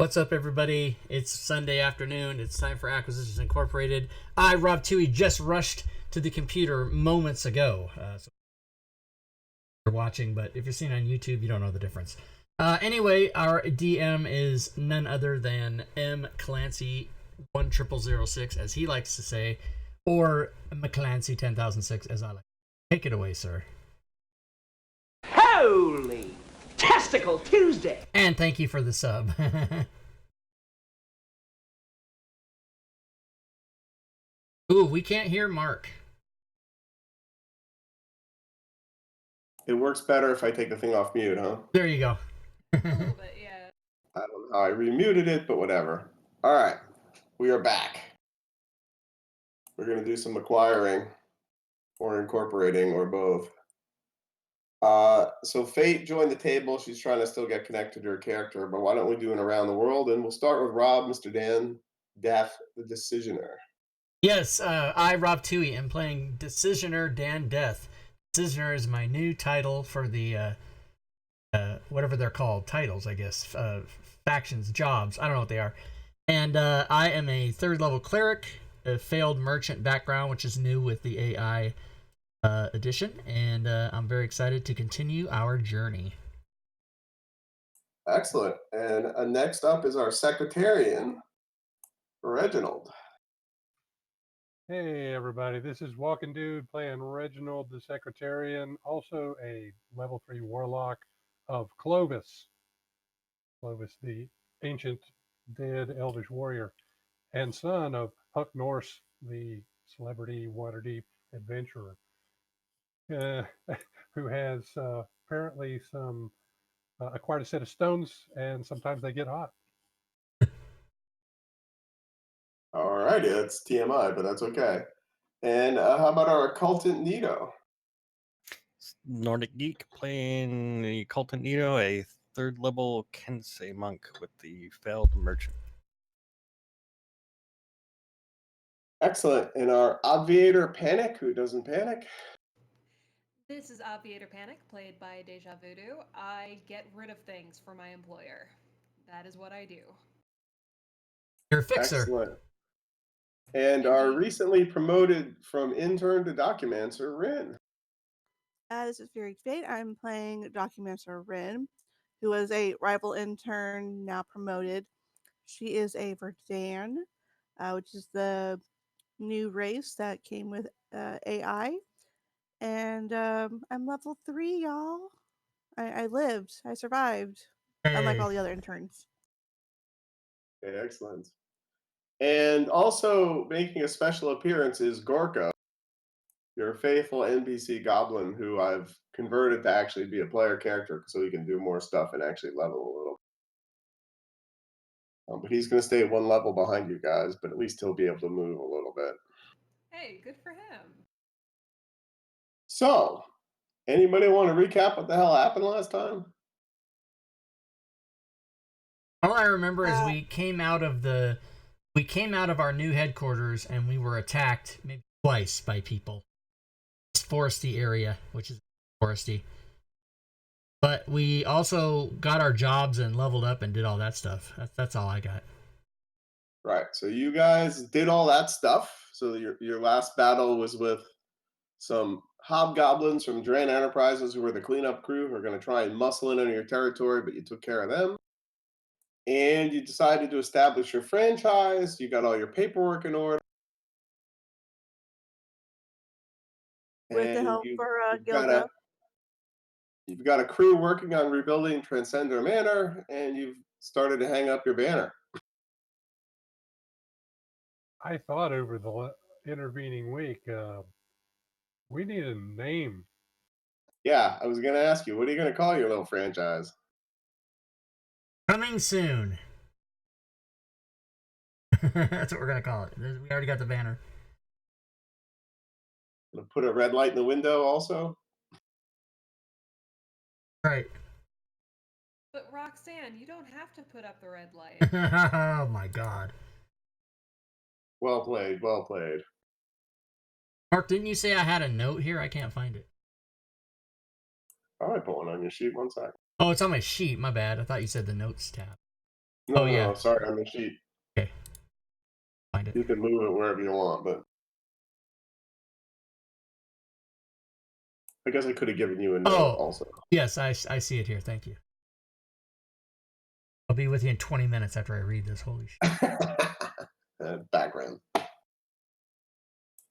What's up, everybody? It's Sunday afternoon. It's time for Acquisitions Incorporated. I, Rob Toohey, just rushed to the computer moments ago. So you're watching, but if you're seeing on YouTube, you don't know the difference. Anyway, our DM is none other than M. Clancy 10006, as he likes to say, or McClancy 10006, as I like. Take it away, sir. Holy Testicle Tuesday! And thank you for the sub. Ooh, we can't hear Mark. It works better if I take the thing off mute, huh? There you go. A little bit, yeah. I don't know how I remuted it, but whatever. All right, we are back. We're going to do some acquiring or incorporating or both. So Fate joined the table. She's trying to still get connected to her character, but why don't we do an around the world? And we'll start with Rob, Mr. Dan, Death, the Decisioner. Yes, I, Rob Toohey, am playing Decisioner Dan Death. Decisioner is my new title for the, whatever they're called, titles, I guess, factions, jobs, I don't know what they are. And I am a third-level cleric, a failed merchant background, which is new with the AI edition, and I'm very excited to continue our journey. Excellent. And next up is our Secretarian, Reginald. Hey everybody, this is Walking Dude playing Reginald the Secretarian, also a level 3 warlock of Clovis. Clovis, the ancient dead elvish warrior, and son of Huck Norse, the celebrity Waterdeep adventurer, who has apparently acquired a set of stones, and sometimes they get hot. All righty, that's TMI, but that's okay. And how about our occultant Nito? Nordic Geek playing the Cultant Nito, a third level Kensei monk with the failed merchant. Excellent. And our obviator Panic, who doesn't panic? This is Obviator Panic, played by Deja Voodoo. I get rid of things for my employer. That is what I do. You're a fixer. Excellent. And our recently promoted from intern to Documancer, Rin. This is Fury Fate. I'm playing Documancer Rin, who was a rival intern, now promoted. She is a Verdan, which is the new race that came with AI. And I'm level 3, y'all. I lived. I survived. Unlike all the other interns. Okay, excellent. And also making a special appearance is Gorka, your faithful NPC goblin, who I've converted to actually be a player character so he can do more stuff and actually level a little. But he's going to stay one level behind you guys, but at least he'll be able to move a little bit. Hey, good for him. So, anybody want to recap what the hell happened last time? All I remember is we came out of our new headquarters and we were attacked maybe twice by people. It's foresty area, which is foresty. But we also got our jobs and leveled up and did all that stuff. That's all I got. Right. So you guys did all that stuff. So your last battle was with some hobgoblins from Dran Enterprises, who were the cleanup crew, who are going to try and muscle in on your territory, but you took care of them. And you decided to establish your franchise. You got all your paperwork in order. With the help for Gilda. You've got a crew working on rebuilding Transcender Manor, and you've started to hang up your banner. I thought over the intervening week, we need a name. Yeah, I was going to ask you, what are you going to call your little franchise? Coming soon. That's what we're going to call it. We already got the banner. Gonna put a red light in the window also? Right. But Roxanne, you don't have to put up the red light. Oh my god. Well played, well played. Mark, didn't you say I had a note here? I can't find it. All right, put one on your sheet, one sec. Oh, it's on my sheet. My bad. I thought you said the notes tab. No, Oh, yeah. no, sorry, on the sheet. Okay. Find it. You can move it wherever you want, but I guess I could have given you a note Oh, also. yes, I see it here. Thank you. I'll be with you in 20 minutes after I read this. Holy shit. Background.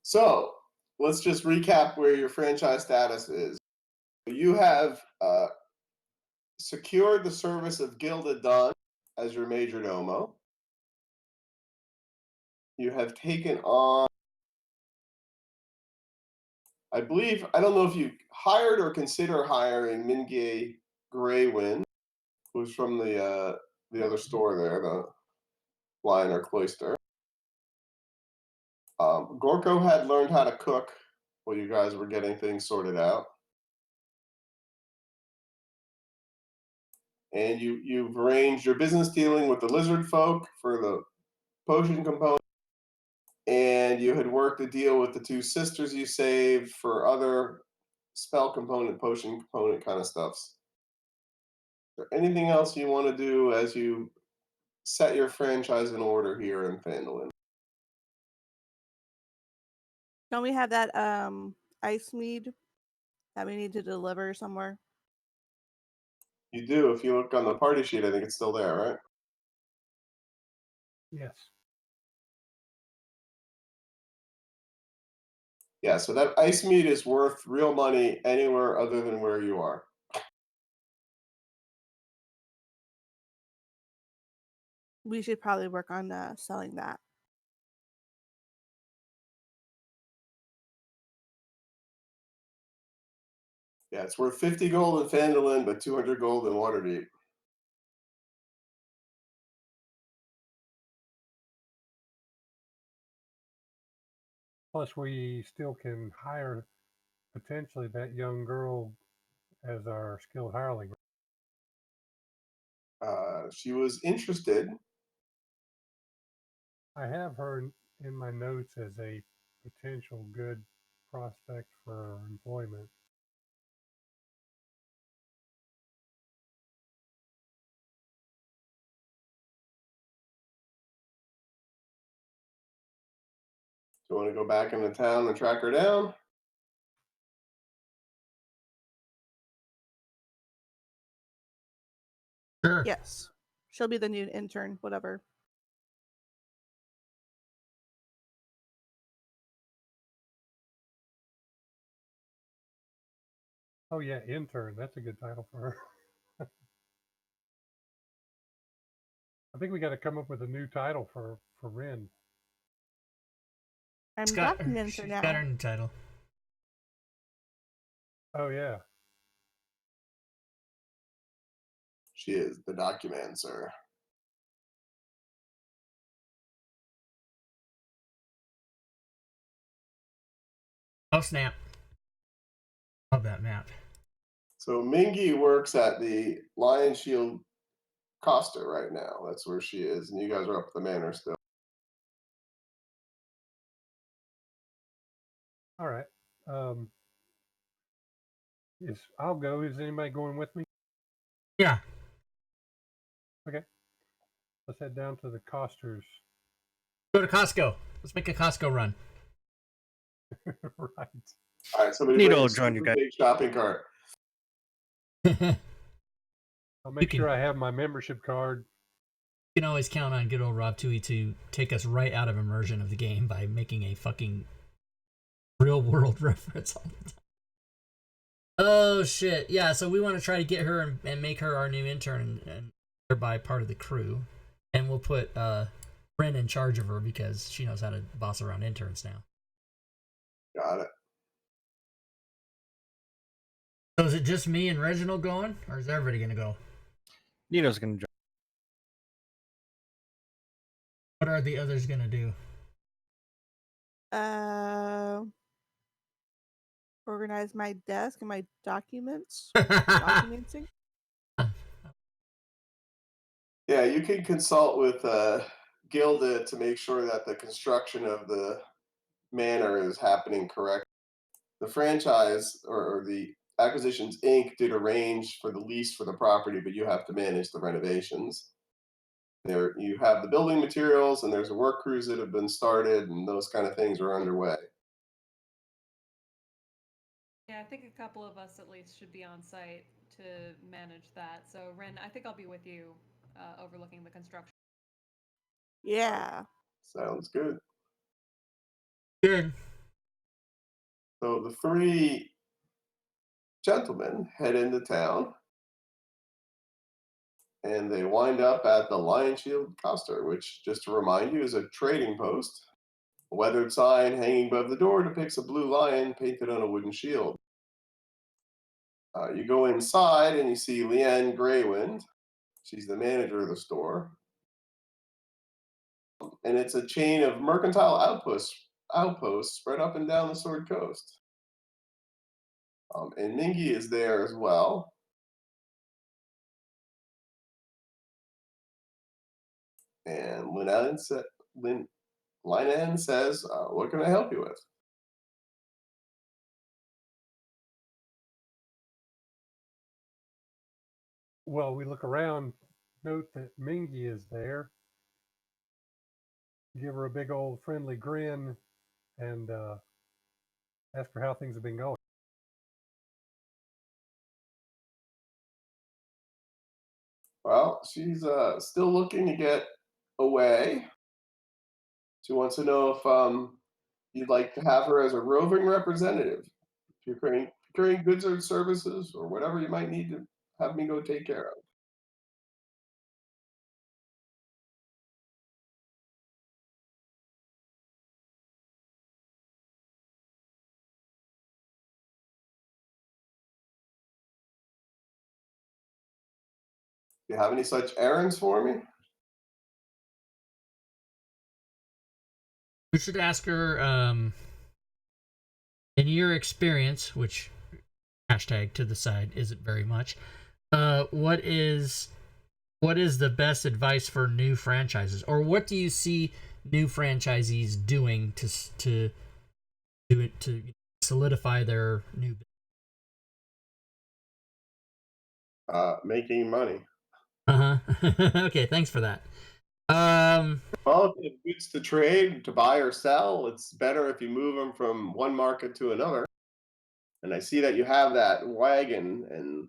So let's just recap where your franchise status is. You have secured the service of Gilda Dunn as your major domo. You have taken on, I believe, I don't know if you hired or consider hiring Mingie Graywin, who's from the other store there, the Lion or Cloister. Gorko had learned how to cook while you guys were getting things sorted out. And you've arranged your business dealing with the lizard folk for the potion component, and you had worked a deal with the two sisters you saved for other spell component, potion component kind of stuffs. Is there anything else you want to do as you set your franchise in order here in Phandalin? Don't we have that ice mead that we need to deliver somewhere? You do. If you look on the party sheet, I think it's still there, right? Yes. Yeah, so that ice meat is worth real money anywhere other than where you are. We should probably work on selling that. Yeah, it's worth 50 gold in Phandalin, but 200 gold in Waterdeep. Plus, we still can hire potentially that young girl as our skilled hireling. She was interested. I have her in my notes as a potential good prospect for employment. Do you want to go back into town and track her down? Sure. Yes. She'll be the new intern, whatever. Oh yeah, intern. That's a good title for her. I think we got to come up with a new title for Rin. I'm She's documenter got her now. new title. Oh yeah. She is the documancer. Oh, snap. Love that map. So Mingy works at the Lion Shield Costa right now. That's where she is, and you guys are up at the manor still. All right. I'll go. Is anybody going with me? Yeah. Okay. Let's head down to the Costers. Go to Costco. Let's make a Costco run. Right. All right, somebody Nito bring a will join you super guys. big shopping cart. I'll make You sure I have my membership card. can always count on good old Rob Tui to take us right out of immersion of the game by making a fucking real world reference all the time. Oh shit. Yeah, so we want to try to get her and make her our new intern and thereby part of the crew. And we'll put Ren in charge of her because she knows how to boss around interns now. Got it. So is it just me and Reginald going? Or is everybody gonna go? Nito's going to join. What are the others gonna do? Organize my desk and my documents. Documenting. Yeah, you can consult with Gilda to make sure that the construction of the manor is happening correctly. The franchise or the Acquisitions Inc. did arrange for the lease for the property, but you have to manage the renovations. There you have the building materials, and there's a work crews that have been started, and those kind of things are underway. Yeah, I think a couple of us at least should be on site to manage that. So, Ren, I think I'll be with you overlooking the construction. Yeah. Sounds good. Good. So the three gentlemen head into town, and they wind up at the Lion Shield Coster, which, just to remind you, is a trading post. A weathered sign hanging above the door depicts a blue lion painted on a wooden shield. You go inside and you see Leanne Greywind. She's the manager of the store. And it's a chain of mercantile outposts spread up and down the Sword Coast. And Mingy is there as well. And Linan says, what can I help you with? Well, we look around, note that Mingy is there. Give her a big old friendly grin and ask her how things have been going. Well, she's still looking to get away. She wants to know if you'd like to have her as a roving representative. If you're procuring goods or services or whatever you might need to have me go take care of. Do you have any such errands for me? We should ask her, in your experience, which hashtag to the side isn't very much, what is the best advice for new franchises, or what do you see new franchisees doing to do it to solidify their new? Making money. Okay, thanks for that. Well, if you have goods to trade, to buy or sell, it's better if you move them from one market to another. And I see that you have that wagon and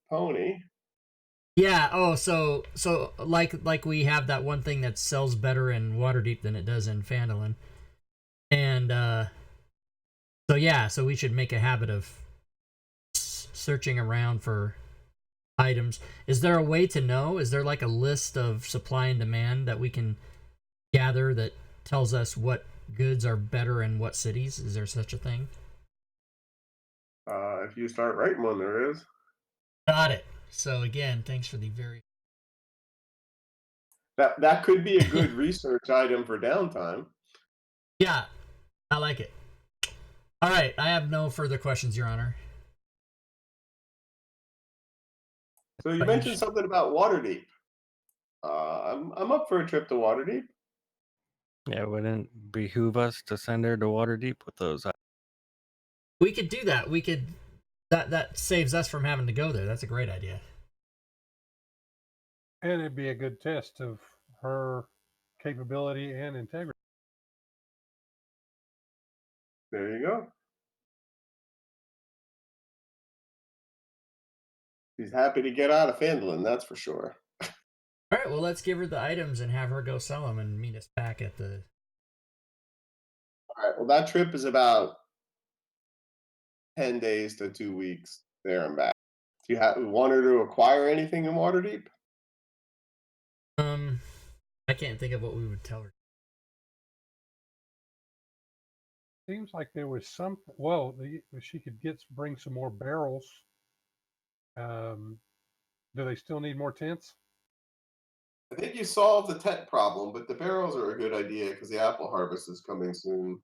pony. Yeah. Oh, so like we have that one thing that sells better in Waterdeep than it does in Phandalin, and so we should make a habit of searching around for items. Is there a way to know? Is there like a list of supply and demand that we can gather that tells us what goods are better in what cities? Is there such a thing? If you start writing one, there is. Got it. So again, thanks for the very. That could be a good research item for downtime. Yeah, I like it. All right, I have no further questions, Your Honor. So you mentioned something about Waterdeep. I'm up for a trip to Waterdeep. Yeah, wouldn't it behoove us to send her to Waterdeep with those? We could do that. We could. That saves us from having to go there. That's a great idea. And it'd be a good test of her capability and integrity. There you go. She's happy to get out of Phandalin, that's for sure. All right, well, let's give her the items and have her go sell them and meet us back at the. All right. Well, that trip is about 10 days to 2 weeks there and back. Do you want her to acquire anything in Waterdeep? I can't think of what we would tell her. Seems like there was some. Well, she could bring some more barrels. Do they still need more tents? I think you solved the tent problem, but the barrels are a good idea because the apple harvest is coming soon.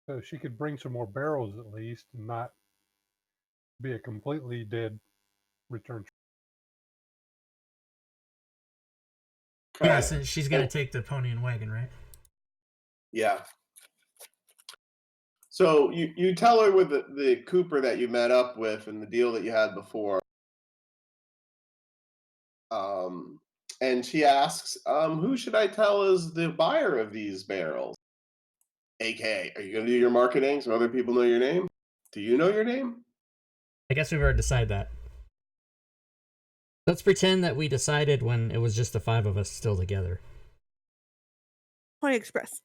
So she could bring some more barrels at least, and not be a completely dead return. Okay. Yeah, since she's gonna take the pony and wagon, right? Yeah. So you tell her with the Cooper that you met up with and the deal that you had before. and she asks, who should I tell is the buyer of these barrels? AK, are you going to do your marketing so other people know your name? Do you know your name? I guess we've already decided that. Let's pretend that we decided when it was just the 5 of us still together. Pony Express.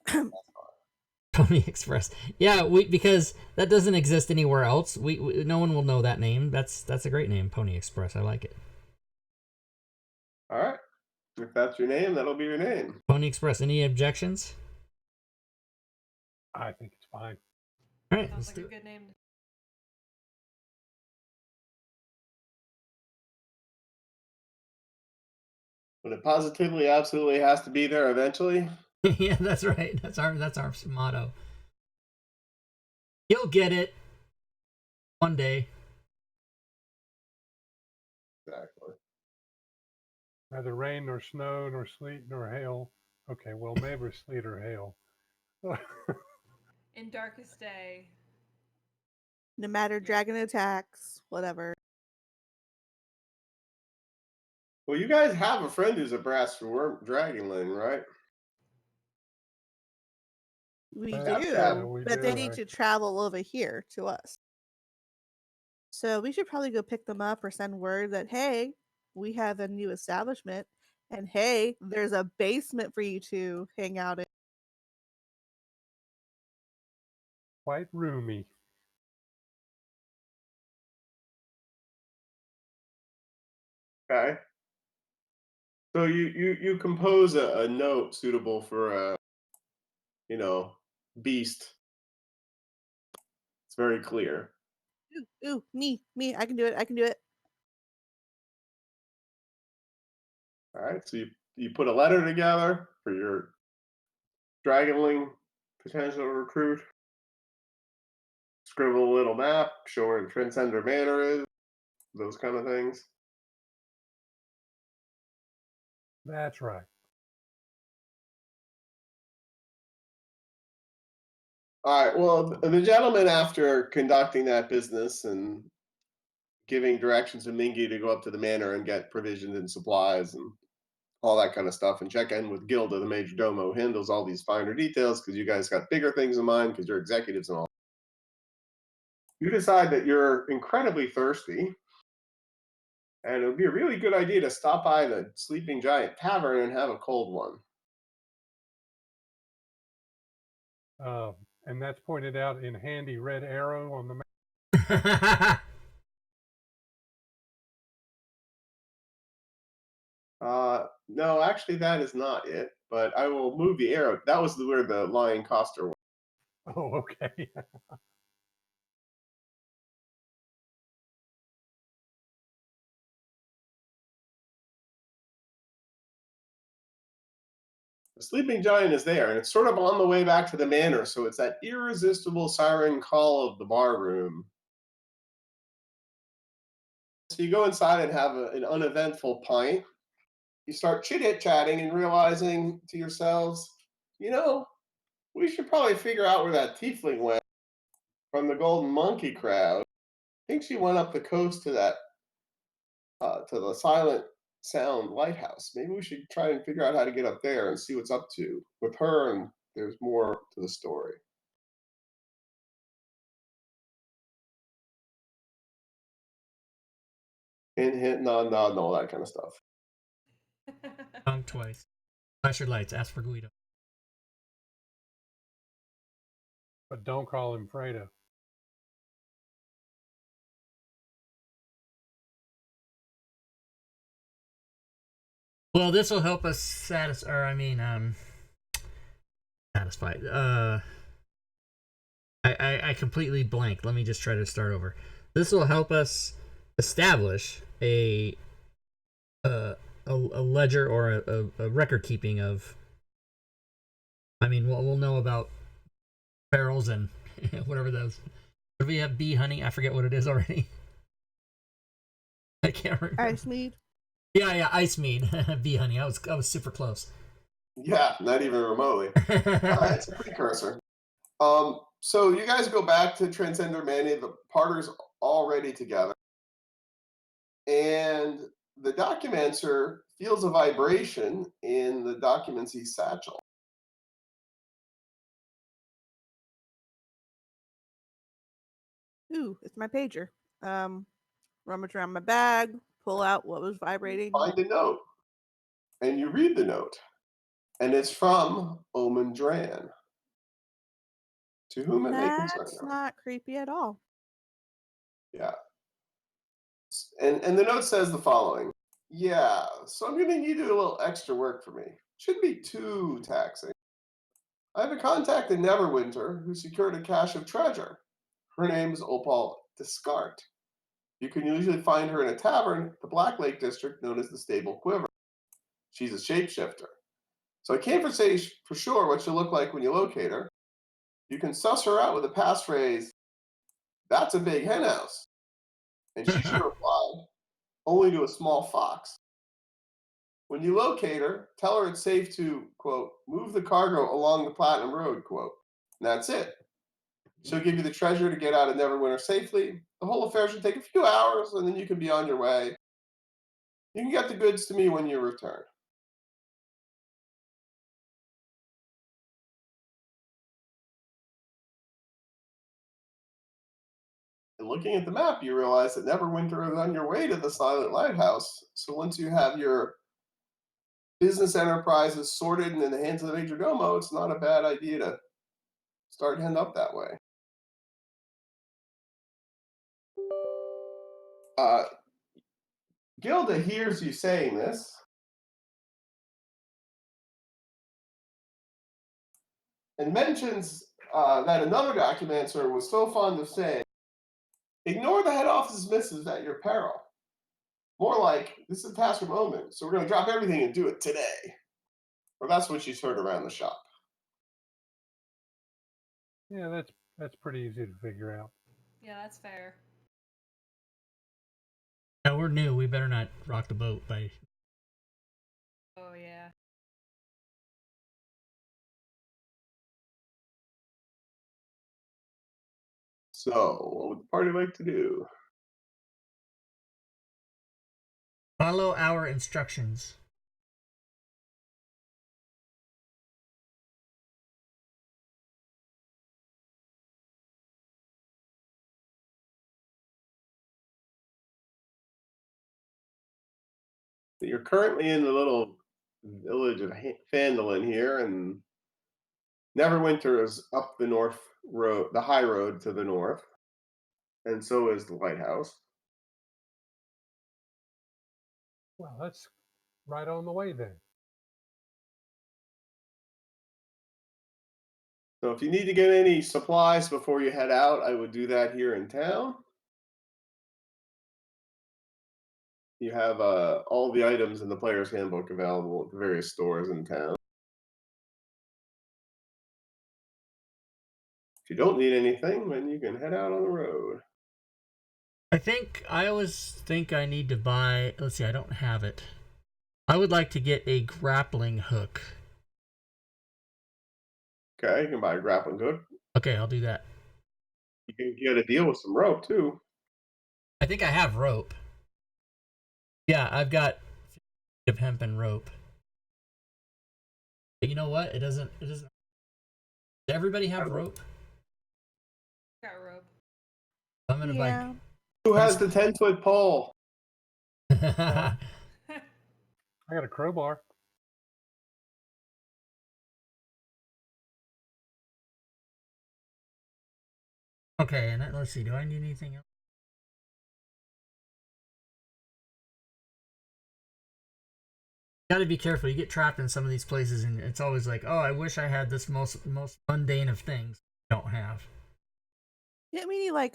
Pony Express. Yeah, because that doesn't exist anywhere else. We no one will know that name. That's a great name, Pony Express. I like it. All right. If that's your name, that'll be your name. Pony Express. Any objections? I think it's fine. All right, Sounds let's like do a it. good name. But it positively, absolutely has to be there eventually. Yeah, that's right. That's our motto. You'll get it one day. Exactly. Neither rain nor snow nor sleet nor hail. Okay, well, maybe sleet or hail. In darkest day. No matter dragon attacks, whatever. Well, you guys have a friend who's a brass dragonling, right? We That's Yeah. do, we but they do. need to travel over here to us. So we should probably go pick them up or send word that, hey, we have a new establishment, and hey, there's a basement for you to hang out in. Quite roomy. Okay. So you compose a note suitable for a beast. It's very clear. Ooh, me, I can do it. I can do it. All right. So you put a letter together for your dragonling potential recruit. Scribble a little map, show where the Transcender Manor is, those kind of things. That's right. All right. Well, the gentleman, after conducting that business and giving directions to Mingy to go up to the manor and get provisions and supplies and all that kind of stuff, and check in with Gilda, the major domo, who handles all these finer details because you guys got bigger things in mind because you're executives and all. You decide that you're incredibly thirsty, and it would be a really good idea to stop by the Sleeping Giant Tavern and have a cold one. And that's pointed out in handy red arrow on the map. No, actually, that is not it. But I will move the arrow. That was where the lion coster was. Oh, okay. The sleeping giant is there, and it's sort of on the way back to the manor. So it's that irresistible siren call of the bar room. So you go inside and have an uneventful pint. You start chit-chatting and realizing to yourselves, we should probably figure out where that tiefling went from the Golden Monkey crowd. I think she went up the coast to the Silent Sound Lighthouse. Maybe we should try and figure out how to get up there and see what's up to with her. And there's more to the story. Hint, hint, nod, nod, and all that kind of stuff. Wrong twice. Flash your lights. Ask for Guido. But don't call him Fredo. Well, this will help us satisfy. I completely blanked. Let me just try to start over. This will help us establish a ledger or a record keeping of. We'll know about barrels and whatever those. What do we have? Bee honey. I forget what it is already. I can't remember. Ice mead. Yeah, ice mead. Bee honey. I was super close. Yeah, not even remotely. It's a precursor. So you guys go back to Transcender Mania. The parter's already together. And the Documancer feels a vibration in the Documency satchel. Ooh, it's my pager. Rummage around my bag, pull out what was vibrating. Find a note, and you read the note, and it's from Omen Dran. To whom it may concern. That's not creepy at all. Yeah. And the note says the following. Yeah, so I'm going to need you to do a little extra work for me. Shouldn't be too taxing. I have a contact in Neverwinter who secured a cache of treasure. Her name is Opal Descart. You can usually find her in a tavern, the Black Lake district known as the Stable Quiver. She's a shapeshifter. So I can't say for sure what she'll look like when you locate her. You can suss her out with a passphrase, "That's a big henhouse." And she should reply, "Only to a small fox." When you locate her, tell her it's safe to, quote, "move the cargo along the Platinum Road," quote. And that's it. She'll give you the treasure to get out of Neverwinter safely. The whole affair should take a few hours, and then you can be on your way. You can get the goods to me when you return. And looking at the map, you realize that Neverwinter is on your way to the Silent Lighthouse. So once you have your business enterprises sorted and in the hands of the major domo, it's not a bad idea to start heading up that way. Uh, Gilda hears you saying this. And mentions that another documancer was so fond of saying, "Ignore the head office's misses at your peril." More like, "This is a task from Omen, so we're going to drop everything and do it today." Or that's what she's heard around the shop. Yeah, that's pretty easy to figure out. Yeah, that's fair. Yeah, we're new. We better not rock the boat by. Oh yeah. So, what would the party like to do? Follow our instructions. You're currently in the little village of Fandolin here, and Neverwinter is up the north road, the high road to the north, and so is the lighthouse. Well, that's right on the way then. So if you need to get any supplies before you head out, I would do that here in town. You have all the items in the player's handbook available at the various stores in town. If you don't need anything, then you can head out on the road. I always think I need to buy. Let's see, I don't have it. I would like to get a grappling hook. Okay, you can buy a grappling hook. Okay, I'll do that. You can get a deal with some rope too. I think I have rope. Yeah, I've got of hemp and rope. But you know what? It doesn't. Does everybody have rope? Got rope. I'm gonna Yeah. Who has the 10-foot pole? buy. I got a crowbar. Okay, and let's see. Do I need anything else? Got to be careful. You get trapped in some of these places, and it's always like, oh, I wish I had this most mundane of things. I don't have. Didn't we need like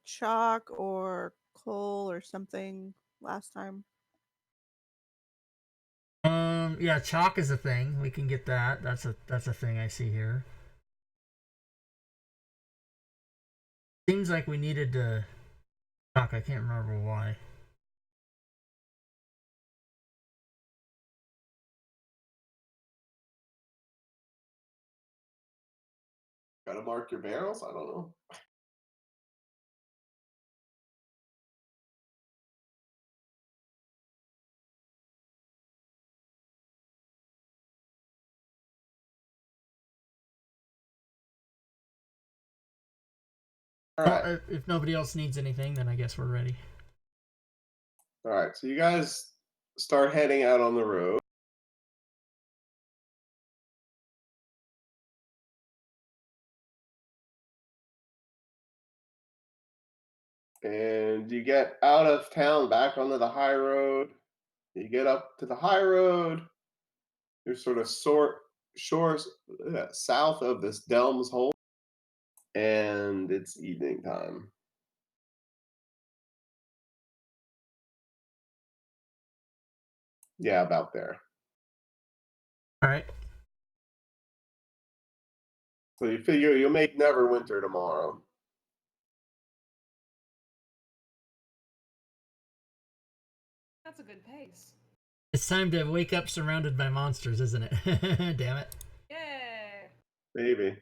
chalk or coal or something last time? Yeah, chalk is a thing. We can get that. That's a thing I see here. Seems like we needed to chalk. I can't remember why. Gotta mark your barrels? I don't know. All Well, right. if nobody else needs anything, then I guess we're ready. All right. So you guys start heading out on the road. And you get out of town back onto the high road. You get up to the high road. You're sort of shores south of this Delms Hole, and it's evening time. Yeah, about there. All right. So you figure you'll make Neverwinter tomorrow. That's a good pace. It's time to wake up surrounded by monsters, isn't it? Damn it. Yay! Maybe.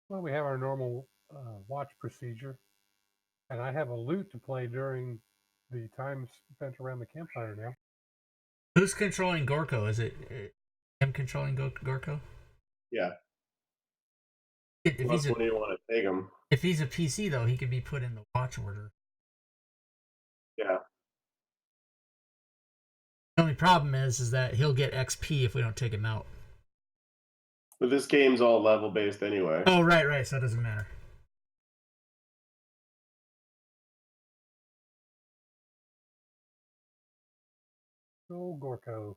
Well, we have our normal watch procedure, and I have a lute to play during the time spent around the campfire now. Who's controlling Gorko? Is it him controlling Gorko? Yeah. If Plus, when you want to take them. if he's a PC though, he could be put in the watch order. Yeah. The only problem is that he'll get XP if we don't take him out. But this game's all level based anyway. Oh, right. So it doesn't matter. Oh, Gorko.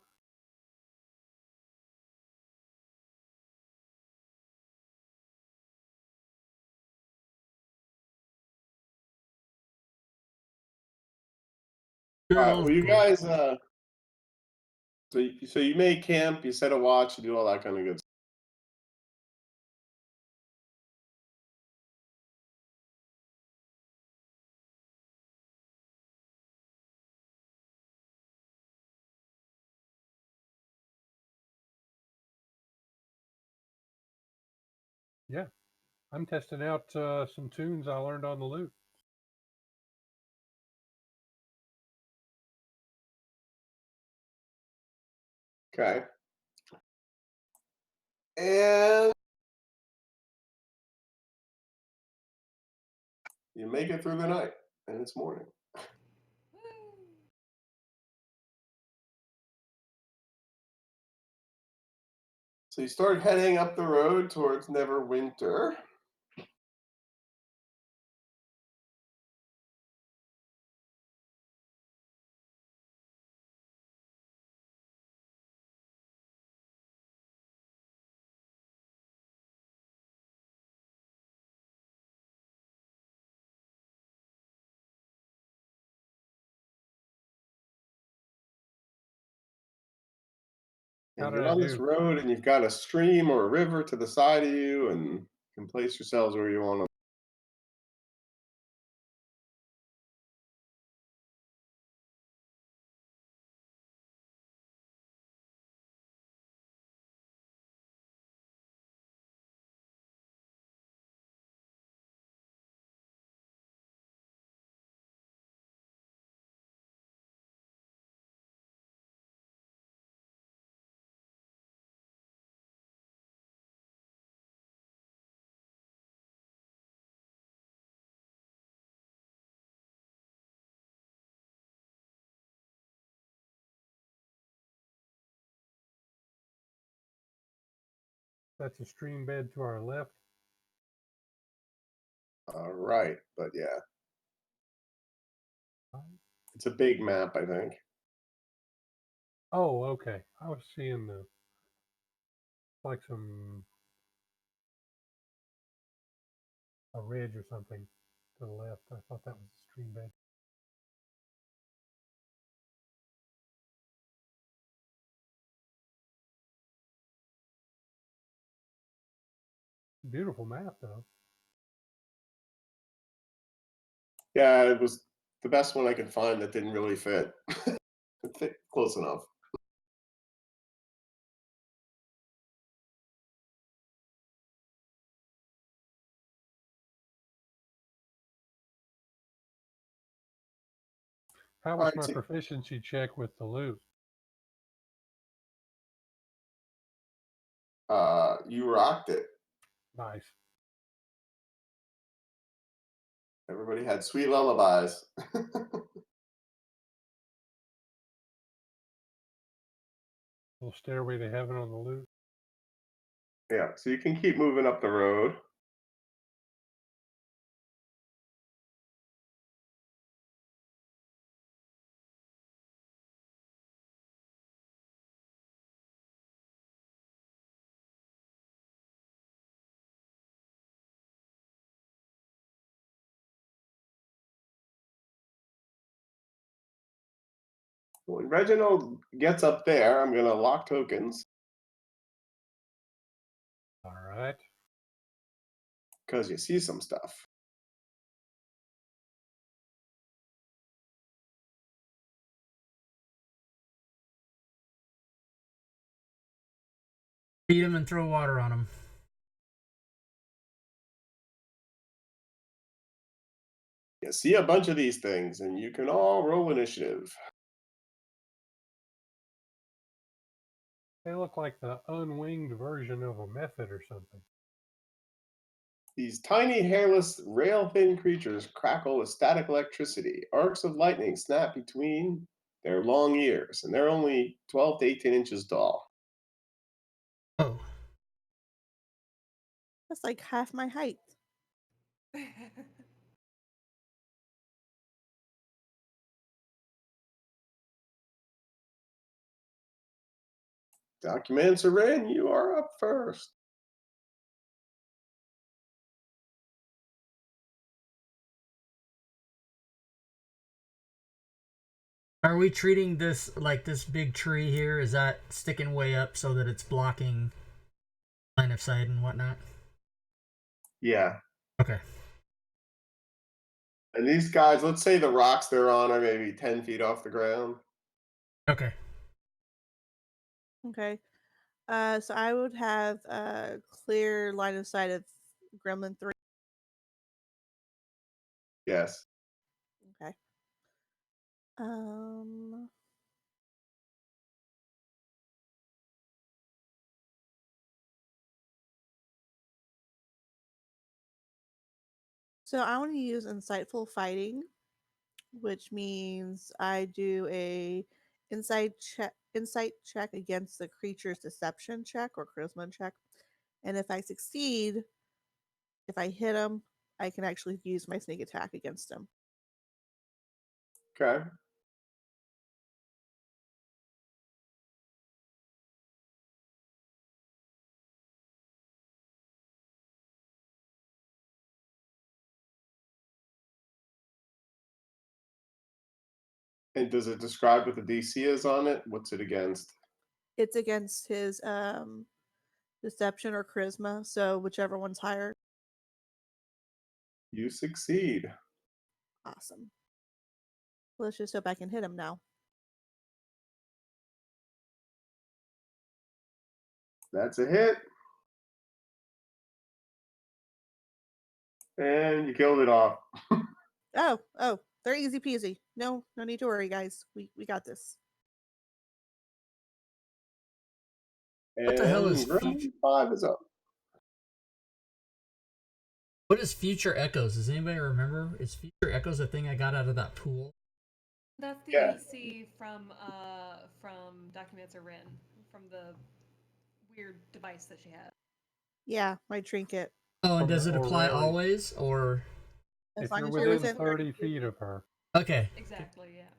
All right. Well, you guys. So you make camp. You set a watch. You do all that kind of good stuff. Yeah, I'm testing out some tunes I learned on the lute. Okay. And you make it through the night, and it's morning. Woo! So you start heading up the road towards Neverwinter. How And did you're I on this do? road, and you've got a stream or a river to the side of you, and you can place yourselves where you want to. That's a stream bed to our left. Right, but yeah, it's a big map, I think. Oh, okay. I was seeing the like some a ridge or something to the left. I thought that was a stream bed. Beautiful map, though. Yeah, it was the best one I could find that didn't really fit. It fit close enough. How All was right, my so proficiency check with the loot? You rocked it. Nice. Everybody had sweet lullabies. Little stairway to heaven on the loop. Yeah, so you can keep moving up the road. When Reginald gets up there, I'm going to lock tokens All right. because you see some stuff. Feed him and throw water on him. You see a bunch of these things, and you can all roll initiative. They look like the unwinged version of a method or something. These tiny, hairless, rail-thin creatures crackle with static electricity. Arcs of lightning snap between their long ears, and they're only 12 to 18 inches tall. Oh. That's like half my height. Documents are in. You are up first. Are we treating this like this big tree here? Is that sticking way up so that it's blocking line of sight and whatnot? Yeah. Okay. And these guys, let's say the rocks they're on are maybe 10 feet off the ground. Okay. Okay. So I would have a clear line of sight of Gremlin 3. Yes. Okay. So I want to use insightful fighting, which means I do a insight check against the creature's deception check or charisma check, and if I succeed, if I hit him, I can actually use my sneak attack against him. Okay. And does it describe what the DC is on it? What's it against? It's against his deception or charisma, so whichever one's higher. You succeed. Awesome. Let's just hope I can hit him now. That's a hit. And you killed it off. Oh, they're easy peasy. No need to worry, guys. We got this. What the hell is And future? 5 is up. What is Future Echoes? Does anybody remember? Is Future Echoes a thing I got out of that pool? That's the Yeah. AC from Documents Are Written, from the weird device that she had. Yeah, my trinket. Oh, and From does the it apply orrery. always, or? As If long you're as within 30 feet of her. Okay. Exactly, yeah.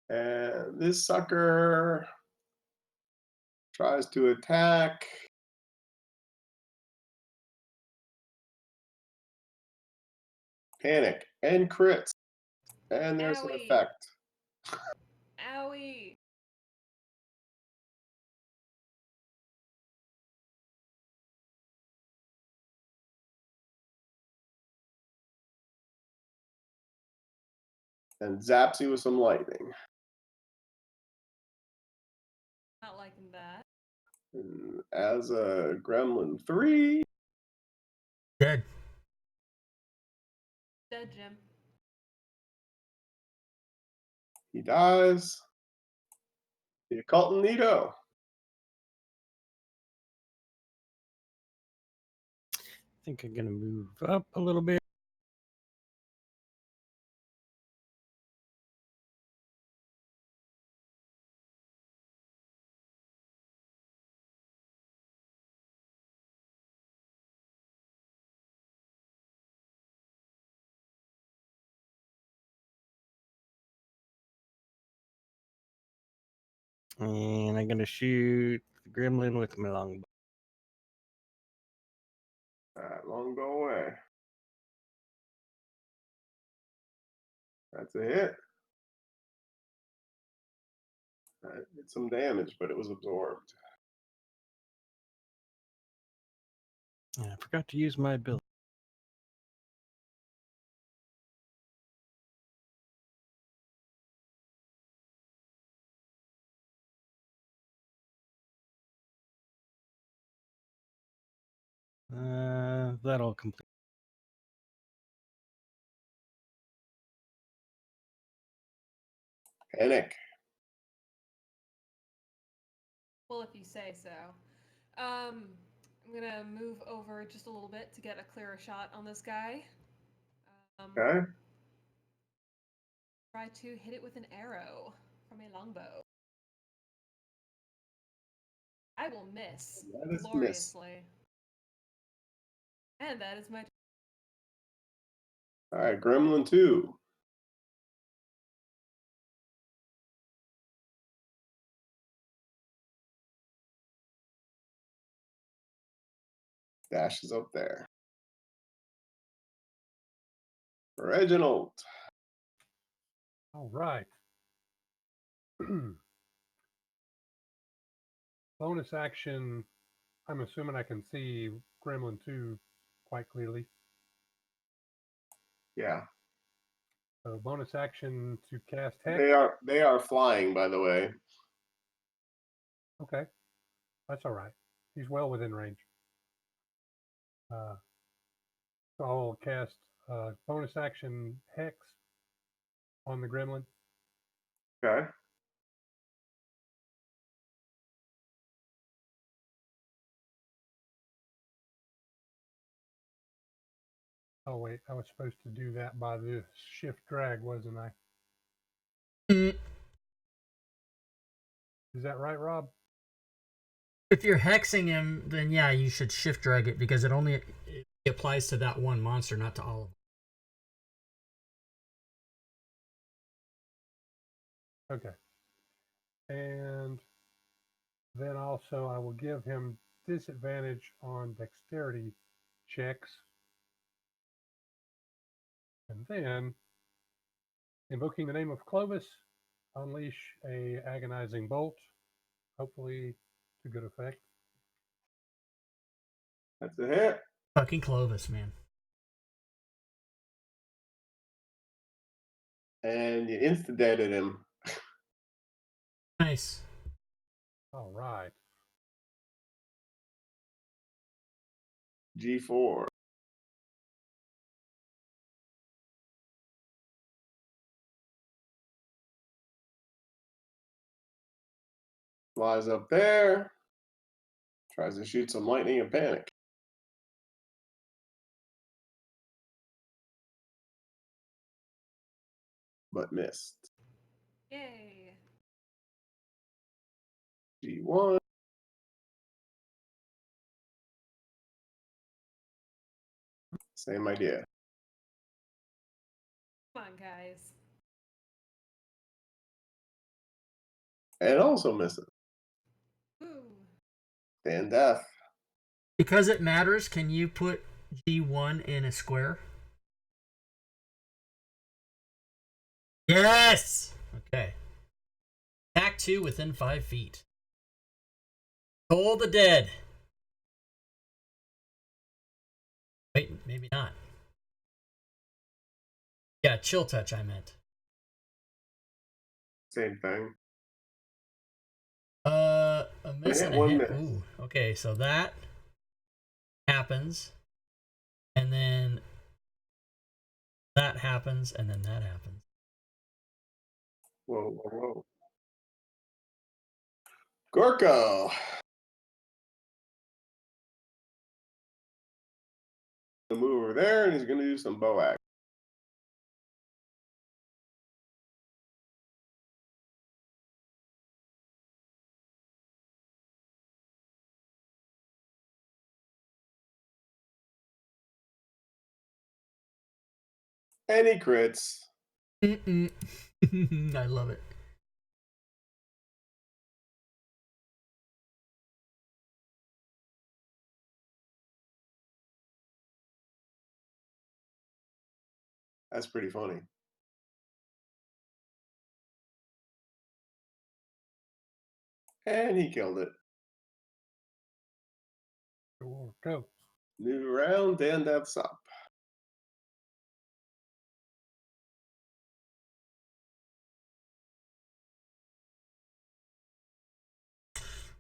And this sucker tries to attack. Panic and crits. And there's an Owie. effect. Owie! And zaps you with some lightning. Not liking that. And as a Gremlin 3. Dead. Dead, Jim. He dies. The occult Nito. I think I'm gonna move up a little bit. And I'm gonna shoot the gremlin with my longbow. All right, longbow away. That's a hit. Did some damage, but it was absorbed. And I forgot to use my ability. That'll complete. Panic. Well, if you say so. I'm gonna move over just a little bit to get a clearer shot on this guy. Okay. Try to hit it with an arrow from a longbow. I will miss That is gloriously. And that is my. All right, Gremlin 2. Dashes up there. Reginald. All right. Bonus action. I'm assuming I can see Gremlin 2 quite clearly. Yeah. So bonus action to cast Hex. They are flying, by the way. Okay. That's all right. He's well within range. So I'll cast bonus action Hex on the gremlin. Okay. Oh, wait. I was supposed to do that by the shift drag, wasn't I? Mm, Is that right, Rob? If you're hexing him, then yeah, you should shift drag it because it applies to that one monster, not to all of them. Okay. And then also I will give him disadvantage on dexterity checks. And then, invoking the name of Clovis, unleash a agonizing bolt, hopefully to good effect. That's a hit. Fucking Clovis, man. And you insta-deaded him. Nice. All right. G4. Flies up there. Tries to shoot some lightning and panic. But missed. Yay. G1. Same idea. Come on, guys. And also misses. Woo. Stand death. Because it matters, can you put G1 in a square? Yes! Okay. Attack 2 within 5 feet. Toll the dead. Wait, maybe not. Yeah, chill touch, I meant. Same thing. A miss Hit and a one hit. miss. Ooh, okay, so that happens, and then that happens, and then that happens. Whoa, whoa, whoa. Gorka. Move over there, and he's going to do some bow action. And he crits. I love it. That's pretty funny. And he killed it. Go. New round, and that's up.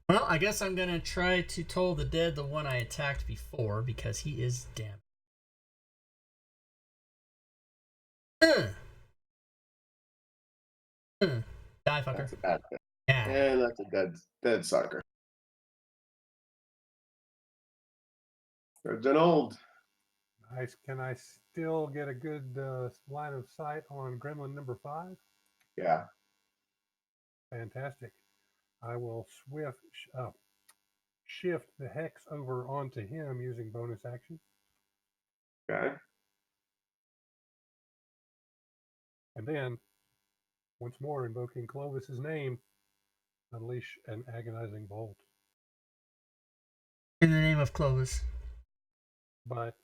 Well, I guess I'm gonna try to toll the dead the one I attacked before because he is damn. Die, fucker. That's a bad thing. Yeah. And that's a dead sucker. There's an old. Nice. Can I still get a good line of sight on gremlin number 5? Yeah. Fantastic. I will shift the hex over onto him using bonus action. Okay. And then, once more invoking Clovis's name, unleash an agonizing bolt. In the name of Clovis. But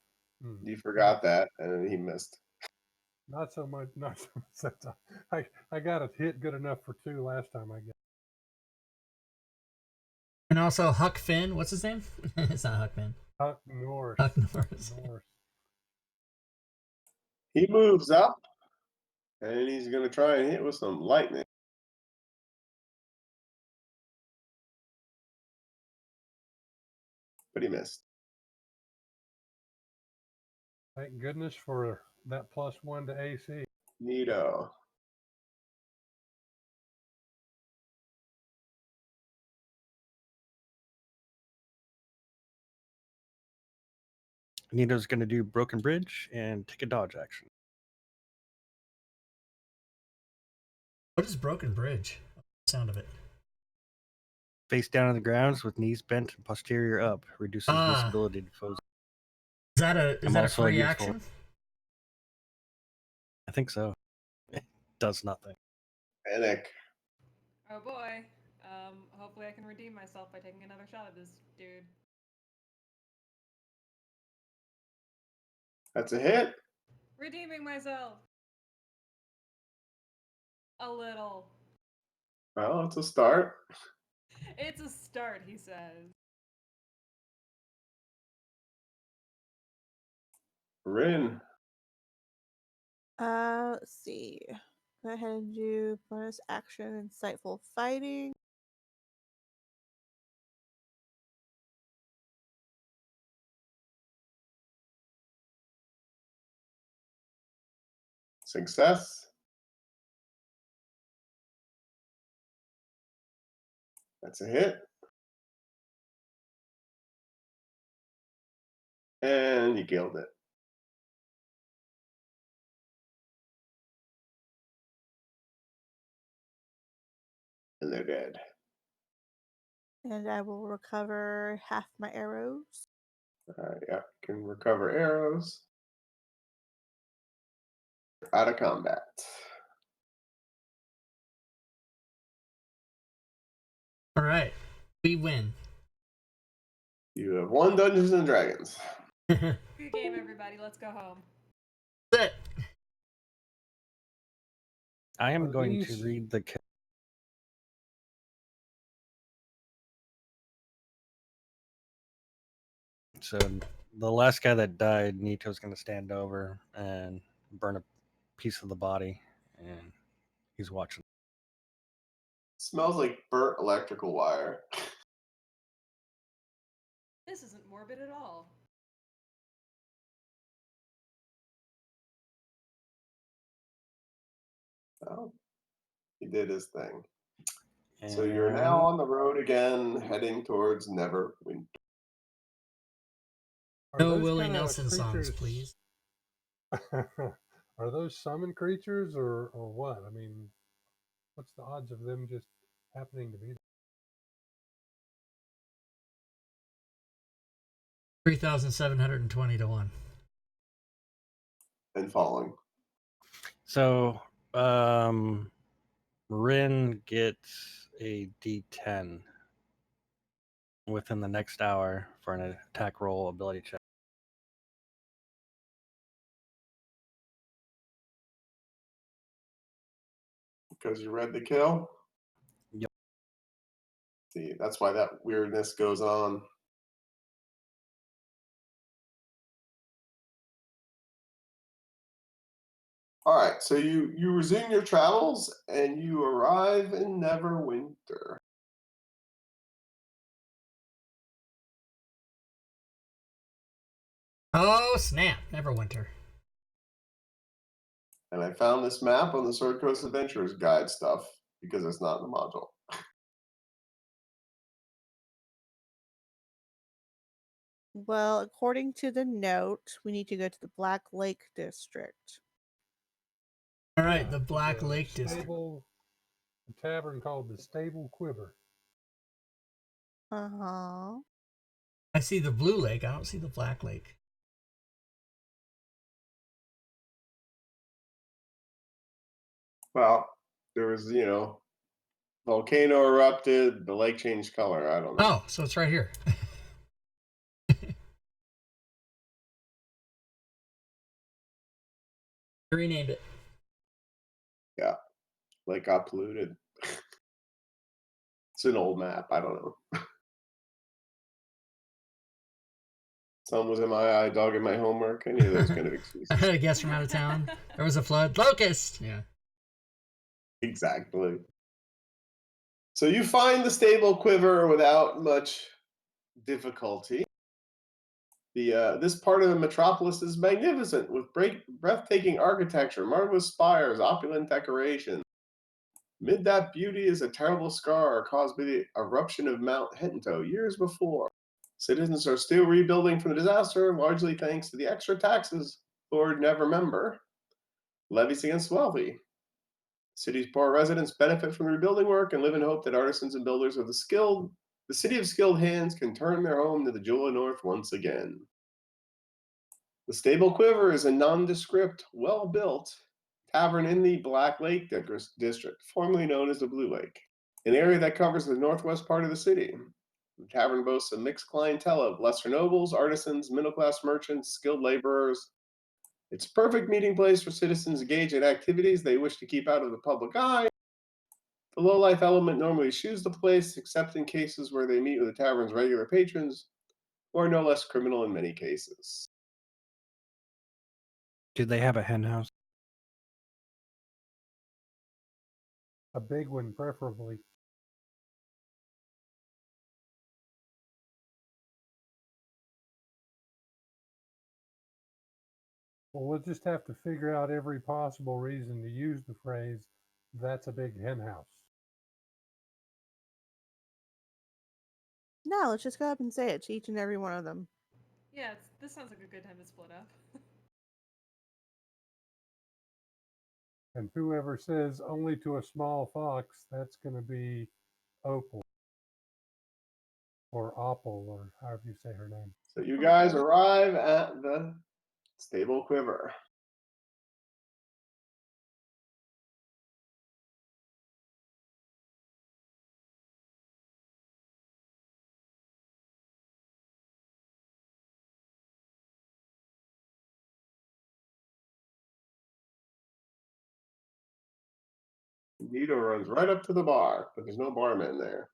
You forgot that, and he missed. not so much. Not so much that time. I got it hit good enough for 2 last time. I guess. And also Huck Finn. What's his name? It's not Huck Finn. Huck Norris. Huck Norris. He moves up, and he's going to try and hit with some lightning. But he missed. Thank goodness for that +1 to AC. Neato. Nito's going to do Broken Bridge and take a dodge action. What is Broken Bridge? Sound of it. Face down on the ground with knees bent and posterior up. Reduces visibility to foes. Is that a free action? I think so. It does nothing. Panic. Oh boy. Hopefully I can redeem myself by taking another shot at this dude. That's a hit. Redeeming myself. A little. Well, it's a start. It's a start, he says. Rin. Let's see. Go ahead and do bonus action, insightful fighting. Success. That's a hit. And you killed it. And they're dead. And I will recover half my arrows. Yeah, can recover arrows. Out of combat. All right. We win. You have won Dungeons and Dragons. Good game, everybody. Let's go home. That's it. I am going to read the. So the last guy that died, Nito's going to stand over and burn a piece of the body, and he's watching. Smells like burnt electrical wire. This isn't morbid at all. Oh, He did his thing. So you're now on the road again, heading towards Neverwinter. Are No those Willie kinda Nelson songs, creatures- please. Are those summon creatures or what? I mean, what's the odds of them just happening to be there? 3,720 to 1. And falling. So, Rin gets a D10 within the next hour for an attack roll ability check. Because you read the kill? Yep. See, that's why that weirdness goes on. All right, so you resume your travels and you arrive in Neverwinter. Oh, snap. Neverwinter. And I found this map on the Sword Coast Adventurers Guide stuff because it's not in the module. Well, according to the note, we need to go to the Black Lake District. All right, Yeah, the to Black Lake District. stable, a tavern called the Stable Quiver. Uh-huh. I see the Blue Lake. I don't see the Black Lake. Well, there was, volcano erupted, the lake changed color. I don't know. Oh, so it's right here. I renamed it. Yeah, lake got polluted. It's an old map. I don't know. Sun was in my eye, dog in my homework. Any of those kind of excuses. I had a guest from out of town. There was a flood. Locust. Yeah. Exactly. So you find the stable Quiver without much difficulty. This part of the metropolis is magnificent, with breathtaking architecture, marvelous spires, opulent decoration. Amid that beauty is a terrible scar caused by the eruption of Mount Hento years before. Citizens are still rebuilding from the disaster, largely thanks to the extra taxes Lord Nevermember levies against wealthy. City's poor residents benefit from rebuilding work and live in hope that artisans and builders with the city of skilled hands can turn their home to the jewel of North once again. The Stable Quiver is a nondescript, well-built tavern in the Black Lake district, formerly known as the Blue Lake, an area that covers the northwest part of the city. The tavern boasts a mixed clientele of lesser nobles, artisans, middle-class merchants, skilled laborers. It's a perfect meeting place for citizens engaged in activities they wish to keep out of the public eye. The low-life element normally eschews the place, except in cases where they meet with the tavern's regular patrons, who are no less criminal in many cases. Do they have a hen house? A big one, preferably. Well, we'll just have to figure out every possible reason to use the phrase, "That's a big hen house." No, let's just go up and say it to each and every one of them. Yeah, this sounds like a good time to split up. And whoever says only to a small fox, that's going to be Opal. Or Opal, or however you say her name. So you guys arrive at the Stable Quiver. Nito runs right up to the bar, but there's no barman there.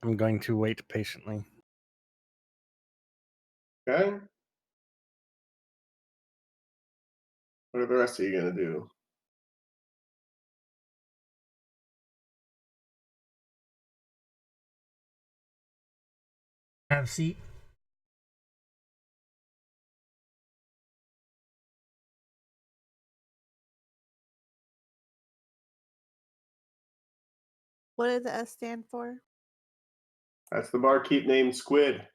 I'm going to wait patiently. Okay? What are the rest of you going to do? Have a seat. What does the S stand for? That's the barkeep named Squid.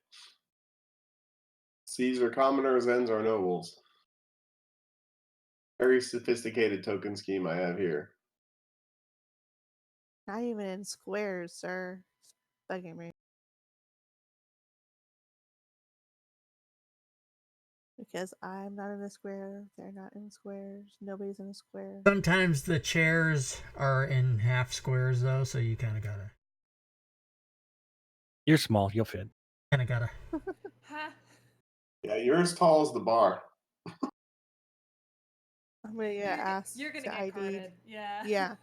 C's are commoners, N's are nobles. Very sophisticated token scheme I have here. Not even in squares, sir. It's bugging me. Because I'm not in a square, they're not in squares, nobody's in a square. Sometimes the chairs are in half squares though, so you kind of gotta. You're small. You'll fit. Ha! Yeah, you're as tall as the bar. I'm gonna get asked You're gonna to get ID. carded. Yeah. Yeah.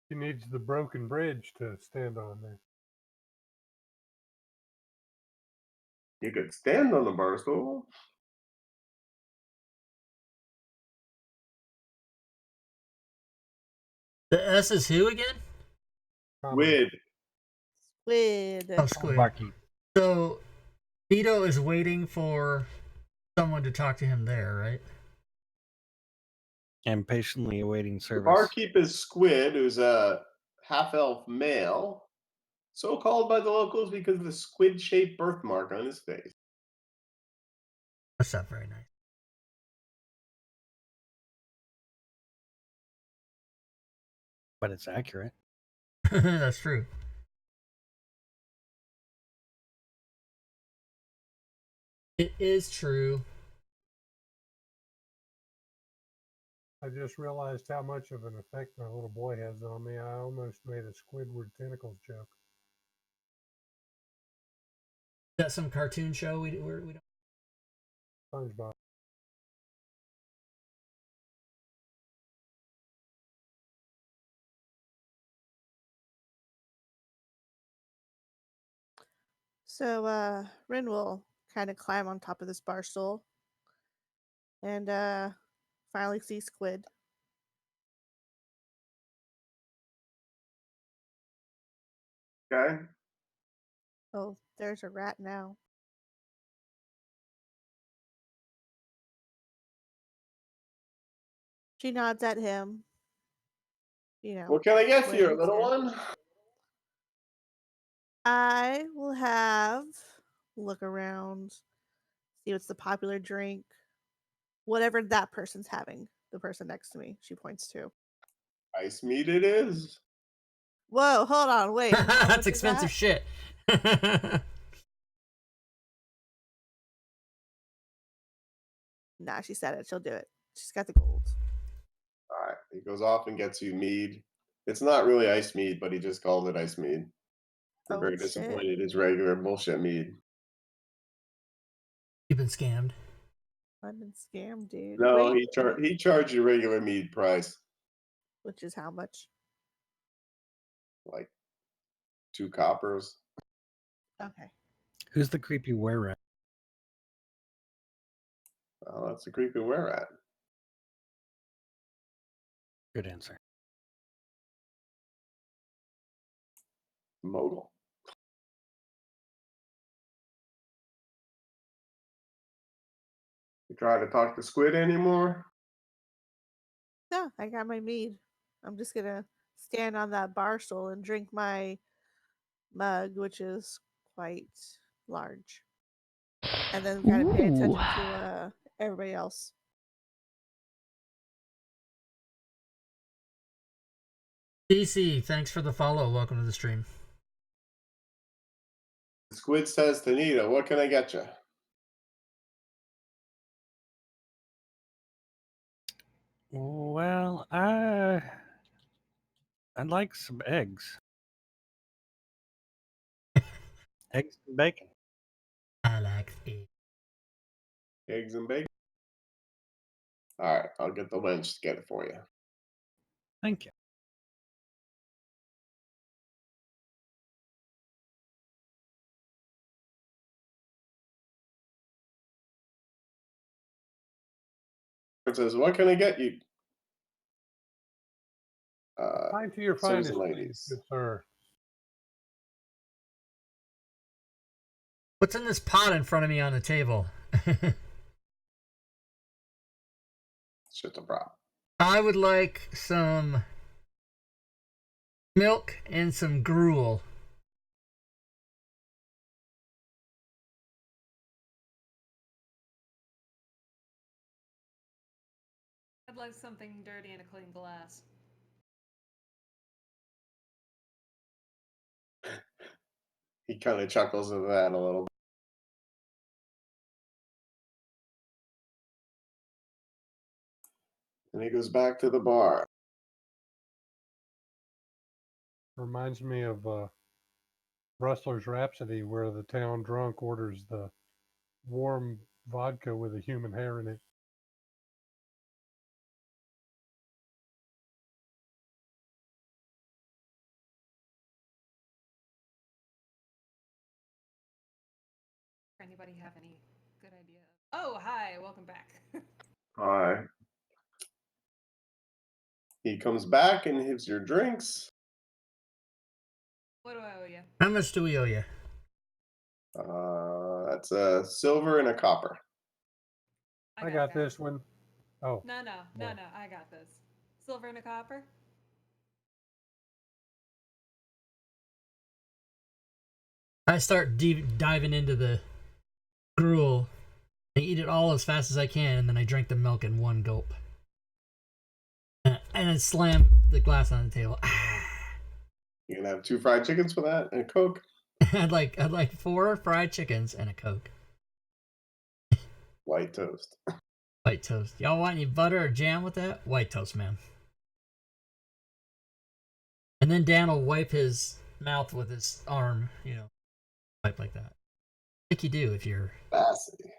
He needs the broken bridge to stand on there. You could stand on the bar stool. The S is who again? Squid. Squid. Oh, Squid. Barkeep. So Vito is waiting for someone to talk to him there, right? And patiently awaiting The service. barkeep is Squid, who's a half-elf male, so called by the locals because of the squid-shaped birthmark on his face. That's not very nice. But it's accurate. That's true. It is true. I just realized how much of an effect my little boy has on me. I almost made a Squidward tentacles joke. Is that some cartoon show we don't? SpongeBob. So Rin will kind of climb on top of this bar stool and finally see Squid. Okay? Oh, there's a rat now. She nods at him. You know. What can I get for you, winks little and- one? I will have look around, see what's the popular drink, whatever that person's having. The person next to me, she points to. Ice meat it is. Whoa, hold on, wait. how much That's is expensive that? shit. Nah, she said it. She'll do it. She's got the gold. All right. He goes off and gets you mead. It's not really ice mead, but he just called it ice mead. You're Oh, very shit. disappointed. It's regular bullshit mead. You've been scammed. I've been scammed, dude. No, Wait, he charged you regular mead price, which is how much? like 2 coppers. Okay. Who's the creepy were rat? Oh, that's a creepy were at. Good answer. Mogul. You try to talk to Squid anymore? Yeah, I got my mead. I'm just gonna stand on that bar stool and drink my mug, which is quite large. And then kind of pay attention to everybody else. DC, thanks for the follow. Welcome to the stream. Squid says to Nita, what can I get you? Well, I'd like some eggs. Eggs and bacon. I like it. Eggs and bacon? All right, I'll get the wench to get it for you. Thank you. It says, what can I get you? Pine to your Sirs finest, and please, ladies. good sir. What's in this pot in front of me on the table? Shit's a prop. I would like some Milk and some gruel. I'd like something dirty and a clean glass. He kind of chuckles at that a little bit. And he goes back to the bar. Reminds me of Rustler's Rhapsody, where the town drunk orders the warm vodka with a human hair in it. Anybody have any good idea? Oh, hi, welcome back. All right. He comes back and gives your drinks. What do I owe you? How much do we owe you? That's a silver and a copper. I got this one. Oh. No, well. I got this. Silver and a copper? I start diving into the gruel. I eat it all as fast as I can, and then I drink the milk in one gulp. And I slam the glass on the table. You can have 2 fried chickens for that and a Coke. I'd like 4 fried chickens and a Coke. White toast. White toast. Y'all want any butter or jam with that? White toast, man. And then Dan will wipe his mouth with his arm, wipe like that. Like you do if you're Sassy.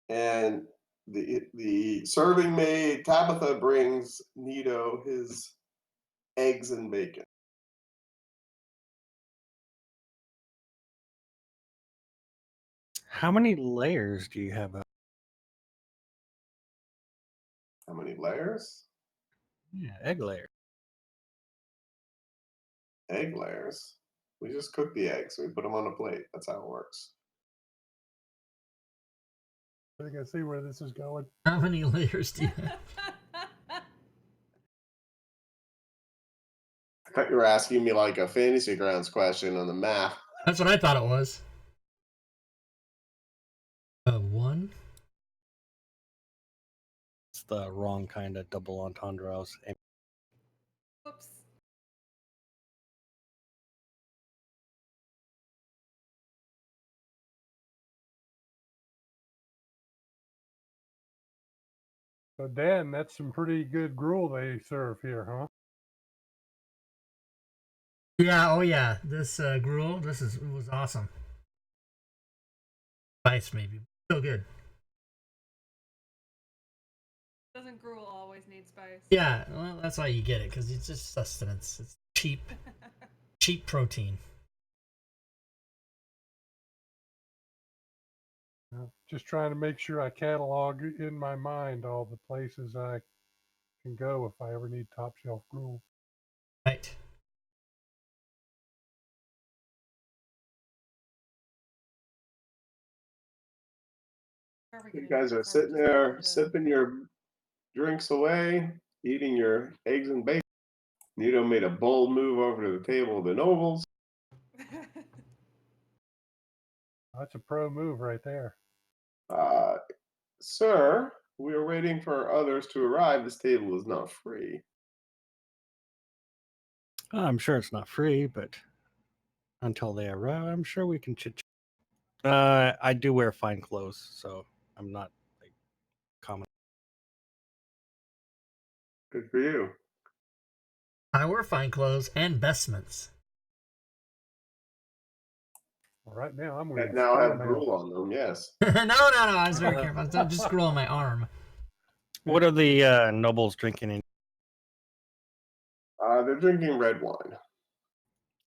And the serving maid Tabitha brings Nito his eggs and bacon. How many layers do you have? How many layers? Yeah, egg layer. Egg layers. We just cook the eggs. We put them on a plate. That's how it works. I think I see where this is going. How many layers do you have? I thought you were asking me like a fantasy grounds question on the math. That's what I thought it was. 1. It's the wrong kind of double entendre. I was aiming. Whoops. So, Dan, that's some pretty good gruel they serve here, huh? Yeah, oh yeah. This gruel, it was awesome. Spice maybe. So good. Doesn't gruel always need spice? Yeah, well, that's why you get it, because it's just sustenance. It's cheap protein. Just trying to make sure I catalog in my mind all the places I can go if I ever need top shelf gruel. Right. You guys are sitting there sipping your drinks away, eating your eggs and bacon. Nito made a bold move over to the table of the nobles. That's a pro move right there. Sir, we are waiting for others to arrive. This table is not free. I'm sure it's not free, but until they arrive, I'm sure we can chit chat. I do wear fine clothes, so I'm not like common. Good for you. I wear fine clothes and vestments. Well, right now, I'm That wearing now have square gruel on them, yes. No, I was very careful. Don't just gruel on my arm. What are the nobles drinking in They're drinking red wine.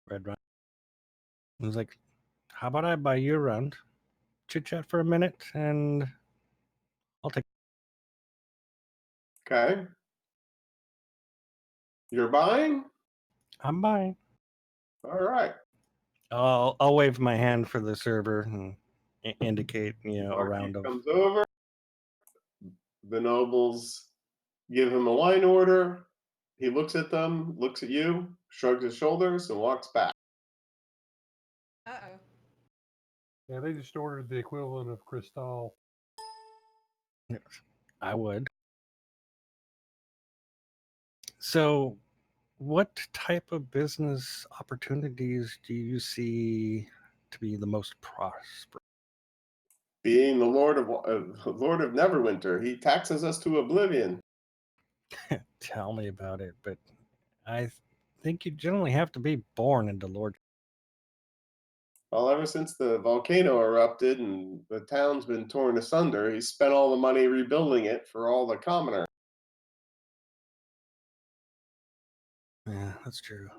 Red Run? I was like, how about I buy you around, chit chat for a minute, and I'll take. Okay. You're buying? I'm buying. All right. I'll wave my hand for the server and indicate, around Barkeep them. comes over. The nobles give him a wine order. He looks at them, looks at you, shrugs his shoulders, and walks back. Uh-oh. Yeah, they just ordered the equivalent of Cristal. I would. So, what type of business opportunities do you see to be the most prosperous? Being the Lord of Neverwinter, he taxes us to oblivion. Tell me about it, but I think you generally have to be born into Lord. Well, ever since the volcano erupted and the town's been torn asunder, he spent all the money rebuilding it for all the commoners. Yeah, that's true.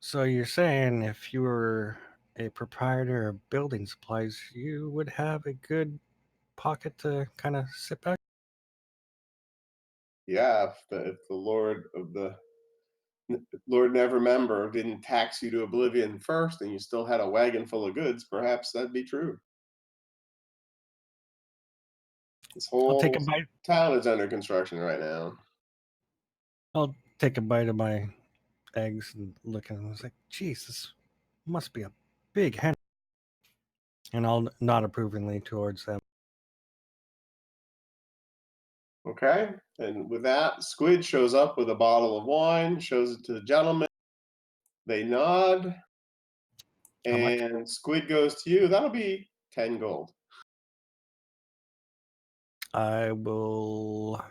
So you're saying if you were a proprietor of building supplies, you would have a good pocket to kind of sit back? Yeah, if the Lord Nevermember didn't tax you to oblivion first, and you still had a wagon full of goods, perhaps that'd be true. This I'll take a whole bite. town is under construction right now. I'll take a bite of my eggs and look at them. I was like, geez, this must be a big hen. And I'll nod approvingly towards them. Okay, and with that, Squid shows up with a bottle of wine, shows it to the gentleman. They nod, How much? and Squid goes to you. That'll be 10 gold. I will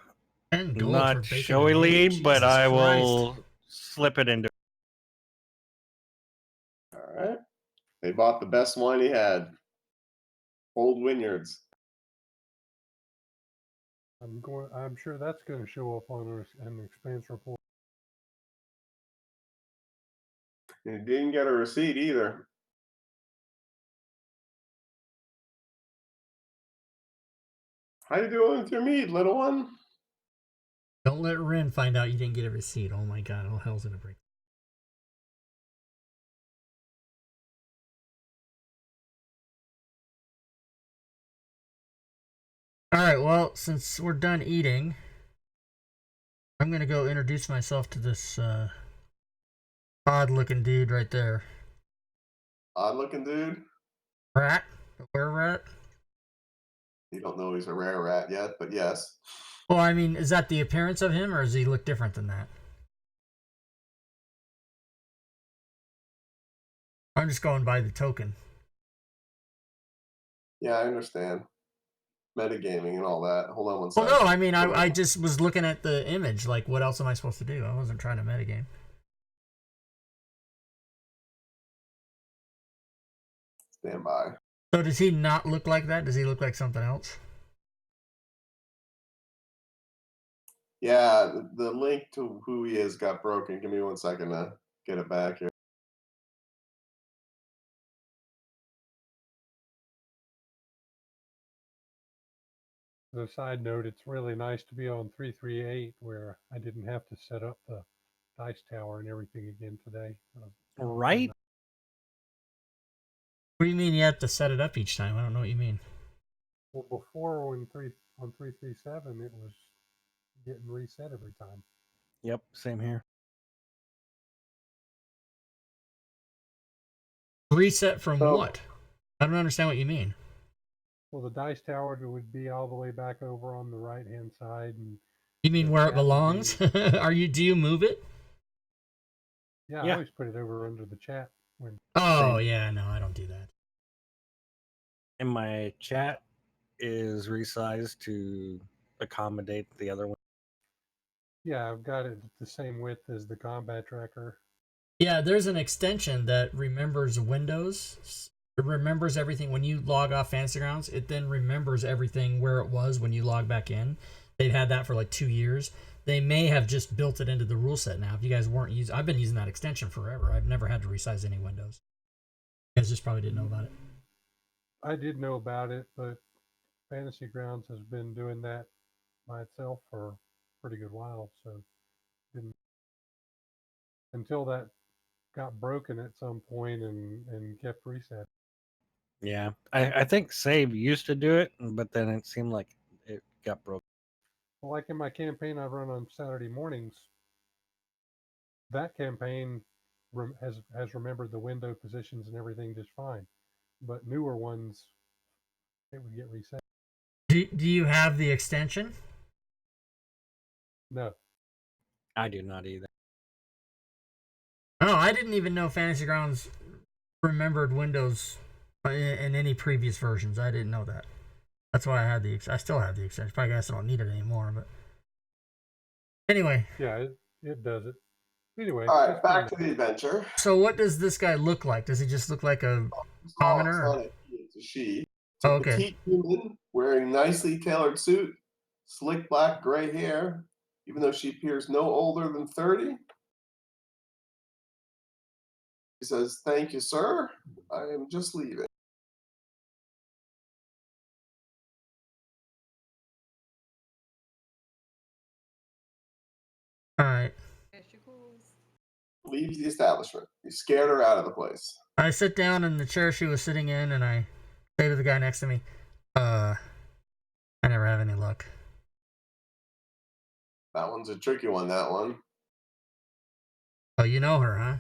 10 gold not for bacon and showily, eggs. but Jesus I Christ. will slip it into. All right. They bought the best wine he had. Old Vineyards. I'm sure that's going to show up on an expense report. He didn't get a receipt either. How you doing with your meat, little one? Don't let Rin find out you didn't get a receipt. Oh my god, all hell's gonna break. Alright, well, since we're done eating, I'm gonna go introduce myself to this odd looking dude right there. Odd looking dude. Rat? A were rat? You don't know he's a rare rat yet, but yes. Well, I mean, is that the appearance of him, or does he look different than that? I'm just going by the token. Yeah, I understand. Metagaming and all that. Hold on one Well, second. no, I mean, I just was looking at the image. Like, what else am I supposed to do? I wasn't trying to metagame. Stand by. So does he not look like that? Does he look like something else? Yeah, the link to who he is got broken. Give me 1 second to get it back here. As a side note, it's really nice to be on 338 where I didn't have to set up the dice tower and everything again today. Right? What do you mean you have to set it up each time? I don't know what you mean. Well, before on 337, it was getting reset every time. Yep, same here. Reset from So- what? I don't understand what you mean. Well, the dice tower would be all the way back over on the right hand side, and You mean the where it chat would belongs? Do you move it? I Yeah. always put it over under the chat when Oh, Same. yeah, no, I don't do that. And my chat is resized to accommodate the other one. I've got it the same width as the combat tracker. Yeah, there's an extension that remembers Windows. It remembers everything. When you log off Fantasy Grounds, it then remembers everything where it was when you log back in. They've had that for like 2 years. They may have just built it into the rule set now. If you guys weren't using, I've been using that extension forever. I've never had to resize any windows. You guys just probably didn't know about it. I did know about it, but Fantasy Grounds has been doing that by itself for a pretty good while. So didn't until that got broken at some point and kept reset. Yeah. I think Save used to do it, but then it seemed like it got broken. like in my campaign I run on Saturday mornings, that campaign has remembered the window positions and everything just fine. But newer ones, it would get reset. Do you have the extension? No. I do not either. Oh, I didn't even know Fantasy Grounds remembered Windows in any previous versions. I didn't know that. That's why I still have the extension. Probably guess I don't need it anymore, but anyway. Yeah, it does it. Anyway. All right, back to the adventure. So what does this guy look like? Does he just look like a commoner? It's not a he, it's a she. It's a okay. petite human wearing nicely tailored suit, slick black gray hair, even though she appears no older than 30. He says, "Thank you, sir. I am just leaving." All right. Leaves the establishment. He scared her out of the place. I sit down in the chair she was sitting in, and I say to the guy next to me, I never have any luck. That one's a tricky one, that one. Oh, you know her, huh?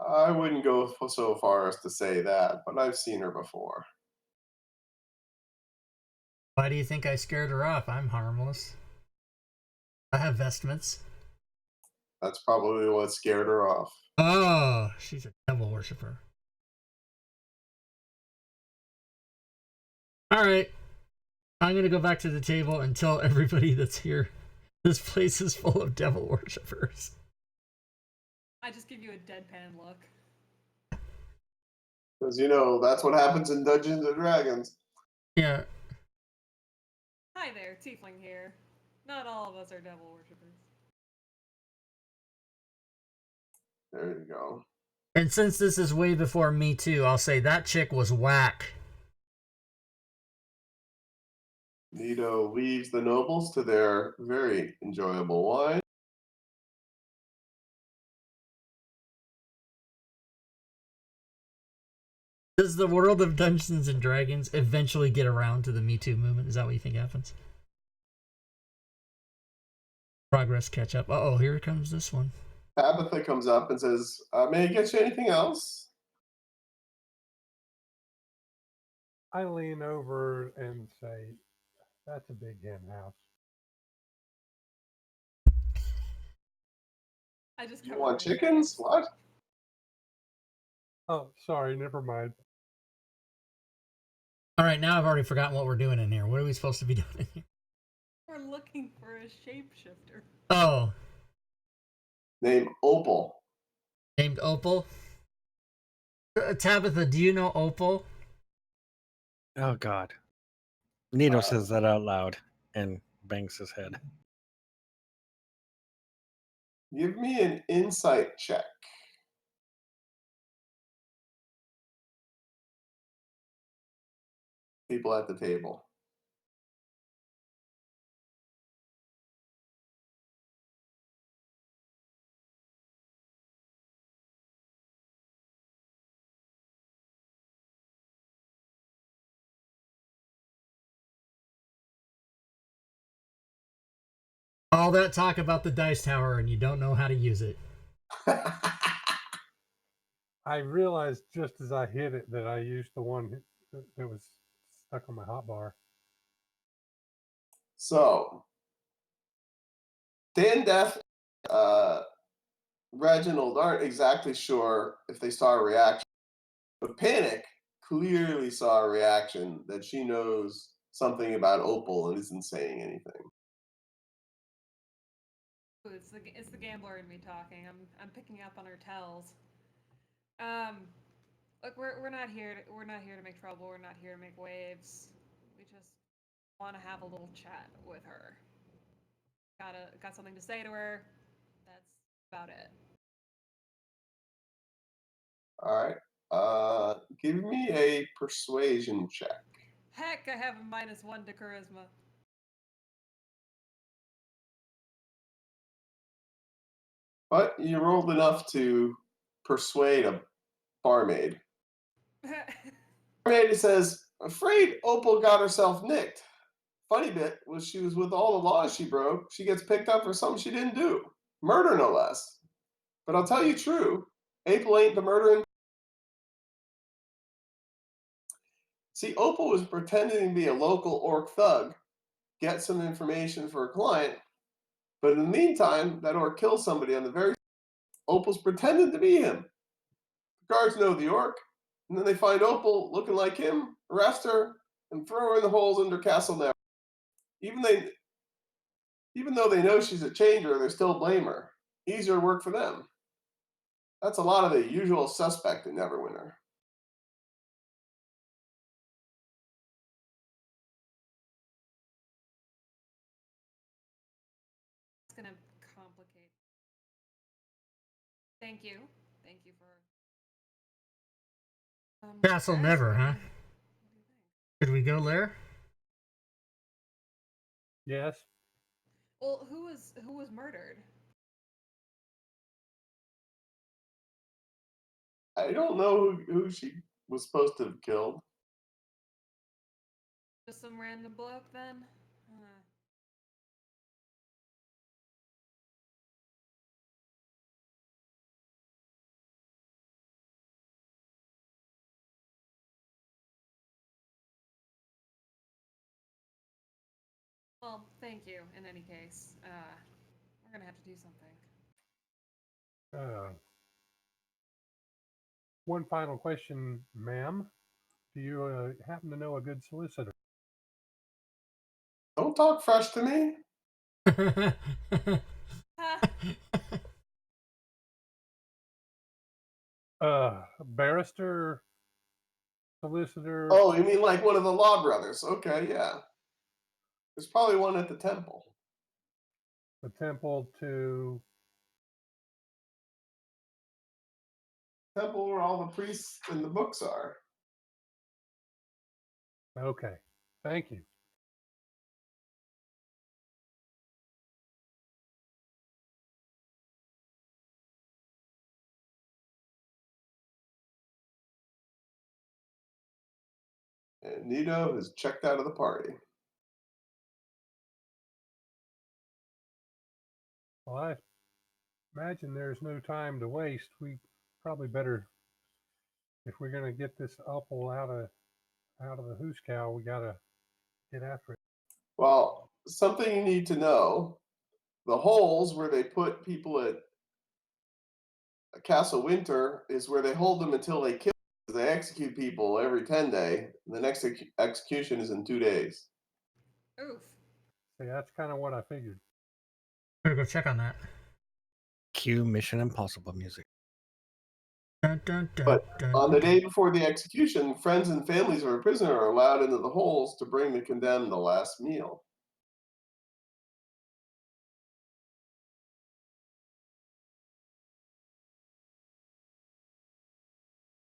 I wouldn't go so far as to say that, but I've seen her before. Why do you think I scared her off? I'm harmless. I have vestments. That's probably what scared her off. Oh, she's a devil worshiper. All right. I'm going to go back to the table and tell everybody that's here this place is full of devil worshippers. I just give you a deadpan look. Because, that's what happens in Dungeons and Dragons. Yeah. Hi there, Tiefling here. Not all of us are devil worshippers. There you go. And since this is way before Me Too, I'll say that chick was whack. Nito leaves the nobles to their very enjoyable wine. Does the world of Dungeons and Dragons eventually get around to the Me Too movement? Is that what you think happens? Progress catch up. Uh-oh, here comes this one. Tabitha comes up and says, "May I get you anything else?" I lean over and say, "That's a big hen house." I just You cover want my chickens? face. What? Oh, sorry, never mind. All right, now I've already forgotten what we're doing in here. What are we supposed to be doing in here? We're looking for a shapeshifter. Oh. Named Opal. Named Opal? Tabitha, do you know Opal? Oh, God. Nito says that out loud and bangs his head. Give me an insight check. People at the table. All that talk about the dice tower and you don't know how to use it. I realized just as I hit it that I used the one that was stuck on my hotbar. So, Dan, Death, Reginald aren't exactly sure if they saw a reaction, but Panic clearly saw a reaction that she knows something about Opal and isn't saying anything. Ooh, it's the gambler in me talking. I'm picking up on her tells. Look, we're not here to make trouble. We're not here to make waves. We just want to have a little chat with her. Got something to say to her. That's about it. All right. Give me a persuasion check. Heck, I have a -1 to charisma. But you rolled enough to persuade a barmaid. Barmaid says, "Afraid Opal got herself nicked." funny bit was she was with all the laws she broke. She gets picked up for something she didn't do. Murder, no less. But I'll tell you true, April ain't the murdering. See, Opal was pretending to be a local orc thug, get some information for a client, but in the meantime, that orc kills somebody on the very. Opal's pretending to be him. The guards know the orc, and then they find Opal looking like him, arrest her, and throw her in the holes under Castle Never. Even they, even though they know she's a changer, they still blame her. Easier work for them. That's a lot of the usual suspect in Neverwinter. It's gonna complicate. Thank you. Thank you for. Castle Never, huh? What do you think? Could we go there? Yes. Well, who was murdered? I don't know who she was supposed to have killed. Just some random bloke then? Well, thank you in any case. We're gonna have to do something. One final question, ma'am. Do you happen to know a good solicitor? Don't talk fresh to me. Barrister, solicitor. Oh, you mean like one of the Law Brothers? Okay, yeah. There's probably one at the temple. The temple to. Temple where all the priests and the books are. Okay. Thank you. And Nito has checked out of the party. Well, I imagine there's no time to waste. We probably better, if we're going to get this apple out of the hoose cow, we got to get after it. Well, something you need to know, the holes where they put people at Castle Winter is where they hold them until they kill them. They execute people every 10 day. The next execution is in 2 days. Oof. See, that's kind of what I figured. Better go check on that. Cue Mission Impossible music. Dun, dun, dun, But dun, on the dun. day before the execution, friends and families of a prisoner are allowed into the holes to bring the condemned the last meal.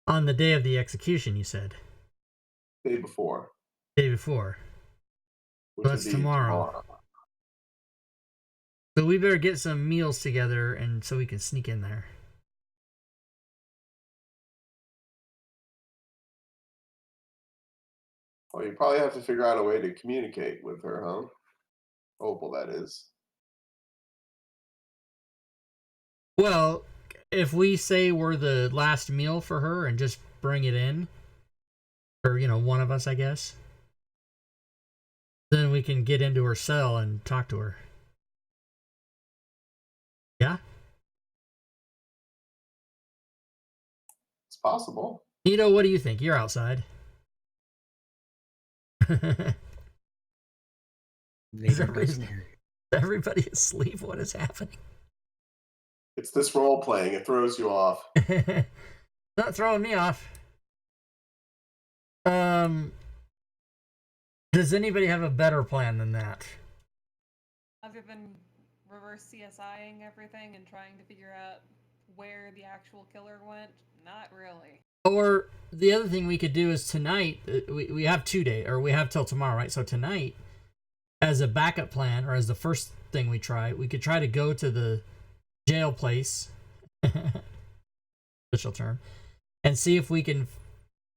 On the day of the execution, you said. Day before. Day before. Which That's would be tomorrow. So we better get some meals together, and so we can sneak in there. Well, you probably have to figure out a way to communicate with her, huh? Opal, that is. Well, if we say we're the last meal for her and just bring it in, or, one of us, I guess, then we can get into her cell and talk to her. Yeah? It's possible. Nito, what do you think? You're outside. Is everybody asleep? What is happening? It's this role playing. It throws you off. Not throwing me off. Does anybody have a better plan than that? Have you been reverse CSIing everything and trying to figure out where the actual killer went? Not really. Or the other thing we could do is tonight, we have 2 days, or we have till tomorrow, right? So tonight, as a backup plan, or as the first thing we try, we could try to go to the jail place, official term, and see if we can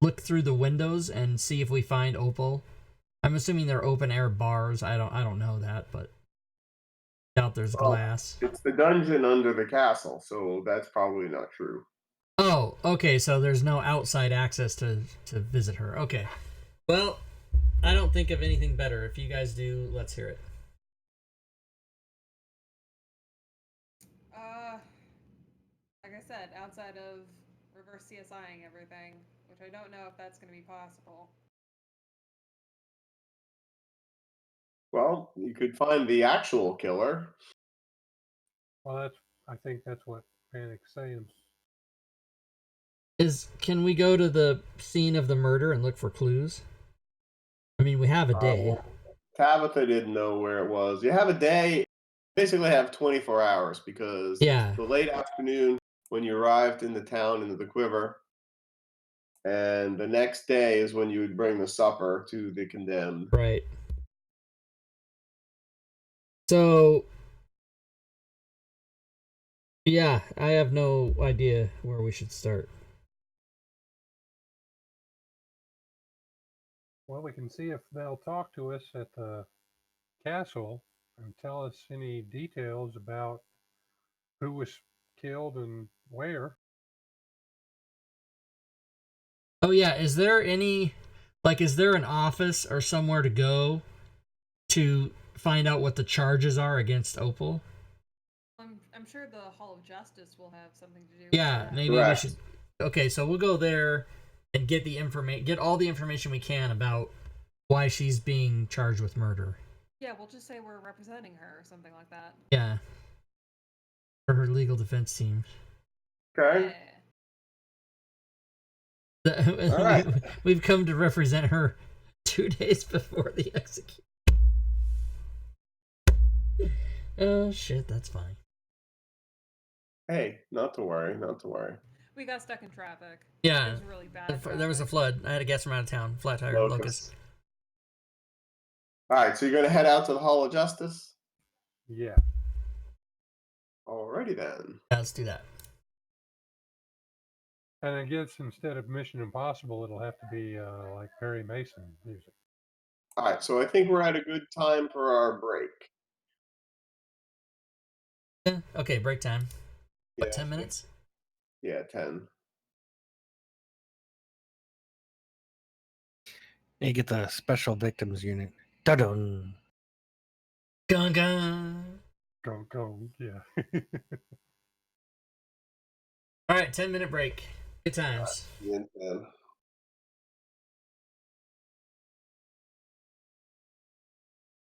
look through the windows and see if we find Opal I'm assuming they're open air bars. I don't know that, but doubt there's Well, glass. it's the dungeon under the castle, so that's probably not true. Oh, okay. So there's no outside access to visit her. Okay. Well, I don't think of anything better. If you guys do, let's hear it. Like I said, outside of reverse CSIing everything, which I don't know if that's going to be possible. Well, you could find the actual killer. Well, I think that's what Panic's saying. Can we go to the scene of the murder and look for clues? I mean, we have a day. Well, Tabitha didn't know where it was. You have a day, basically have 24 hours because Yeah. it's the late afternoon when you arrived in the town into the Quiver, and the next day is when you would bring the supper to the condemned. Right. So, yeah, I have no idea where we should start. Well, we can see if they'll talk to us at the castle and tell us any details about who was killed and where. Oh yeah, is there an office or somewhere to go to find out what the charges are against Opal? I'm sure the Hall of Justice will have something to do with Yeah, that. maybe Correct. we should. Okay, so we'll go there and get all the information we can about why she's being charged with murder. Yeah, we'll just say we're representing her or something like that. Yeah. For her legal defense team. Okay. Yeah. All right. We've come to represent her 2 days before the execution. Oh shit, that's fine. Hey, not to worry, not to worry. We got stuck in traffic. Yeah. It was really bad. There was a flood. I had a guest from out of town. Flat tire, locust. All right, so you're going to head out to the Hall of Justice? Yeah. Alrighty then. Yeah, let's do that. And I guess instead of Mission Impossible, it'll have to be like Perry Mason music. All right, so I think we're at a good time for our break. Yeah. Okay, break time. What, Yeah. 10 minutes? Yeah, 10. You get the special victims unit. Dun-dun. Gun gun. Go, yeah. All right, 10-minute break. Good times. Yeah, 10.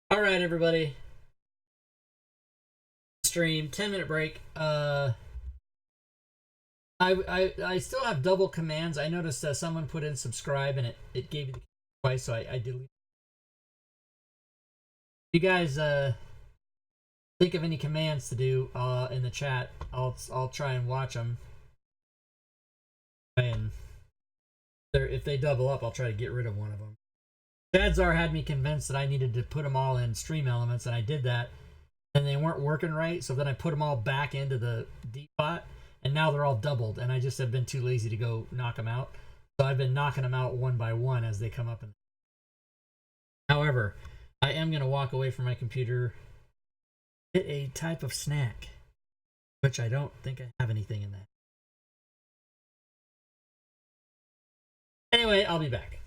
All right, everybody. Stream 10-minute break. I still have double commands. I noticed someone put in subscribe and it gave me the twice, so I deleted. You guys think of any commands to do in the chat? I'll try and watch them. And if they double up, I'll try to get rid of one of them. Chadzar had me convinced that I needed to put them all in stream elements, and I did that, and they weren't working right. So then I put them all back into the depot, and now they're all doubled. And I just have been too lazy to go knock them out. So I've been knocking them out one by one as they come up. However, I am gonna walk away from my computer, get a type of snack, which I don't think I have anything in that. Anyway, I'll be back.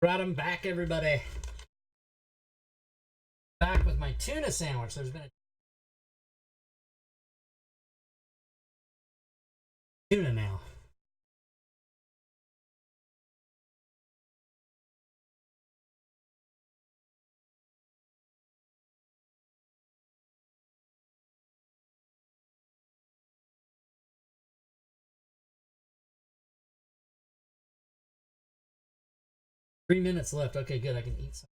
Brought him back, everybody. Back with my tuna sandwich. There's been a tuna now. Three minutes left. Okay, good. I can eat some.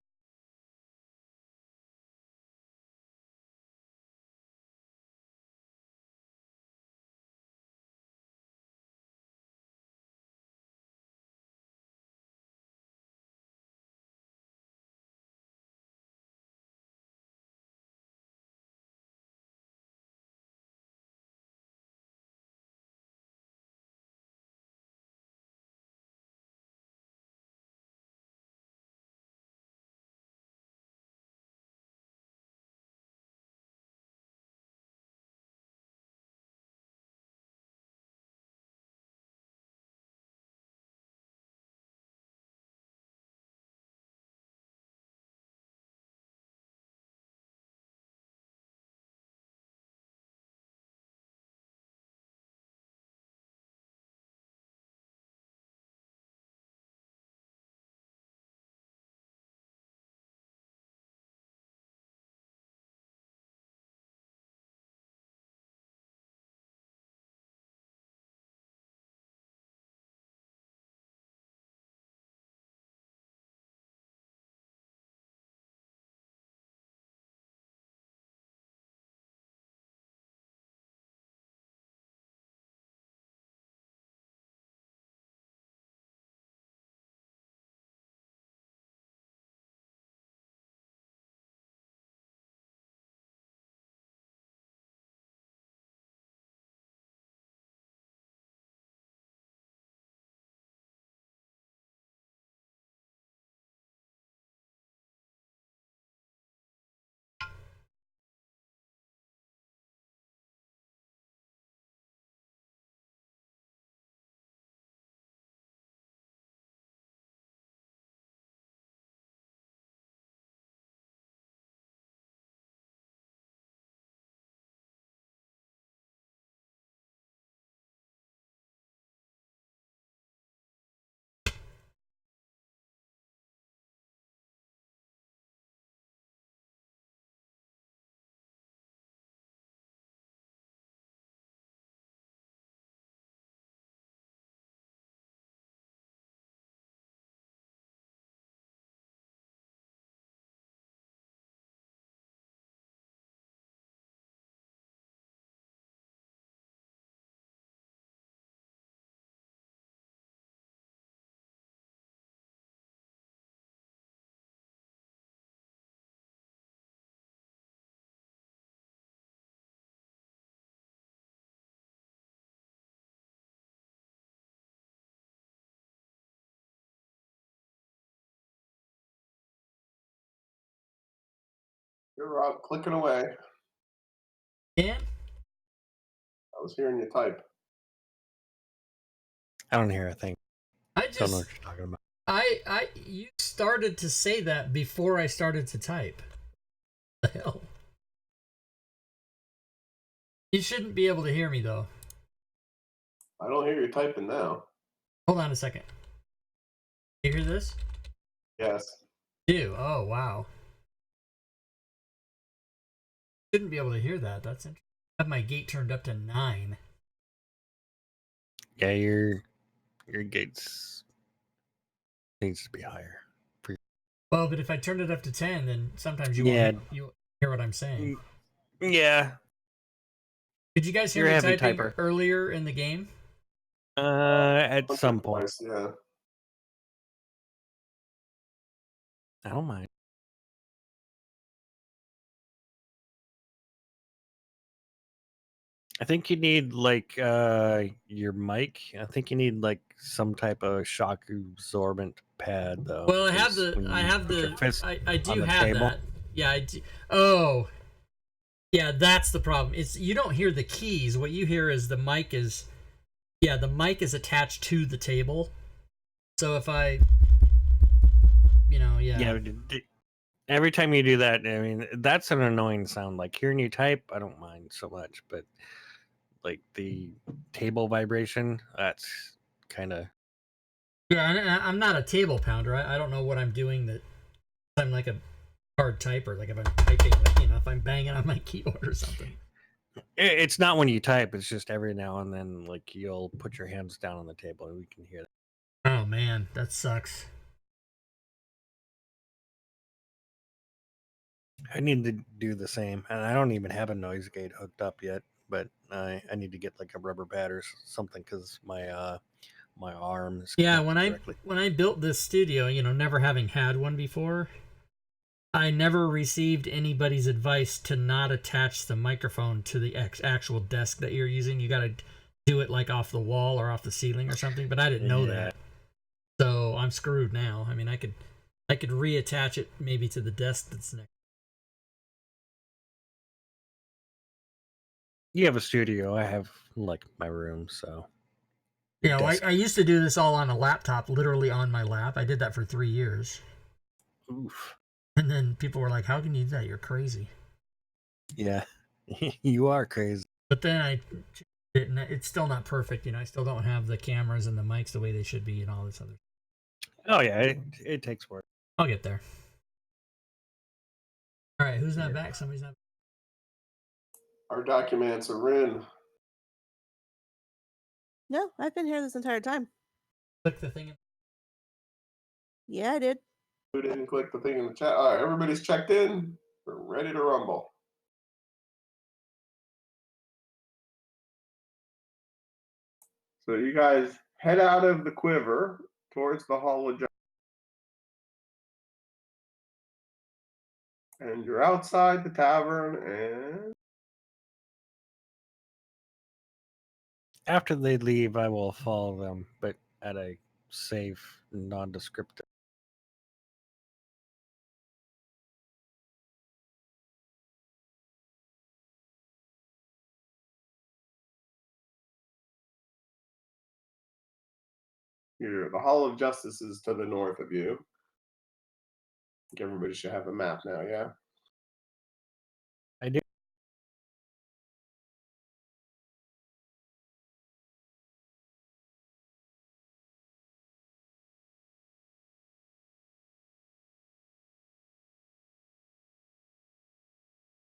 You're out clicking away. Yeah? I was hearing you type. I don't hear a thing. I Don't know just... what you're talking about. You started to say that before I started to type. What the hell? You shouldn't be able to hear me, though. I don't hear you typing now. Hold on a second. You hear this? Yes. You? Oh, wow. Shouldn't be able to hear that. That's interesting. I have my gate turned up to 9. Yeah, your gates needs to be higher. Well, but if I turned it up to 10, then sometimes you Yeah. won't you hear what I'm saying. Yeah. Did you guys hear You're a me heavy typing typer. earlier in the game? At Once some or point. twice, yeah. I don't mind. I think you need like your mic. I think you need like some type of shock absorbent pad though. Well, I have 'cause when you put your fist I do on the have table. that. Yeah, I do. Oh. Yeah, that's the problem. It's you don't hear the keys. What you hear is the mic is attached to the table. So if I Yeah. Every time you do that, I mean, that's an annoying sound. Like hearing you type, I don't mind so much, but like the table vibration, that's kind of. Yeah, and I'm not a table pounder. I don't know what I'm doing that I'm like a hard typer. Like if I'm typing, like, if I'm banging on my keyboard or something. It's not when you type. It's just every now and then, like you'll put your hands down on the table and we can hear that. Oh man, that sucks. I need to do the same, and I don't even have a noise gate hooked up yet. But I need to get like a rubber pad or something because my arm is Yeah, connected directly. when I built this studio, never having had one before, I never received anybody's advice to not attach the microphone to the actual desk that you're using. You got to do it like off the wall or off the ceiling or something, but I didn't know that. So I'm screwed now. I mean, I could reattach it maybe to the desk that's next. You have a studio. I have like my room, so. I used to do this all on a laptop, literally on my lap. I did that for 3 years. Oof. And then people were like, "How can you do that? You're crazy." Yeah, you are crazy. But then I didn't. It's still not perfect. I still don't have the cameras and the mics the way they should be and all this other. Oh yeah, it takes work. I'll get there. All right, who's not back? Somebody's not. Our documents are in. No, I've been here this entire time. Click the thing. Yeah, I did. Who didn't click the thing in the chat? All right, everybody's checked in. We're ready to rumble. So you guys head out of the Quiver towards the Hall of Justice. And you're outside the tavern, and After they leave, I will follow them, but at a safe, nondescript. the Hall of Justice is to the north of you. I think everybody should have a map now, yeah? I do.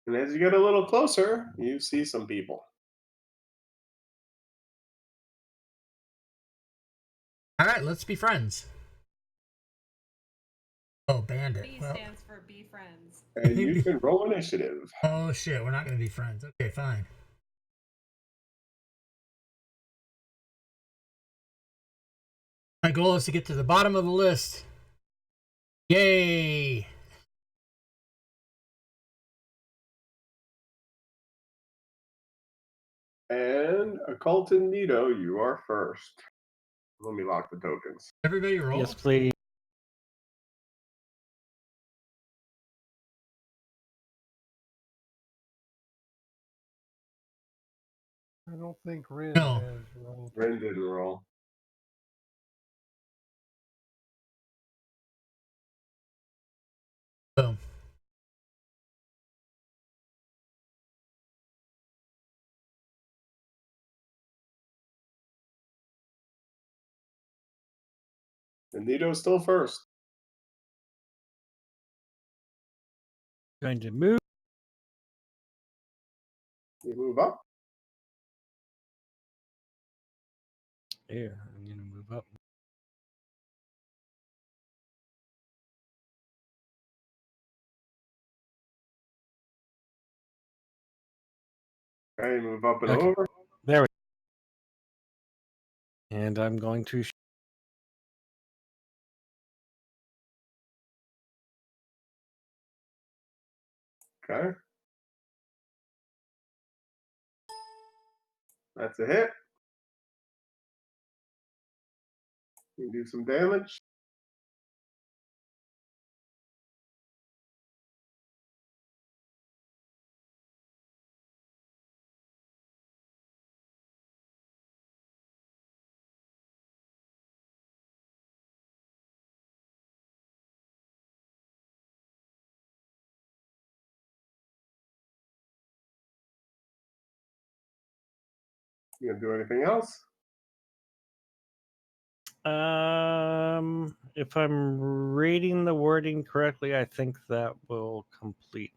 And as you get a little closer, you see some people. All right, let's be friends. Oh, bandit. B Well, stands for be friends. And you can roll initiative. oh shit, we're not going to be friends. Okay, fine. My goal is to get to the bottom of the list. Yay! And Occult and Nito, you are first. Let me lock the tokens. Everybody roll. Yes, please. I don't think Rin No. has rolled. Ren didn't roll. Boom. And Nito's still first. Going to move. You move up. Here, I'm going to move up. Okay, you move up and Okay. over. There we go. And I'm going to. Okay. That's a hit. You do some damage. You gonna do anything else? If I'm reading the wording correctly, I think that will complete.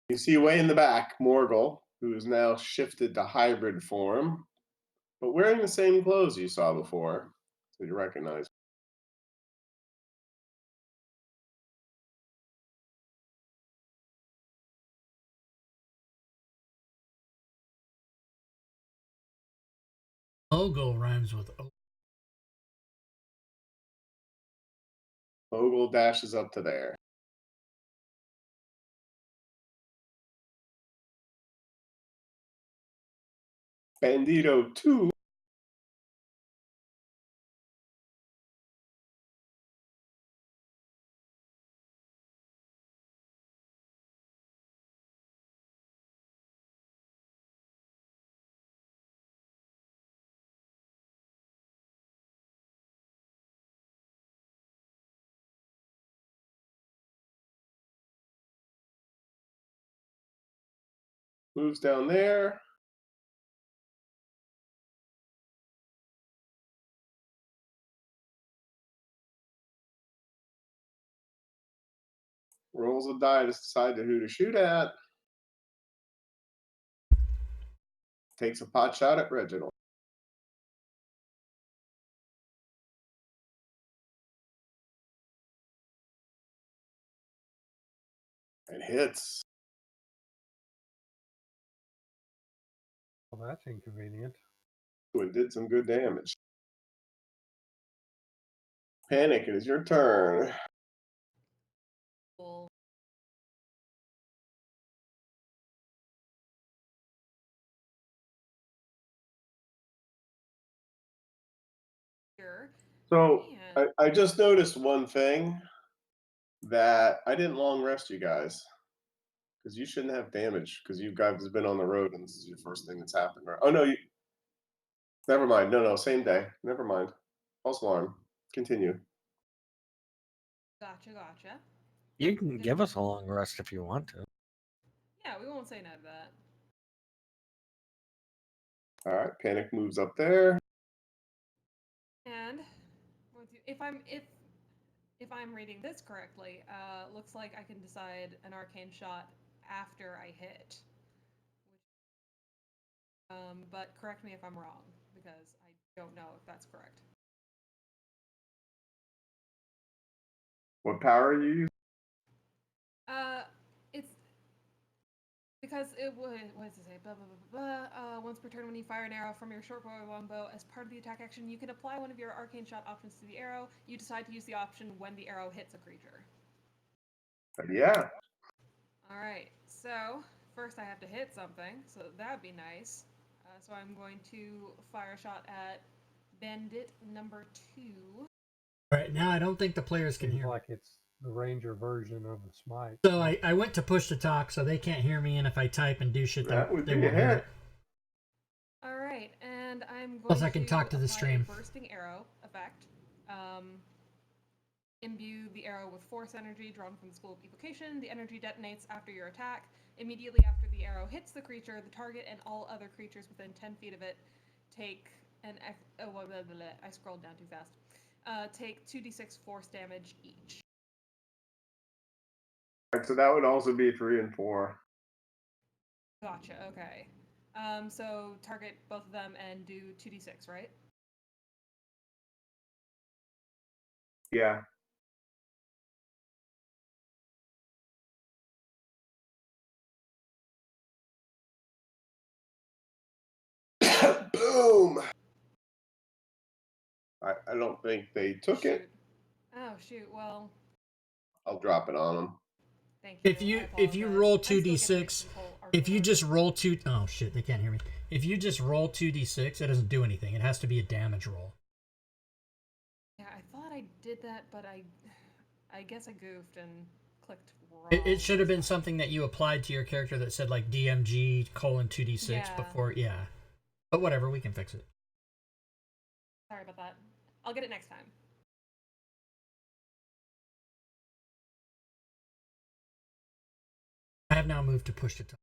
You see way in the back Morgul, who is now shifted to hybrid form, but wearing the same clothes you saw before, so you recognize. Ogle rhymes with Ogle dashes up to there. Bandito 2 moves down there. Rolls a die to decide who to shoot at. Takes a pot shot at Reginald. It hits. Well, that's inconvenient. Ooh, it did some good damage. Panic, it is your turn. Cool. Here. So And I just noticed one thing, that I didn't long rest you guys, because you shouldn't have damage, because you guys have been on the road and this is your first thing that's happened. Right? Oh no, you. Never mind. No, same day. Never mind. False alarm. Continue. gotcha. You can give us a long rest if you want to. Yeah, we won't say no to that. All right, Panic moves up there. And if I'm reading this correctly, looks like I can decide an arcane shot after I hit. But correct me if I'm wrong, because I don't know if that's correct. What power are you using? It's because it would. What does it say? Blah blah blah blah. Once per turn, when you fire an arrow from your short bow or longbow, as part of the attack action, you can apply one of your arcane shot options to the arrow. You decide to use the option when the arrow hits a creature. Yeah. All right. So first, I have to hit something. So that'd be nice. So I'm going to fire a shot at Bandit number 2. All right, now I don't think the players can Seems hear me. like it's the ranger version of the smite. So I went to push to talk, so they can't hear me, and if I type and do shit, That would they be a won't hear hit. it. All right, and I'm going Plus, I can talk to the apply stream. a bursting arrow effect. Imbue the arrow with force energy drawn from the School of Evocation. The energy detonates after your attack. Immediately after the arrow hits the creature, the target and all other creatures within 10 feet of it take I scrolled down too fast. Take 2d6 force damage each. All right, so that would also be 3 and 4. Gotcha. Okay. So target both of them and do 2d6, right? Yeah. Boom. I don't think they took it. Oh shoot. Well, I'll drop it on them. thank you. If you roll I'm still getting 2d6, used to the whole if you arcane just roll two, oh shit, they can't hear me. If you just roll 2d6, it doesn't do anything. It has to be a damage roll. Yeah, I thought I did that, but I guess I goofed and clicked wrong. It should have been something that you applied to your character that said like DMG colon 2d6 Yeah. before, yeah. But whatever, we can fix it. Sorry about that. I'll get it next time. I have now moved to push to talk.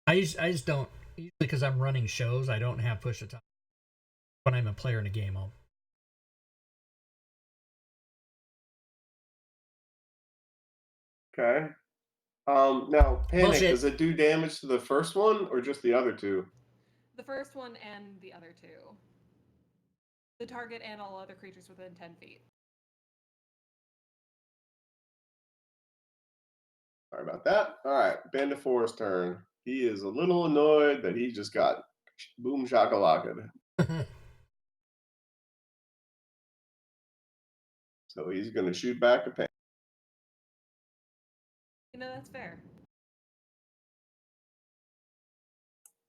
I just don't, usually because I'm running shows, I don't have push to talk. When I'm a player in a game, I'll. Okay. Now panic, Bullshit. does it do damage to the first one or just the other two? The first one and the other two. The target and all other creatures within 10 feet. Sorry about that. All right, Bandit 4's turn. He is a little annoyed that he just got boom shakalaka. So he's going to shoot back a panic. You know, that's fair.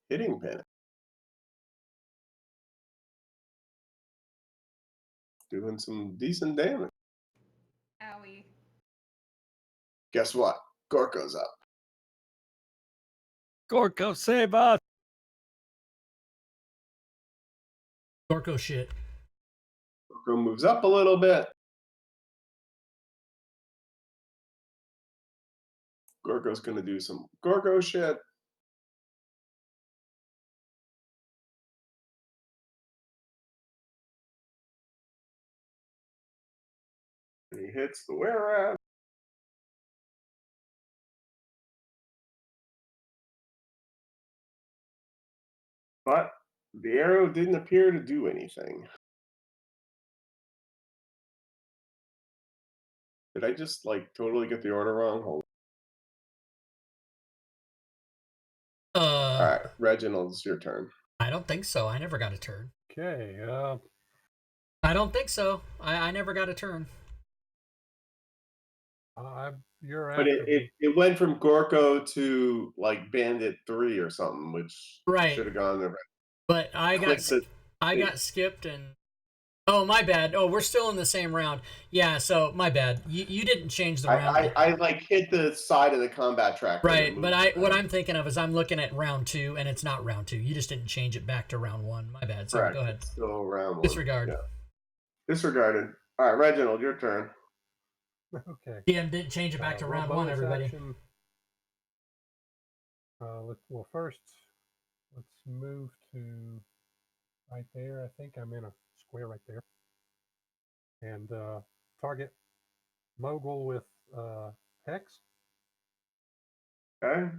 Hitting panic. Doing some decent damage. Owie. Guess what? Gorka's up. Gorka, save us! Gorko shit. Gorka moves up a little bit. Gorko's going to do some Gorko shit. And he hits the were-rat. But the arrow didn't appear to do anything. Did I just like totally get the order wrong? Hold on. All right, Reginald, it's your turn. I don't think so. I never got a turn. Okay. I don't think so. I never got a turn. You're But after me. it went from Gorko to like Bandit 3 or something, which Right. should have gone there. But I got skipped and oh, my bad. Oh, we're still in the same round. Yeah, so my bad. You didn't change the round. I like hit the side of the combat track. Right, but what I'm thinking of is I'm looking at round 2 and it's not round 2. You just didn't change it back to round 1. My bad. So go ahead. It's still round 1. Disregard. Yeah. Disregarded. All right, Reginald, your turn. Okay. DM didn't change it back to round 1, everybody. Action. First, let's move to right there. I think I'm in a square right there. And target Mogul with Hex. Okay.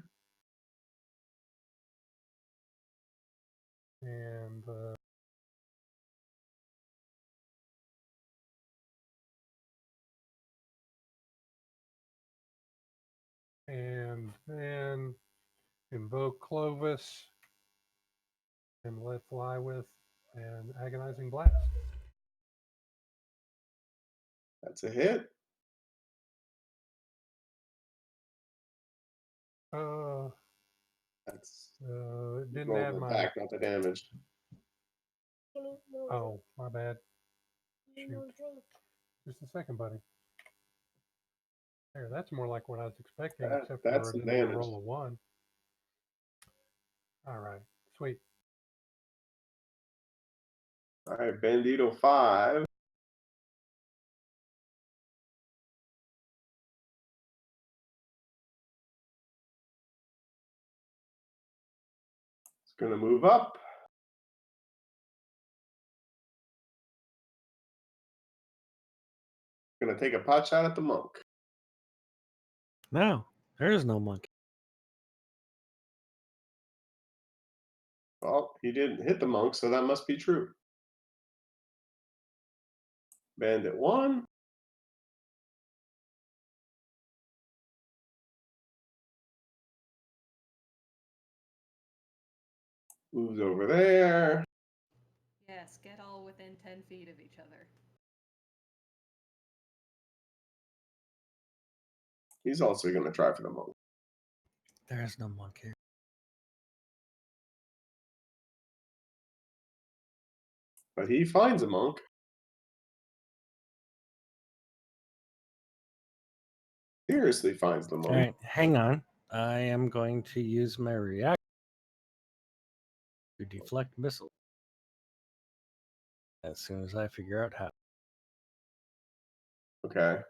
And then invoke Clovis and let fly with an agonizing blast. That's a hit. That's It didn't roll add the my attack, not the damage. Oh, my bad. Shoot. Just a second, buddy. There, that's more like what I was expecting, except for That's I the didn't want to damage. roll a 1. All right, sweet. All right, Bandito 5. It's going to move up. Going to take a pot shot at the monk. No, there is no monkey. Well, he didn't hit the monk, so that must be true. Bandit 1. Moves over there. Yes, get all within 10 feet of each other. He's also going to try for the monk. There is no monkey. But he finds a monk. Seriously finds the monk. All right, hang on. I am going to use my reaction to deflect missiles as soon as I figure out how. Okay.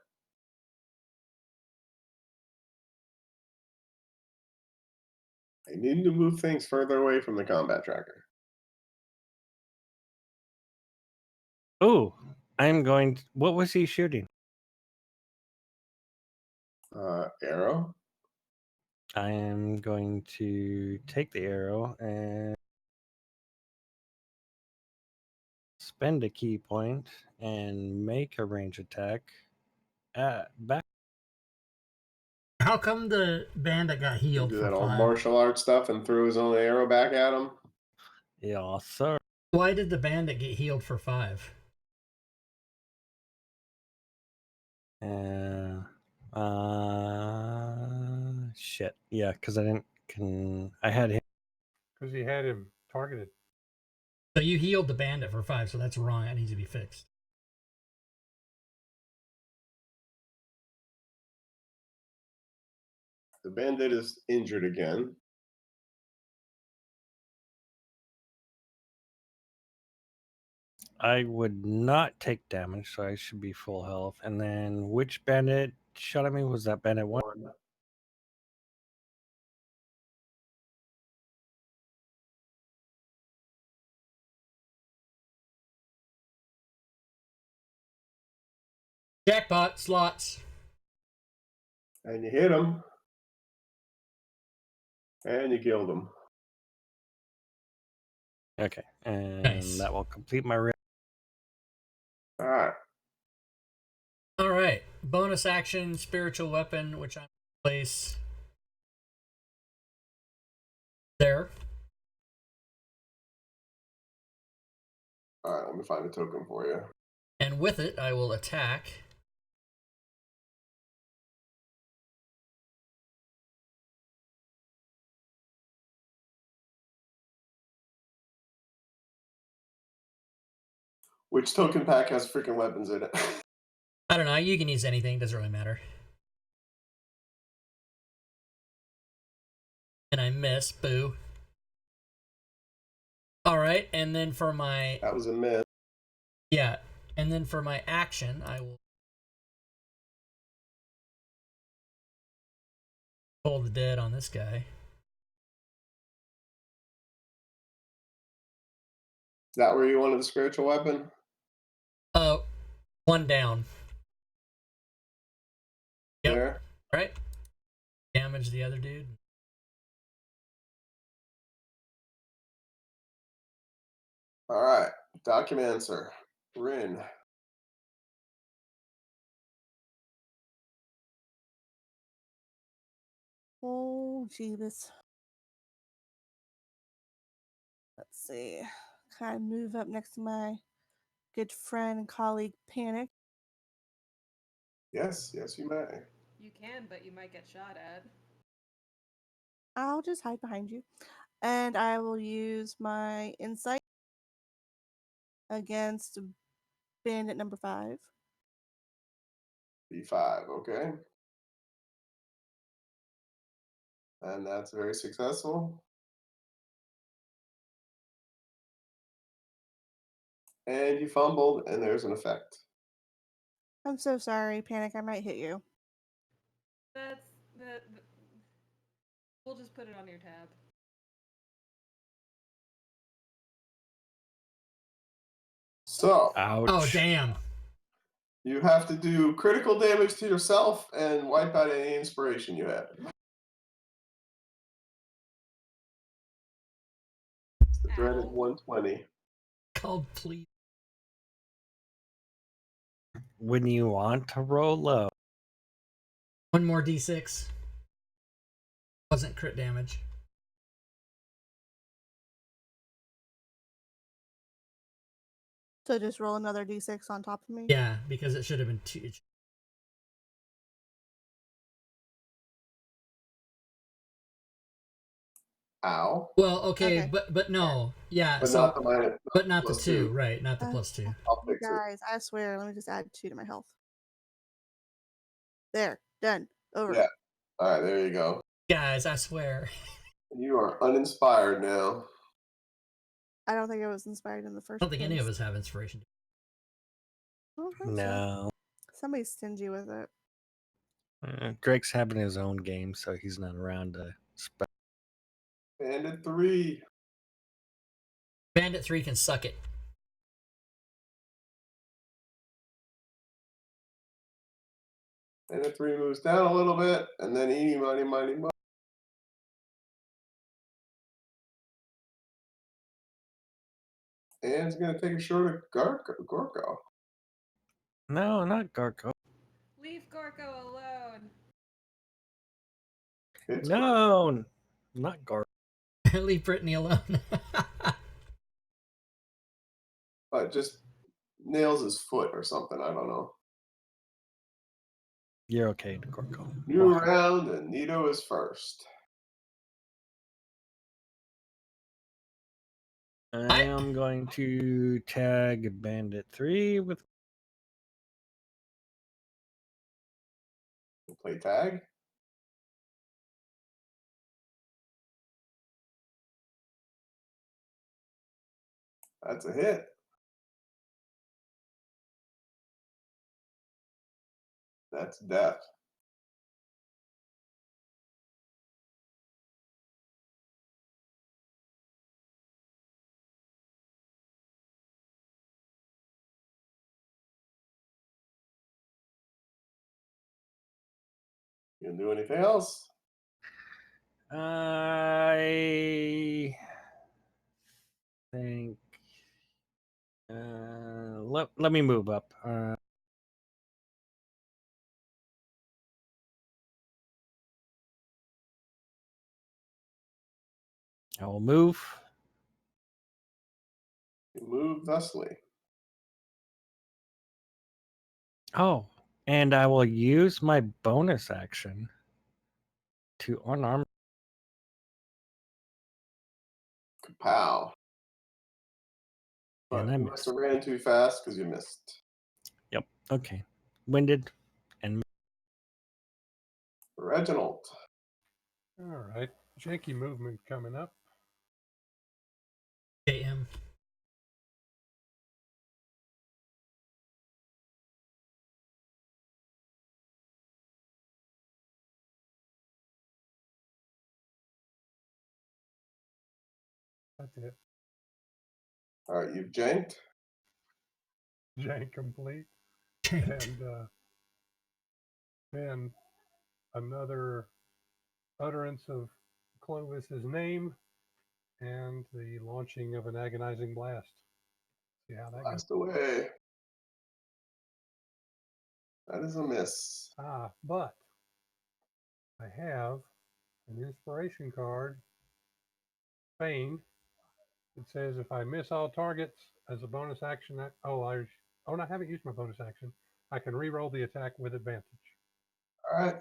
I need to move things further away from the combat tracker. Oh, I'm going. What was he shooting? Arrow. I am going to take the arrow and spend a key point and make a range attack at back. How come the bandit got You healed do for that all 5? martial arts stuff and threw his own arrow back at him. Yeah, sir. Why did the bandit get healed for 5? Shit. Yeah, because I didn't. I had him. Because he had him targeted. So you healed the bandit for 5, so that's wrong. That needs to be fixed. The bandit is injured again. I would not take damage, so I should be full health. And then which bandit shot at me? Was that bandit 1? Jackpot slots. And you hit him. And you killed him. Okay, and Nice. that will complete my round. All right. All right. Bonus action, spiritual weapon, which I place there. All right, let me find a token for you. And with it, I will attack. Which token pack has freaking weapons in it? I don't know. You can use anything. Doesn't really matter. And I miss. Boo. All right. And then for my... That was a miss. Yeah. And then for my action, I will pull the dead on this guy. Is that where you wanted the spiritual weapon? One down. Yep. There. All right. Damage the other dude. All right. Documancer. Rin. Oh, Jeebus. Let's see. Can I move up next to my good friend and colleague, Panic? Yes, you may. You can, but you might get shot at. I'll just hide behind you. And I will use my insight against bandit number 5. B5, okay. And that's very successful. And you fumbled, and there's an effect. I'm so sorry, Panic. I might hit you. That's that. We'll just put it on your tab. So, Ouch. Oh, damn. you have to do critical damage to yourself and wipe out any inspiration you had. It's the dreaded Ow. 120. Called please. When you want to roll low. One more d6. Wasn't crit damage. So just roll another d6 on top of me? Yeah, because it should have been 2. Ow. Well, okay, Okay. but no. Yeah, But so not the minus. but not the plus 2, 2. right? Not the plus 2. I'll You fix it. guys, I swear, let me just add 2 to my health. There, done. Over. Yeah. All right, there you go. Guys, I swear. You are uninspired now. I don't think I was inspired in the I first don't think any place. of us have inspiration. I don't think so. No. Somebody's stingy with it. Drake's having his own game, so he's not around to spell. Bandit 3. Bandit 3 can suck it. Bandit 3 moves down a little bit, and then eeny, miny, miny, mo. And it's going to take a short at Gorka. No, not Garco. Leave Gorko alone. Hits No, not Garco. Leave Brittany alone. but just nails his foot or something. I don't know. You're okay, Garco. New round, and Nito is first. I am going to tag Bandit 3 with. Play tag. That's a hit. That's death. You gonna do anything else? I think. Let me move up. I will move. You move thusly. Oh, and I will use my bonus action to unarm. Kapow. And But I you must missed. have ran too fast because you missed. Yep. Okay. Winded and Reginald. All right. Janky movement coming up. JM. That's it. All right, you've janked. Jank complete. Janked. And then another utterance of Clovis's name and the launching of an agonizing blast. See how that goes. Blast away. That is a miss. But I have an inspiration card, Feign. It says if I miss all targets as a bonus action, I haven't used my bonus action. I can re-roll the attack with advantage. All right,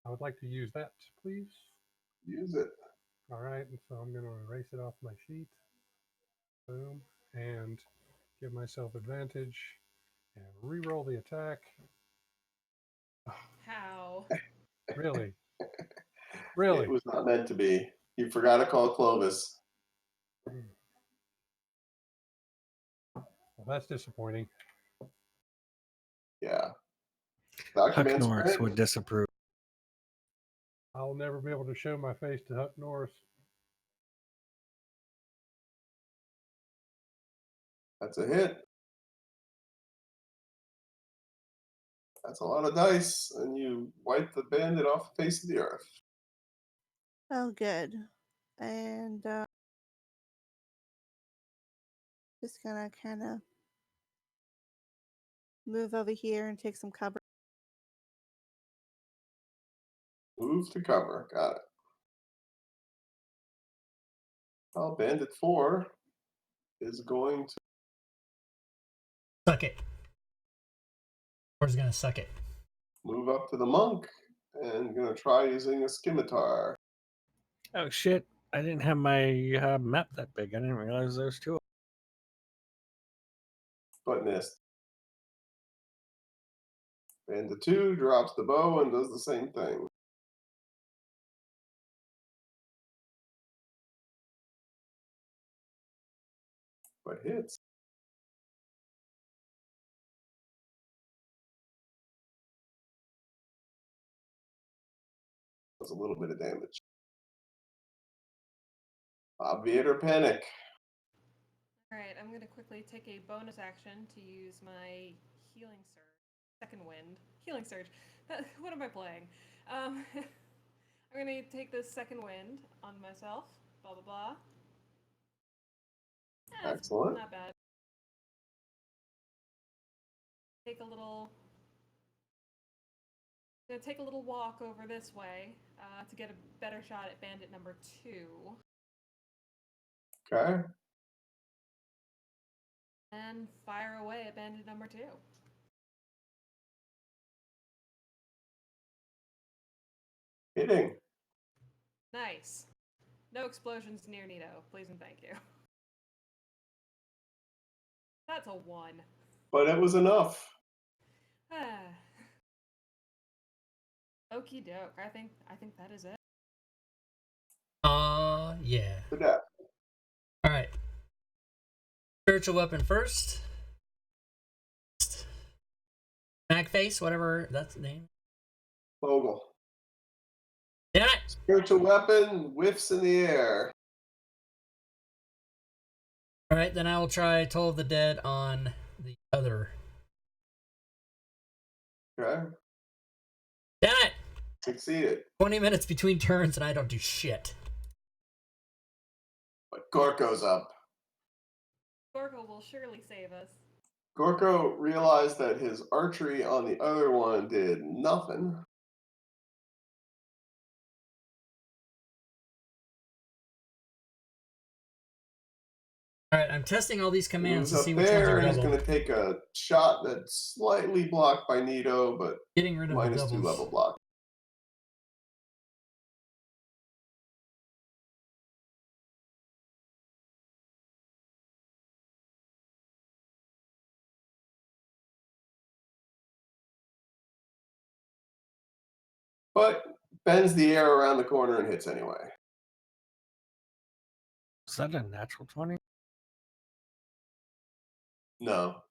I would like to use that, please. use it. All right, and so I'm going to erase it off my sheet. Boom, and give myself advantage and re-roll the attack. How? Really? It Really? was not meant to be. You forgot to call Clovis. Well, that's disappointing. Yeah. Huck Documents Norris would print. disapprove. I'll never be able to show my face to Huck Norris. That's a hit. That's a lot of dice, and you wipe the bandit off the face of the earth. Oh, good. And just gonna kind of move over here and take some cover. Move to cover. Got it. Well, Bandit 4 is going to Suck it. Or is gonna suck it. move up to the monk and going to try using a scimitar. Oh shit! I didn't have my map that big. I didn't realize there was two. But missed. Bandit 2 drops the bow and does the same thing. But hits. Does a little bit of damage. Obviate or panic. Alright, I'm gonna quickly take a bonus action to use my healing surge. Second wind. Healing surge. What am I playing? I'm gonna take this second wind on myself. Blah blah blah. Yeah, that's Excellent. not bad. Take a little. Gonna take a little walk over this way to get a better shot at bandit number 2. Okay. And fire away at bandit number 2. Hitting. Nice. No explosions near Nito, please and thank you. That's a 1. But it was enough. Okie doke. I think that is it. Yeah. To death. All right. Spiritual weapon first. Magface, whatever that's the name. Bogle. Damn it! Spiritual weapon whiffs in the air. All right, then I will try Toll of the Dead on the other. Okay. Damn it! Succeeded. 20 minutes between turns and I don't do shit. But Gorko's up. Gorka will surely save us. Gorko realized that his archery on the other one did nothing. All right, I'm testing all these commands to Who's see up which ones there, are and he's double. going to take a shot that's slightly blocked by Nito, but Getting rid of the -2 doubles. level block. But bends the air around the corner and hits anyway. Is that a natural 20? No.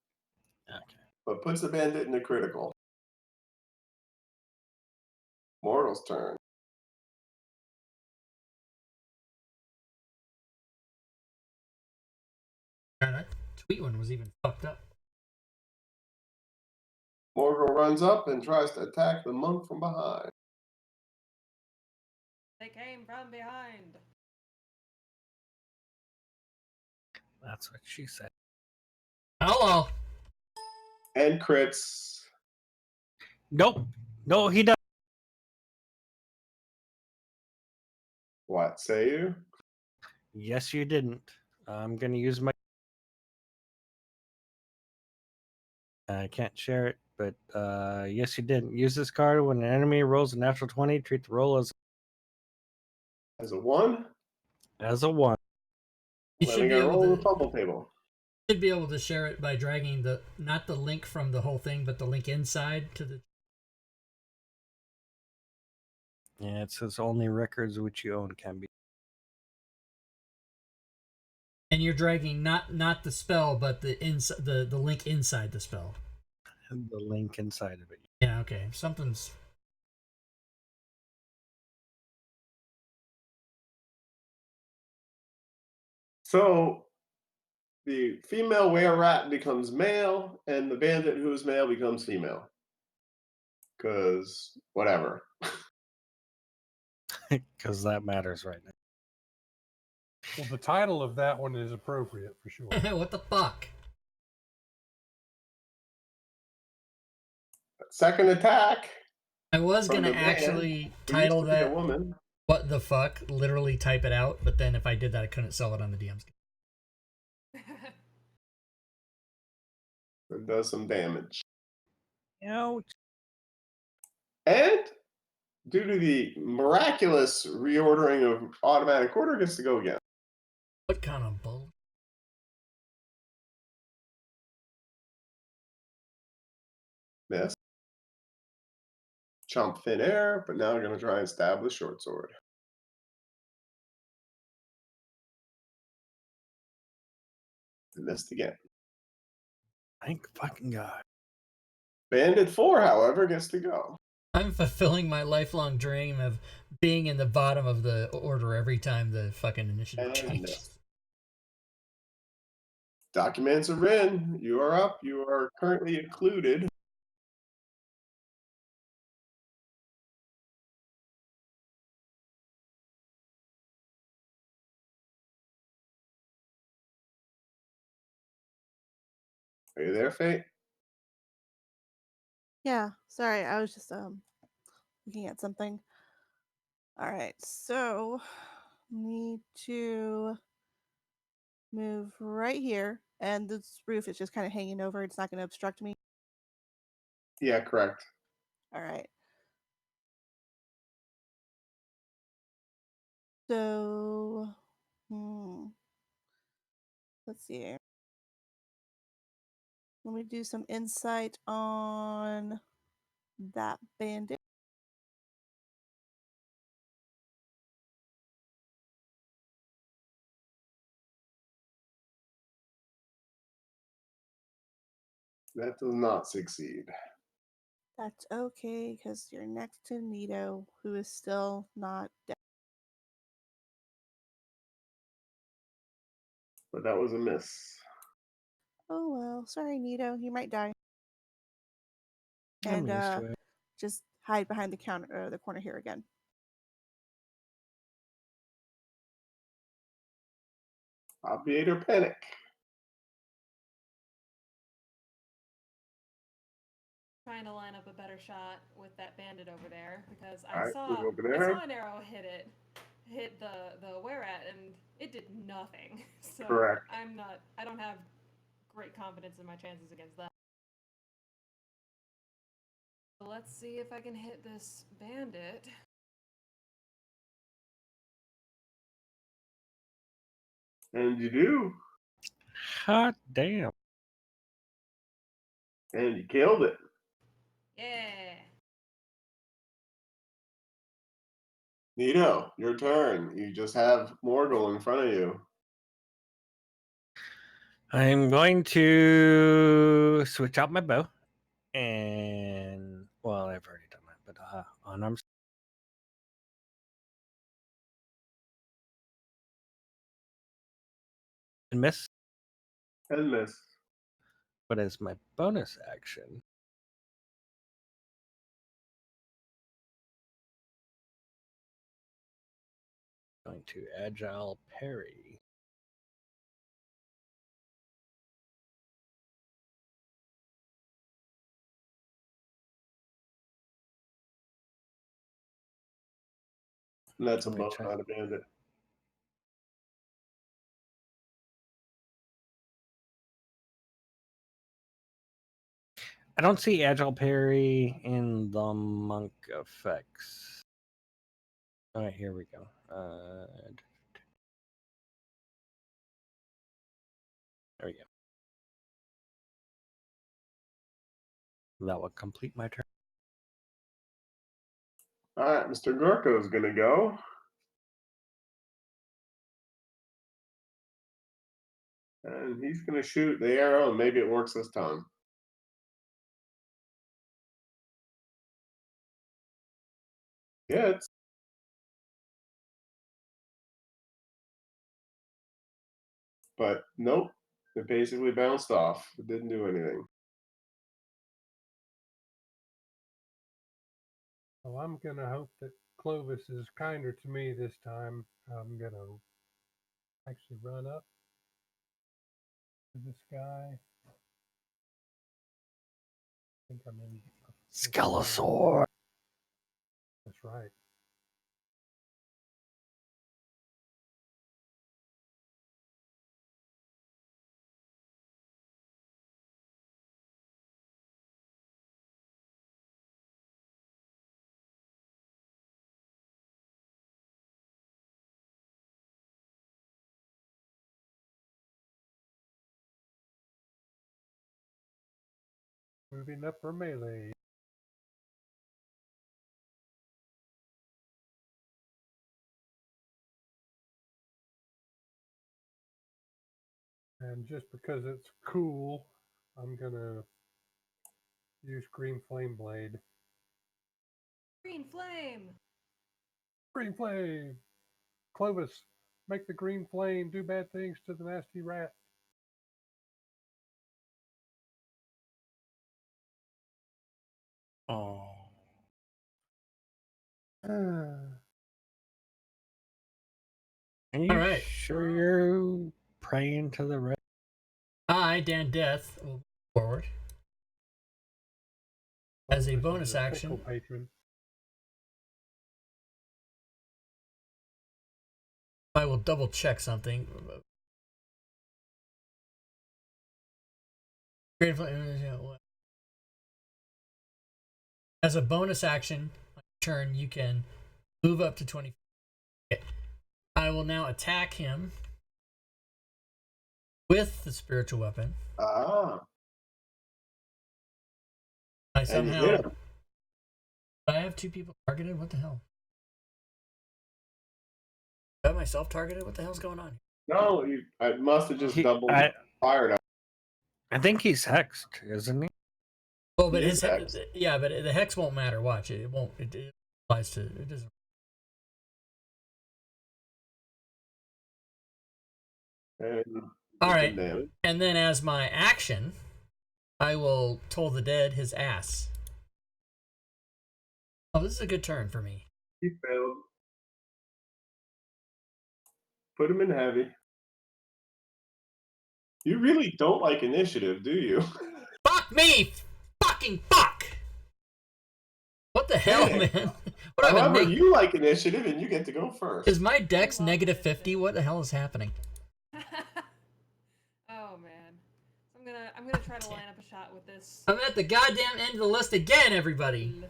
Okay. But puts the bandit in a critical. Mortal's turn. God, that tweet one was even fucked up. Mortal runs up and tries to attack the monk from behind. They came from behind. That's what she said. Hello. And crits. Nope. No, he doesn't. What say you? Yes, you didn't. I'm going to use my. I can't share it, but yes, you didn't. Use this card when an enemy rolls a natural 20. Treat the roll as As a 1? a 1. You should Letting be I able roll the to fumble table. should be able to share it by dragging the not the link from the whole thing, but the link inside to the. Yeah, it says only records which you own can be. And you're dragging not the spell, but the the link inside the spell. The link inside of it. Yeah, okay. Something's. So the female were rat becomes male, and the bandit who is male becomes female. Because whatever. Because that matters right now. Well, the title of that one is appropriate for sure. What the fuck? Second attack. I was From gonna the man actually who title used to be a that woman. "What the fuck?" Literally type it out, but then if I did that, I couldn't sell it on the DMs. It does some damage. Ouch. And due to the miraculous reordering of automatic order, gets to go again. What kind of bull? Miss. Chomp thin air, but now we're going to try and stab with short sword. And missed again. Thank fucking God. Bandit 4, however, gets to go. I'm fulfilling my lifelong dream of being in the bottom of the order every time the fucking initiative And changes. miss. Documents are in. You are up. You are currently occluded. Are you there, Fate? Yeah, sorry, I was just looking at something. All right, so need to move right here, and this roof is just kind of hanging over. It's not going to obstruct me. Yeah, correct. All right. So, let's see here. Let me do some insight on that bandit. That does not succeed. That's okay, because you're next to Nito, who is still not dead. But that was a miss. Oh well, sorry, Nito. You might die. I'm And used to it. just hide behind the counter, the corner here again. Obviator panic. Trying to line up a better shot with that bandit over there because All I right, saw move over I there. saw an arrow hit the where at, and it did nothing. So Correct. I don't have great confidence in my chances against that. So let's see if I can hit this bandit. And you do. Hot damn. And you killed it. Yeah. Nito, your turn. You just have Morgul in front of you. I'm going to switch out my bow. And, well, I've already done that, but unarmed. And miss. And miss. But as my bonus action, I'm going to agile parry. And that's a Let me bow, check. not a bandit. I don't see agile parry in the monk effects. All right, here we go. There we go. That will complete my turn. All right, Mr. Gorka is going to go. And he's going to shoot the arrow, and maybe it works this time. Hits. But nope. It basically bounced off. It didn't do anything. Well, I'm going to hope that Clovis is kinder to me this time. I'm going to actually run up to this guy. I think I'm in. Skelesaur. That's right. Moving up for melee. And just because it's cool, I'm going to use Green Flame Blade. Green flame. Green flame. Clovis, make the green flame do bad things to the nasty rat. Oh. Ah. Are you All right. sure you're praying to the red? I, Dan Death, will move forward. As a Clovis is bonus the action, pickle patron. I will double check something. As a bonus action, on your turn, you can move up to 20. Okay. I will now attack him with the spiritual weapon. Ah, I and you somehow. hit him. I have two people targeted? What the hell? I have myself targeted? What the hell's going on? No, I must have just doubled fired. I think he's hexed, isn't he? Well, but He his is hexed. yeah, but the hex won't matter. Watch it. It won't. It applies to. It doesn't. And All did right. some damage. And then as my action, I will toll the dead his ass. Oh, this is a good turn for me. He failed. Put him in heavy. You really don't like initiative, do you? Fuck me! Fucking fuck! What the hell, Hey, man? What have however, I you like initiative, and you get to go first. Is my dex love negative initiative. 50? What the hell is happening? Oh man. So I'm gonna try to line up a shot with this I'm at the goddamn end of the list again, everybody.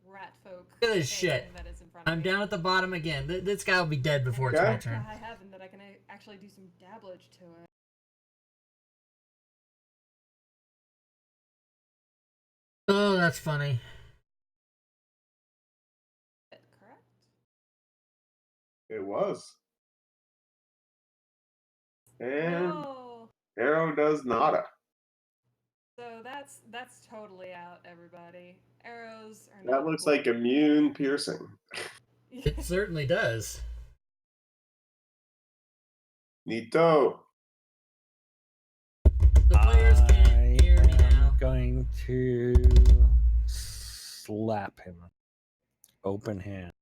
rat folk. Look at this thing shit. That is in front of I'm me. down at the bottom again. This guy will be dead before it's Okay. my turn. High heaven that I can actually do some dabblage to it. Oh, that's funny. Correct? It was. And No. arrow does nada. So that's totally out, everybody. Arrows are That not looks cool. like immune piercing. It certainly does. Neato. The players can't hear me now. I'm going to slap him. Open hand.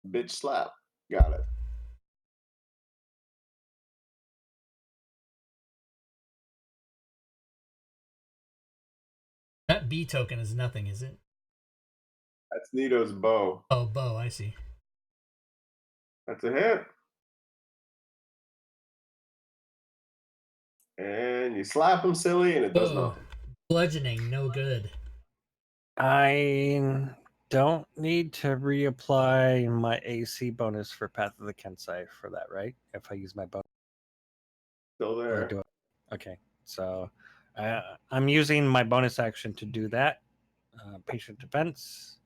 Bitch slap. Got it. That B token is nothing, is it? That's Nito's bow. Oh, bow, I see. That's a hit. And you slap him silly, and it does Oh, nothing. bludgeoning, no good. I don't need to reapply my AC bonus for Path of the Kensai for that, right? If I use my bonus. Still Or there. do it. Okay, so I'm using my bonus action to do that. Patient defense.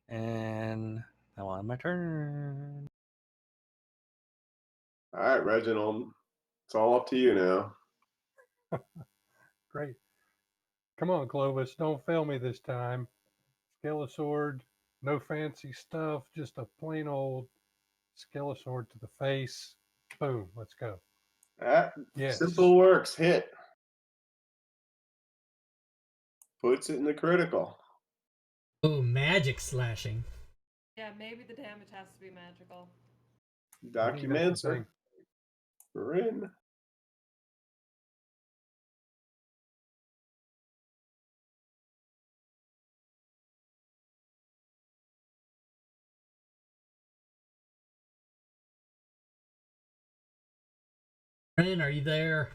And now on my turn. All right, Reginald. It's all up to you now. Great. Come on, Clovis. Don't fail me this time. Skeletsword, no fancy stuff, just a plain old Skeletsword to the face. Boom, let's go. That Yes. simple works. Hit. Puts it in the critical. Oh, magic slashing. Yeah, maybe the damage has to be magical. I think that's the Documancer. thing. Rin. Ren, are you there?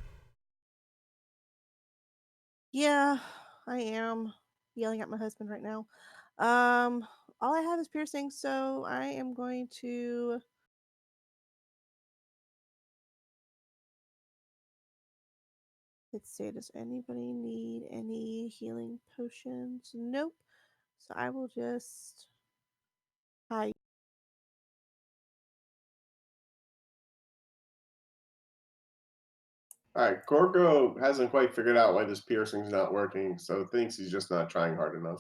Yeah, I am yelling at my husband right now. All I have is piercing, so I am going to. Let's see, does anybody need any healing potions? Nope. So I will just. Hi. All right, Gorka hasn't quite figured out why this piercing's not working, so thinks he's just not trying hard enough.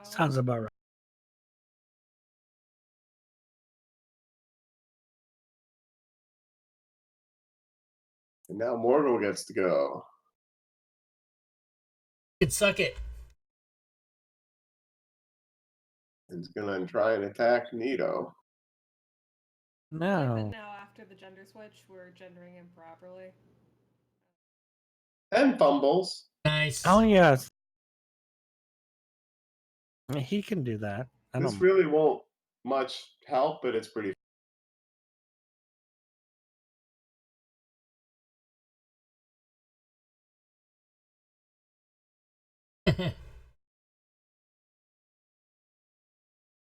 Sounds about right. And now Morgul gets to go. You can suck it. He's gonna try and attack Nito. I like that No. now after the gender switch, we're gendering him properly. And fumbles. Nice. Oh yes. He can do that. I This don't. really won't much help, but it's pretty.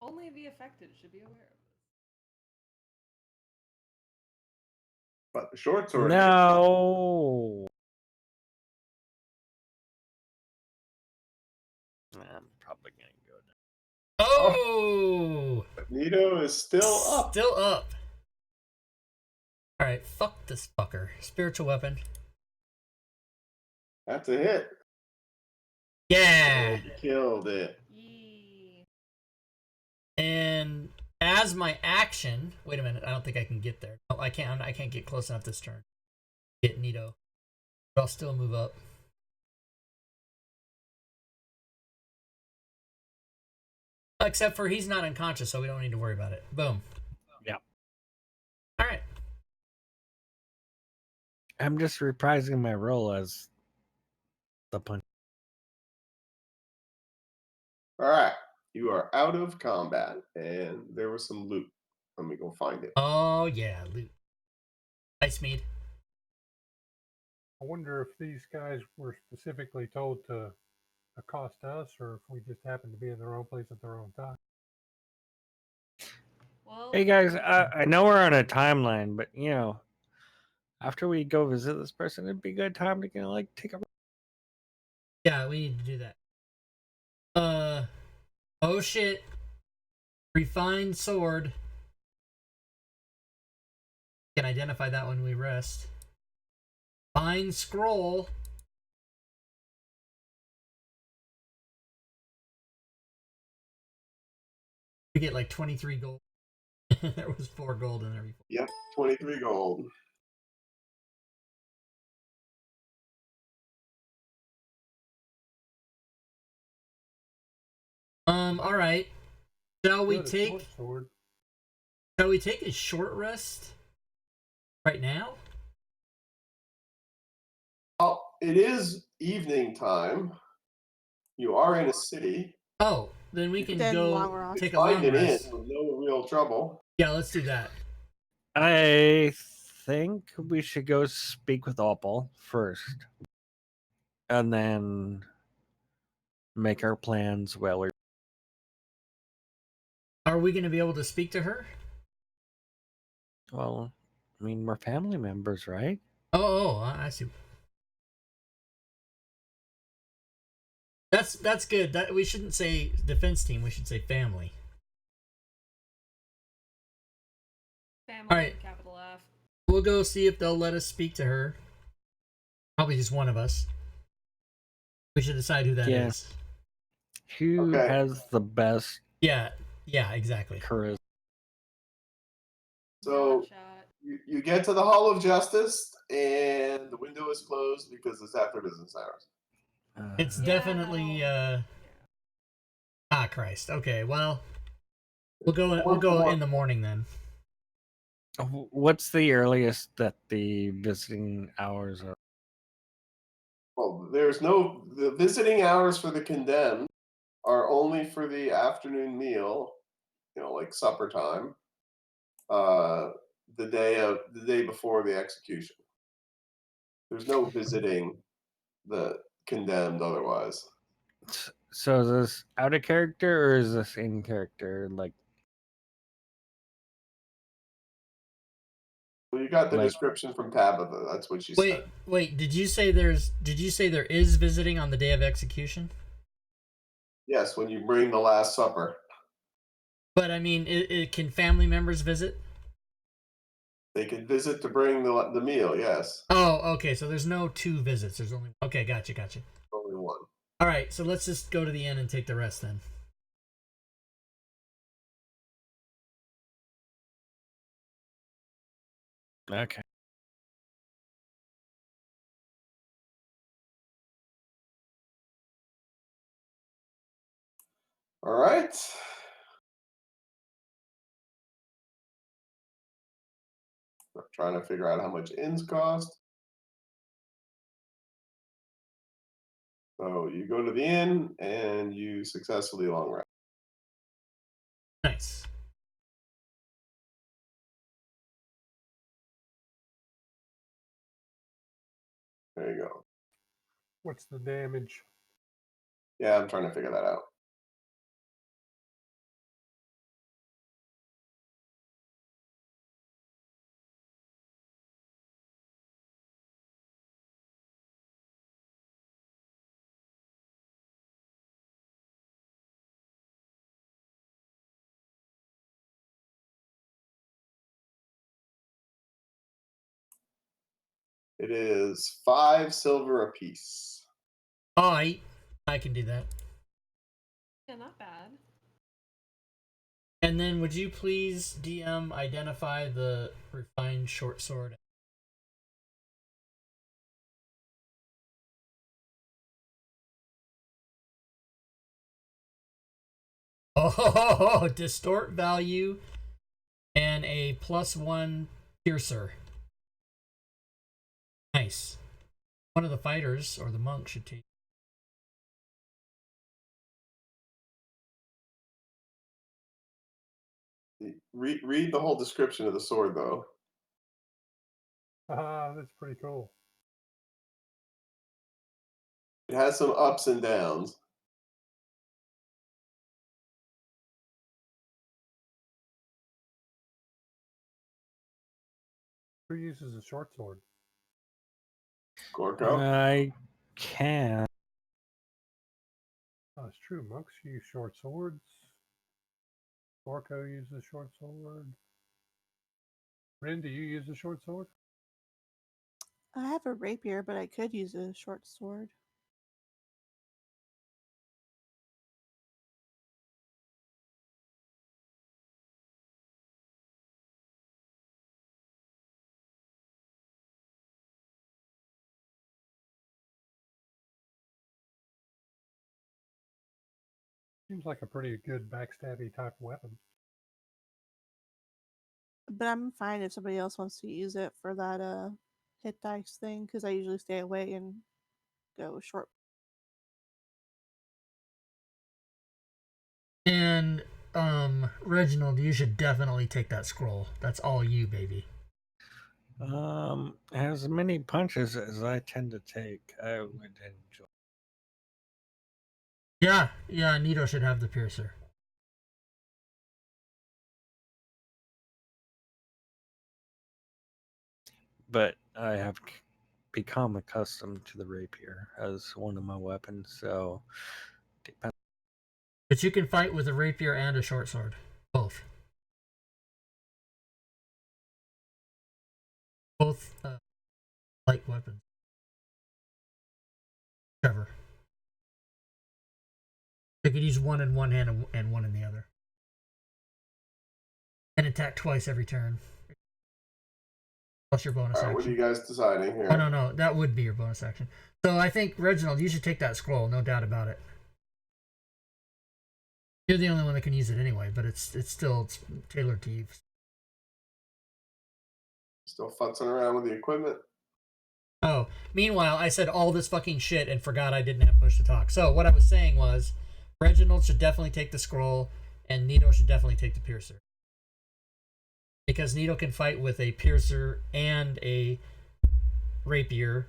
Only the affected should be aware of this. But the short sword. No. I'm probably gonna go down. Oh! But Nito is still up. Still up. Alright, fuck this fucker. Spiritual weapon. That's a hit. Yeah! And killed it. Yee. And as my action, wait a minute, I don't think I can get there. No, I can't get close enough this turn. Get Nito. But I'll still move up. Except for he's not unconscious, so we don't need to worry about it. Boom. Yeah. Alright. I'm just reprising my role as the punch. All right. You are out of combat, and there was some loot. Let me go find it. Oh yeah, loot. Ice mead. I wonder if these guys were specifically told to accost us, or if we just happened to be in their own place at their own time. Well, Hey guys, I know we're on a timeline, but you know, after we go visit this person, it'd be a good time to like take a. Yeah, we need to do that. Oh shit. Refined sword. Can identify that when we rest. Fine scroll. We get like 23 gold. There was 4 gold in every. Yep, 23 gold. All right. Shall we Good, a take? short sword. Shall we take a short rest right now? Well, it is evening time. You are in a city. Oh, then we can Then go long rest. take a Find long an inn rest. with no real trouble. Yeah, let's do that. I think we should go speak with Opal first, and then make our plans while we're. Are we going to be able to speak to her? Well, I mean, we're family members, right? Oh, I see. That's good. That we shouldn't say defense team. We should say family. family, All right. capital F. We'll go see if they'll let us speak to her. Probably just one of us. We should decide who that is. Yeah. Who Okay. has the best Yeah, exactly. charisma? So Shot. you get to the Hall of Justice, and the window is closed because it's after business hours. It's Yeah, definitely no. Ah, Christ. Okay, well, we'll go in the morning then. What's the earliest that the visiting hours are? Well, the visiting hours for the condemned are only for the afternoon meal, like supper time, the day before the execution. There's no visiting the condemned otherwise. So is this out of character or is this in character? Like, Well, you got the Like- description from Tabitha. That's what she said. Wait, did you say there is visiting on the day of execution? Yes, when you bring the Last Supper. But I mean, can family members visit? They can visit to bring the meal, yes. Oh, okay. So there's no 2 visits. There's only. Okay, gotcha. Only one. All right, so let's just go to the inn and take the rest then. Okay. All right. I'm trying to figure out how much inns cost. So you go to the inn and you successfully long rest. Nice. There you go. What's the damage? Yeah, I'm trying to figure that out. It is 5 silver apiece. Oh, I can do that. Yeah, not bad. And then would you please, DM, identify the refined short sword? Oh, distort value and a +1 piercer. Nice. One of the fighters or the monk should take. Read the whole description of the sword, though. That's pretty cool. It has some ups and downs. Who uses a short sword? Gorka. I can. Oh, it's true. Monks use short swords. Gorka uses a short sword. Rin, do you use a short sword? I have a rapier, but I could use a short sword. Seems like a pretty good backstabby type weapon. But I'm fine if somebody else wants to use it for that hit dice thing, because I usually stay away and go short. And Reginald, you should definitely take that scroll. That's all you, baby. As many punches as I tend to take, I would enjoy. Yeah, Nito should have the piercer. But I have become accustomed to the rapier as one of my weapons, so depends. But you can fight with a rapier and a short sword. Both. Both light weapons. Trevor. They could use one in one hand and one in the other. And attack twice every turn. Plus your bonus action. What are you guys deciding here? Oh, no. That would be your bonus action. So I think, Reginald, you should take that scroll. No doubt about it. You're the only one that can use it anyway, but it's tailored to you. Still futzing around with the equipment? Oh, meanwhile, I said all this fucking shit and forgot I didn't have push to talk. So what I was saying was, Reginald should definitely take the scroll, and Nito should definitely take the piercer. Because Nito can fight with a piercer and a rapier,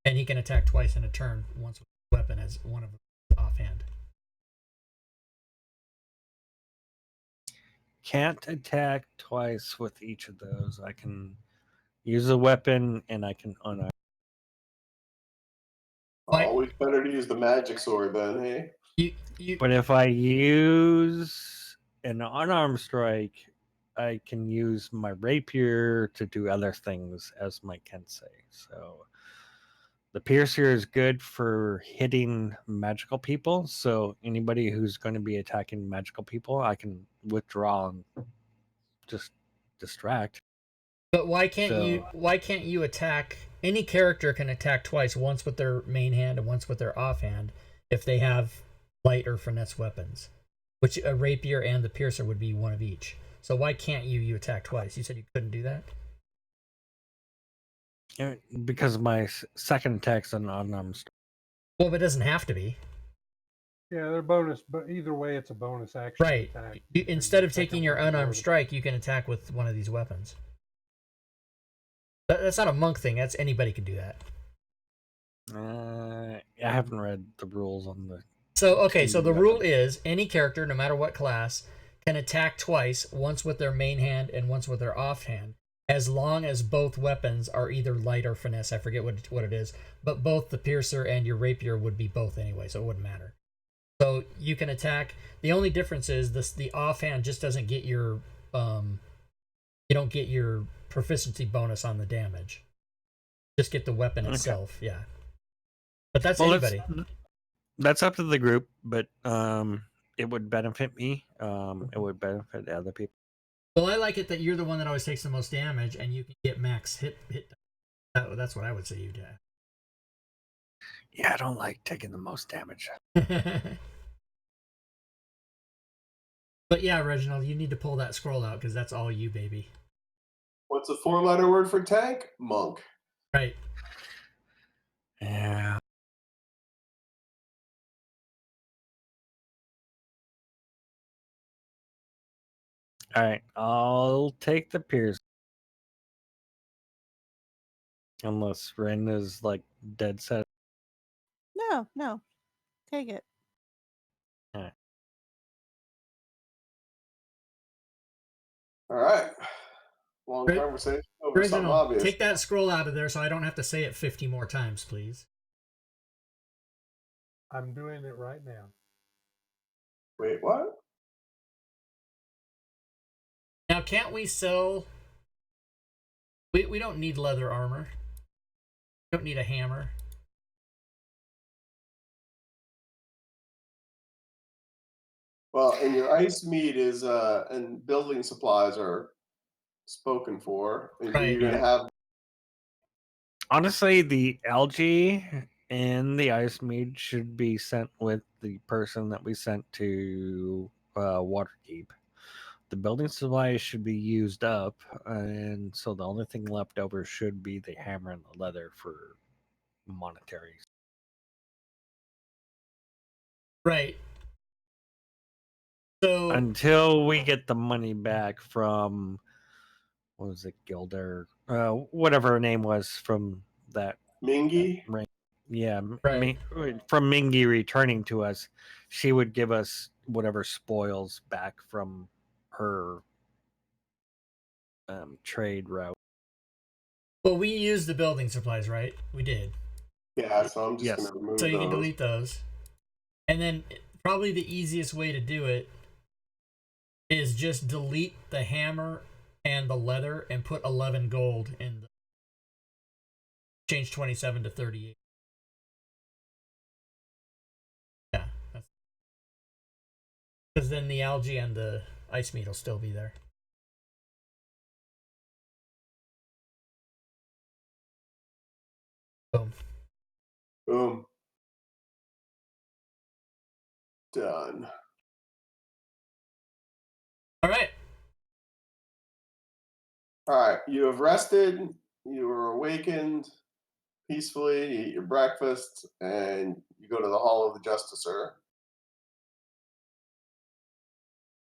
and he can attack twice in a turn, once with a weapon as one of them offhand. Can't attack twice with each of those. I can use a weapon and I can unarm. Always better to use the magic sword then, hey? But if I use an unarmed strike, I can use my rapier to do other things, as Mike can say. So the piercer is good for hitting magical people. So anybody who's going to be attacking magical people, I can withdraw and just distract. But why can't you? So- Why can't you attack? Any character can attack twice, once with their main hand and once with their offhand, if they have light or finesse weapons. Which a rapier and the piercer would be one of each. So why can't you attack twice? You said you couldn't do that. Because my second attack's an unarmed strike. Well, but it doesn't have to be. Yeah, they're bonus, but either way, it's a bonus action Right. attack. Instead The of taking second your one or unarmed the- strike, you can attack with one of these weapons. That's not a monk thing. That's anybody can do that. I haven't read the rules on the. So, okay, so the weapon. rule is any character, no matter what class, can attack twice, once with their main hand and once with their offhand, as long as both weapons are either light or finesse. I forget what it is, but both the piercer and your rapier would be both anyway, so it wouldn't matter. So you can attack. The only difference is the offhand just doesn't get your you don't get your proficiency bonus on the damage. Just get the weapon itself, yeah. But that's anybody. That's up to the group, but it would benefit me. It would benefit other people. Well, I like it that you're the one that always takes the most damage, and you can get max hit. That's what I would say you do. Yeah, I don't like taking the most damage. But yeah, Reginald, you need to pull that scroll out because that's all you, baby. What's a 4-letter word for tank? Monk. Right. Yeah. All right, I'll take the pierce. Unless Ren is like dead set. No. Take it. All right. Long Right. conversation over something Reginald, obvious. take that scroll out of there so I don't have to say it 50 more times, please. I'm doing it right now. Wait, what? Now, can't we sell... We don't need leather armor. We don't need a hammer. Well, and your ice meat is and building supplies are spoken for. And Right, you're gonna yeah. have Honestly, the algae and the ice mead should be sent with the person that we sent to Waterkeep. The building supplies should be used up, and so the only thing left over should be the hammer and the leather for monetaries. Right. So... Until we get the money back from, what was it, Gilder? Whatever her name was from that Mingy. ring. Yeah, Right. from Mingy returning to us, she would give us whatever spoils back from her trade route. Well, we used the building supplies, right? We did. Yeah, so I'm just Yes. gonna remove So you can those. delete those. And then probably the easiest way to do it is just delete the hammer and the leather and put 11 gold in the... Change 27 to 38. Yeah. Because then the algae and the ice meat will still be there. Boom. Boom. Done. All right. All right. You have rested. You are awakened peacefully. You eat your breakfast, and you go to the Hall of the Justicer.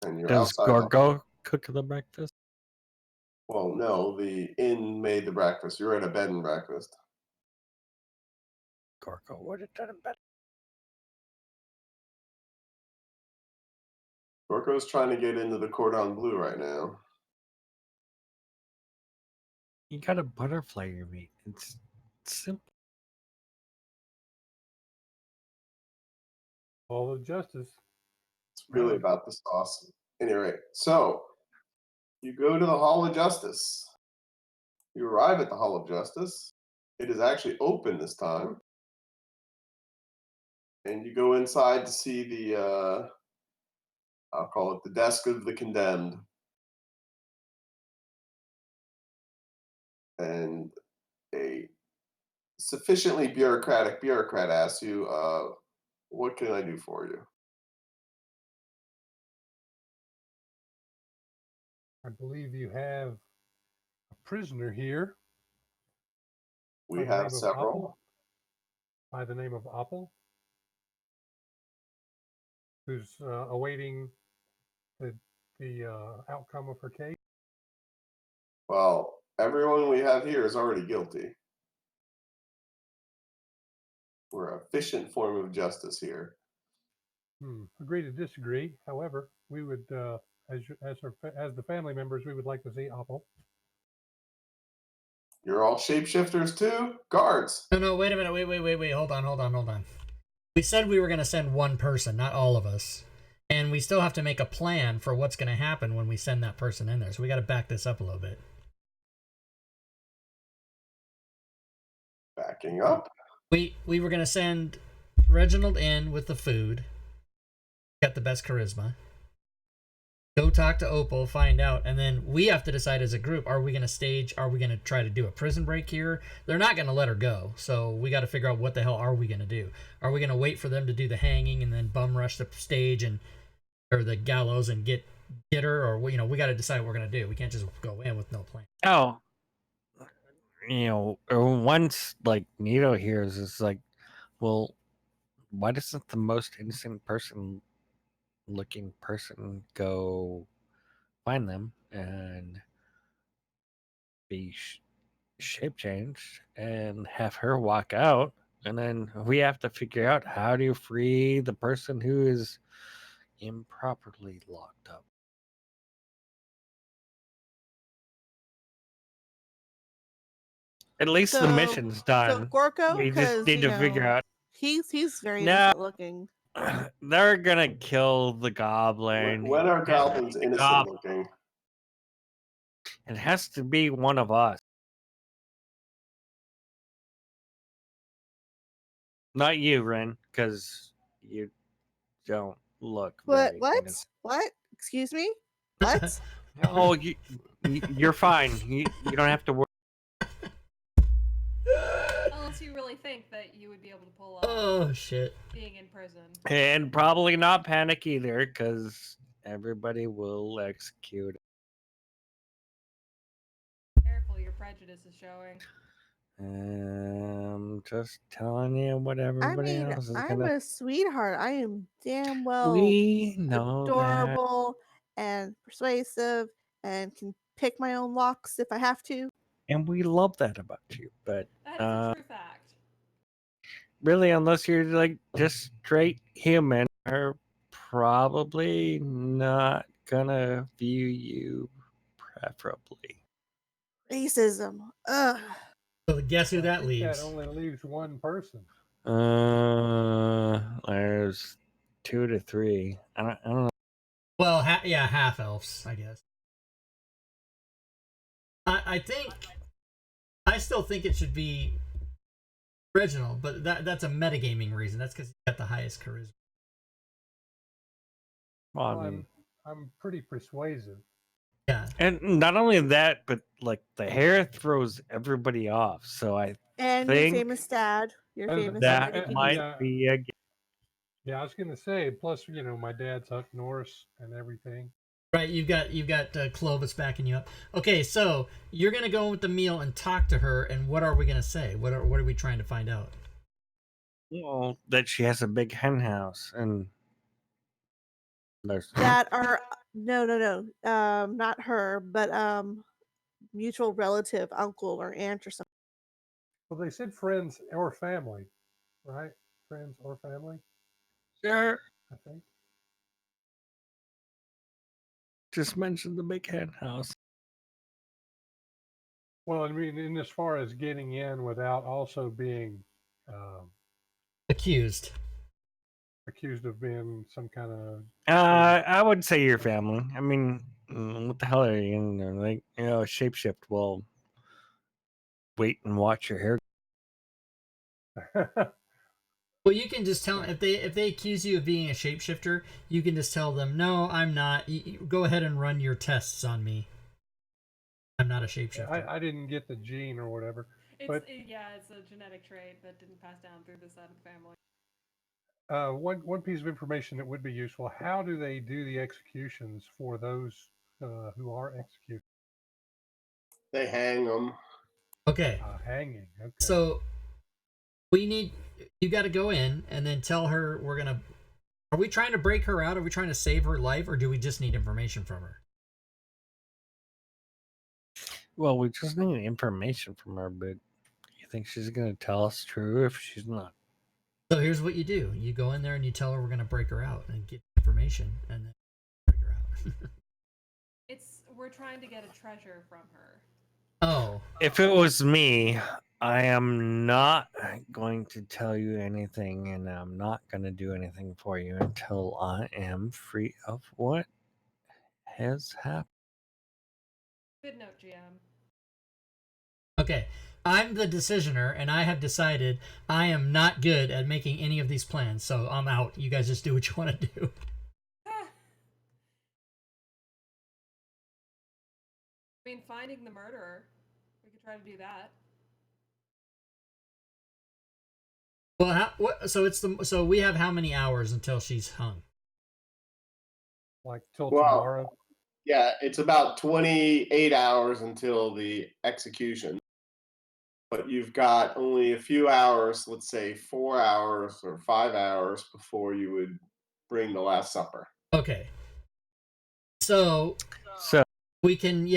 And you're Does outside. Gorgo cook the breakfast? Well, no, the inn made the breakfast. You're at a bed and breakfast. Gorgo would have done it better. Gorko's trying to get into the Cordon Bleu right now. You gotta butterfly your meat. It's simple. All of justice. It's really Right. about the sauce. Anyway, so you go to the Hall of Justice. You arrive at the Hall of Justice. It is actually open this time. And you go inside to see the, I'll call it the desk of the condemned. and a sufficiently bureaucratic bureaucrat asks you, what can I do for you? I believe you have a prisoner here We by the name have of several. Apple. By the name of Apple, who's awaiting the outcome of her case. Well, everyone we have here is already guilty. We're an efficient form of justice here. Agree to disagree. However, we would, as the family members, we would like to see Apple. You're all shapeshifters too? Guards. No, wait a minute. Wait. Hold on. We said we were going to send one person, not all of us. And we still have to make a plan for what's going to happen when we send that person in there. So we got to back this up a little bit. Backing up. We were going to send Reginald in with the food. Got the best charisma. Go talk to Opal, find out, and then we have to decide as a group, are we going to try to do a prison break here? They're not going to let her go, so we got to figure out what the hell are we going to do. Are we going to wait for them to do the hanging and then bum rush the stage or the gallows and get her, or we got to decide what we're going to do. We can't just go in with no plan. Oh, once like Nito hears, it's like, well, why doesn't the most innocent looking person go find them and be shape changed and have her walk out, and then we have to figure out how to free the person who is improperly locked up. At least the mission's done. So Gorka, we just need to figure out. He's very innocent looking. They're gonna kill the goblin. When are goblins innocent looking? It has to be one of us. Not you, Ren, because you don't look. What? very What? innocent. What? Excuse me? What? Oh, you're fine. You don't have to worry. Unless you really think that you would be able to pull off Oh, shit. being in prison. And probably not panic either, because everybody will execute. Careful, your prejudice is showing. Just telling you what everybody else is I'm gonna. a sweetheart. I am damn well We know adorable and persuasive and can pick my own locks if I have to. and we love that about you. But That is a true fact. really, unless you're like just straight human, are probably not gonna view you preferably. Racism. Ugh. So guess who that That leaves? only leaves one person. There's 2 to 3. I don't know. Well, half elves, I guess. I still think it should be Reginald, but that's a metagaming reason. That's because he's got the highest charisma. Well, I'm pretty persuasive. Yeah. And not only that, but like the hair throws everybody off. So I And think your famous dad. that might be a. Yeah, I was gonna say. Plus, my dad's Huck Norris and everything. Right, you've got Clovis backing you up. Okay, so you're gonna go with the meal and talk to her, and what are we gonna say? What are we trying to find out? Well, that she has a big hen house, and there's that are no, not her, but mutual relative, uncle or aunt or something. Well, they said friends or family, right? Friends or family. Sure. I think. Just mention the big hen house. Well, I mean, in as far as getting in without also being accused of being some kind of. I would say your family. I mean, what the hell are you in there? Like, shapeshift. Well, wait and watch your hair. Well, you can just tell if they accuse you of being a shapeshifter, you can just tell them, "No, I'm not. You go ahead and run your tests on me. I'm not a shapeshifter. I didn't get the gene or whatever. But it's a genetic trait that didn't pass down through this side of the family. one piece of information that would be useful: how do they do the executions for those who are executed? They hang them. Okay. Hanging. Okay. So you got to go in and then tell her we're gonna. Are we trying to break her out? Are we trying to save her life, or do we just need information from her? Well, we just need information from her, but you think she's going to tell us true if she's not? So here's what you do: you go in there and you tell her we're gonna break her out and get information, and then break her out. We're trying to get a treasure from her. Oh. If it was me, I am not going to tell you anything, and I'm not going to do anything for you until I am free of what has happened. Good note, GM. Okay. I'm the decisioner, and I have decided I am not good at making any of these plans, so I'm out. You guys just do what you want to do. I mean, finding the murderer. We could try to do that. Well, so we have how many hours until she's hung? Like till Well, tomorrow? Yeah, it's about 28 hours until the execution. But you've got only a few hours, let's say 4 hours or 5 hours before you would bring the Last Supper. Okay. So So we can,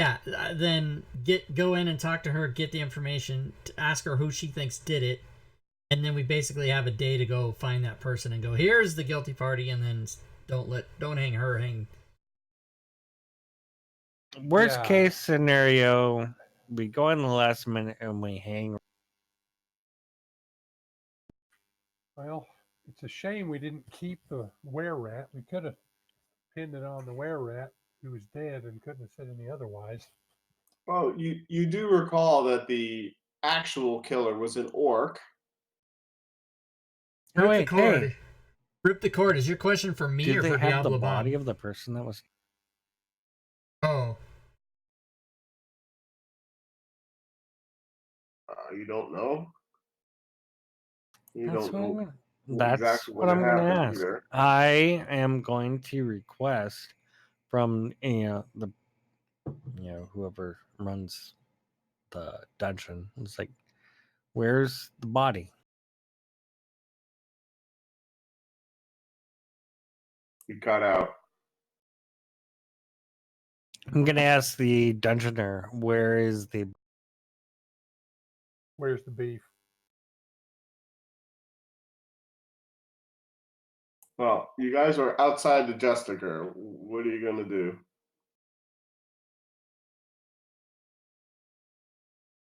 then go in and talk to her, get the information, to ask her who she thinks did it, and then we basically have a day to go find that person and go, here's the guilty party, and then don't hang her, hang. worst case scenario, we go in the last minute and we hang. Well, it's a shame we didn't keep the were-rat. We could have pinned it on the were-rat, who was dead and couldn't have said any otherwise. Well, you do recall that the actual killer was an orc. Oh, wait, hey. Rip the cord. Is your question for me Did or they for have Diablo the body Bomb? of the person that was? Oh. You don't know? You That's don't what I know mean. That's exactly what when I'm it going to happened ask. either. I am going to request from whoever runs the dungeon. It's like, where's the body? You cut out. I'm going to ask the dungeoner, where's the beef? Well, you guys are outside the Jessica. What are you going to do?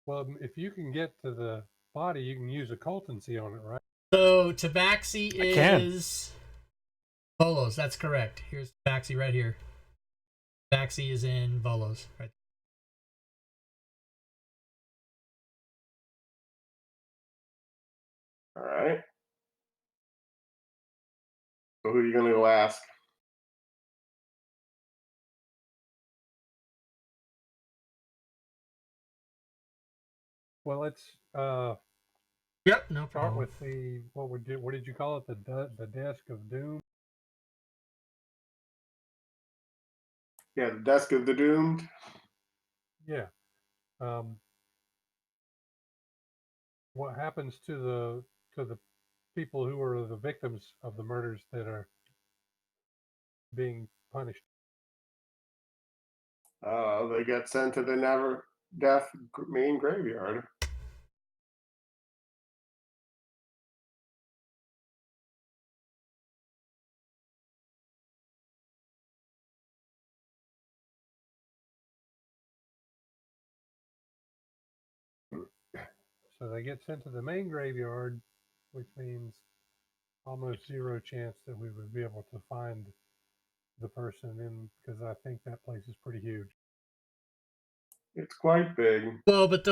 Well, if you can get to the body, you can use occultancy on it, right? So Tabaxi I can. is Volos. That's correct. Here's Tabaxi right here. Tabaxi is in Volos. Right. All right. So who are you going to go ask? Well, let's Yep, no start problem. with the what did you call it? The desk of doom. Yeah, the Desk of the Doomed. Yeah. What happens to the people who are the victims of the murders that are being punished? They get sent to the Never Death main graveyard. So they get sent to the main graveyard, which means almost zero chance that we would be able to find the person in, because I think that place is pretty huge. It's quite big. Well, but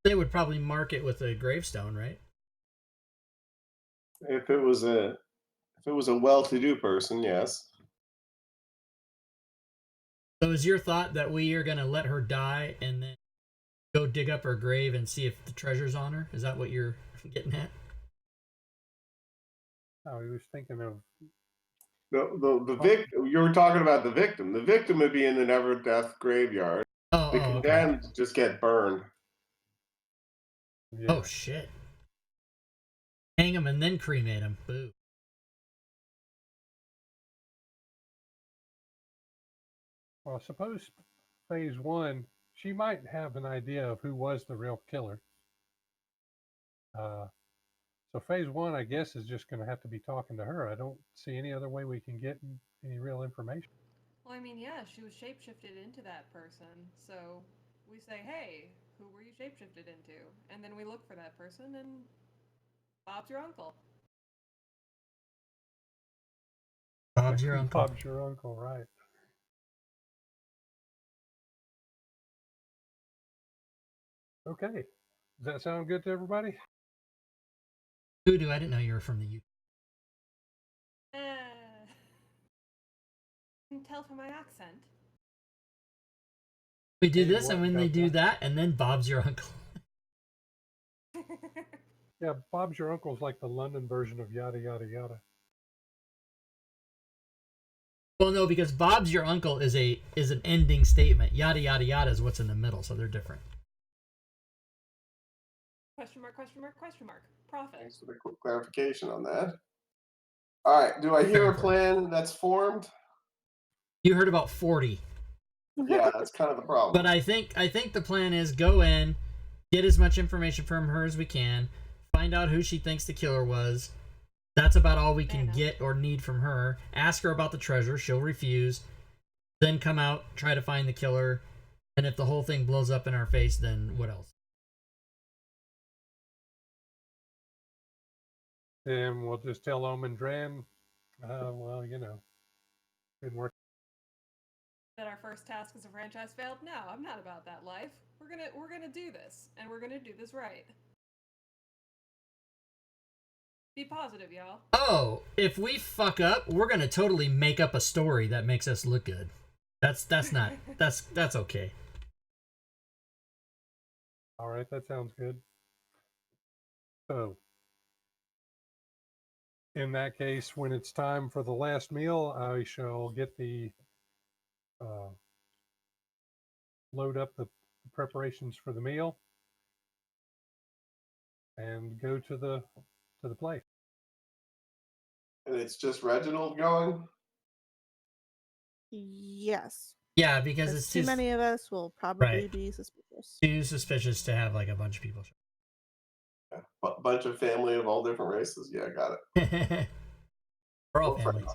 they would probably mark it with a gravestone, right? If it was a well-to-do person, yes. So is your thought that we are going to let her die and then go dig up her grave and see if the treasure's on her? Is that what you're getting at? Oh, he was thinking of The victim. You were talking about the victim. The victim would be in the Never Death graveyard. The Okay. condemned just get burned. yeah. Oh shit! Hang him and then cremate him. Boo. Well, suppose phase one, she might have an idea of who was the real killer. So phase one, I guess, is just going to have to be talking to her. I don't see any other way we can get any real information. Well, I mean, yeah, she was shapeshifted into that person. So we say, hey, who were you shapeshifted into? And then we look for that person, and Bob's your uncle. Bob's your uncle. Bob's your uncle, right? Okay. Does that sound good to everybody? Voodoo, I didn't know you were from the UK. You can tell from my accent. We do Hey, this, what and when they about do that? that, and then Bob's your uncle. Yeah, Bob's your uncle's like the London version of yada yada yada. Well, no, because Bob's your uncle is an ending statement. Yada yada yada is what's in the middle, so they're different. Question mark, question mark, question mark. Profit. Thanks for the quick clarification on that. All right. Do I hear a plan that's formed? You heard about 40. Yeah, that's kind of the problem. But I think the plan is go in, get as much information from her as we can, find out who she thinks the killer was. That's about all we can get or need from her. Ask her about the treasure, she'll refuse. Then come out, try to find the killer, and if the whole thing blows up in our face, then what else? And we'll just tell Omen Dran, well, didn't work. That our first task as a franchise failed? No, I'm not about that life. We're gonna do this, and we're gonna do this right. Be positive, y'all. Oh, if we fuck up, we're gonna totally make up a story that makes us look good. That's not that's okay. All right, that sounds good. So, in that case, when it's time for the last meal, I shall get the load up the preparations for the meal and go to the place. And it's just Reginald going? Yes. Yeah, because Because it's too many of us will probably right. be suspicious. Too suspicious to have like a bunch of people. Yeah. A bunch of family of all different races. Yeah, got it. We're all Or family. friends.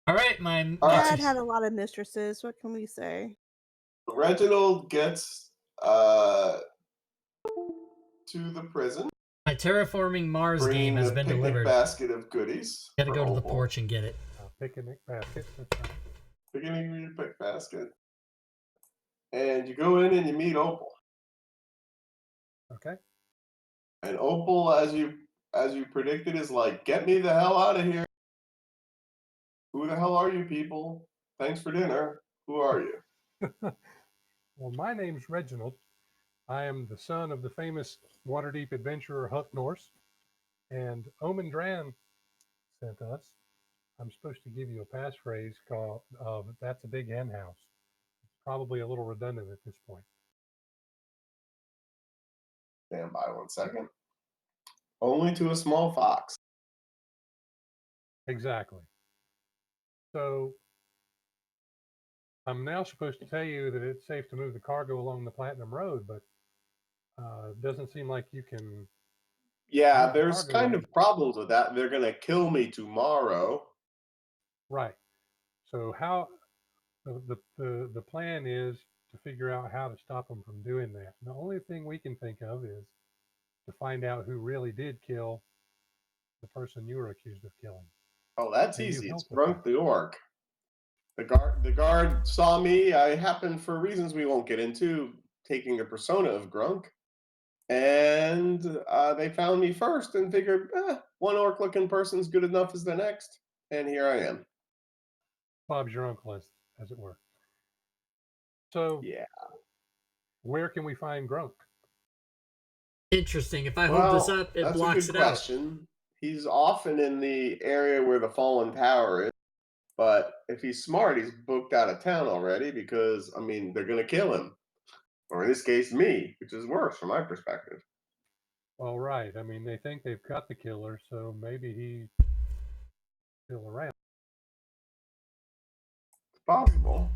All right, my Dad had a lot of mistresses. What can we say? Reginald gets to the prison. my terraforming Mars game Bringing has the been picnic delivered. basket of goodies. Gotta for go to the Opal. porch and get it. Picnic basket. That's right. Picnic pick basket. And you go in and you meet Opal. Okay. And Opal, as you predicted, is like, "Get me the hell out of here! Who the hell are you people? Thanks for dinner. Who are you?" Well, my name's Reginald. I am the son of the famous Waterdeep adventurer Huck Norse, and Omen Dran sent us. I'm supposed to give you a passphrase called "That's a big hen house." It's probably a little redundant at this point. Stand by 1 second. Only to a small fox. Exactly. So I'm now supposed to tell you that it's safe to move the cargo along the Platinum Road, but it doesn't seem like you can. Yeah, move the there's cargo kind of problems with that. They're gonna kill me tomorrow. Right. So how the plan is to figure out how to stop them from doing that. And the only thing we can think of is to find out who really did kill the person you were accused of killing. Oh, that's Can you easy. It's help with Grunk that? the orc. The guard saw me. I happened, for reasons we won't get into, taking a persona of Grunk, and they found me first and figured, one orc-looking person's good enough as the next, and here I am. Bob's your uncle, as it were. So, Yeah. where can we find Grunk? Interesting. If I hold this Well, up, it that's a blocks good it out. question. He's often in the area where the fallen tower is, but if he's smart, he's booked out of town already because, I mean, they're going to kill him. Or in this case, me, which is worse from my perspective. Well, right. I mean, they think they've got the killer, so maybe he's still around. It's possible.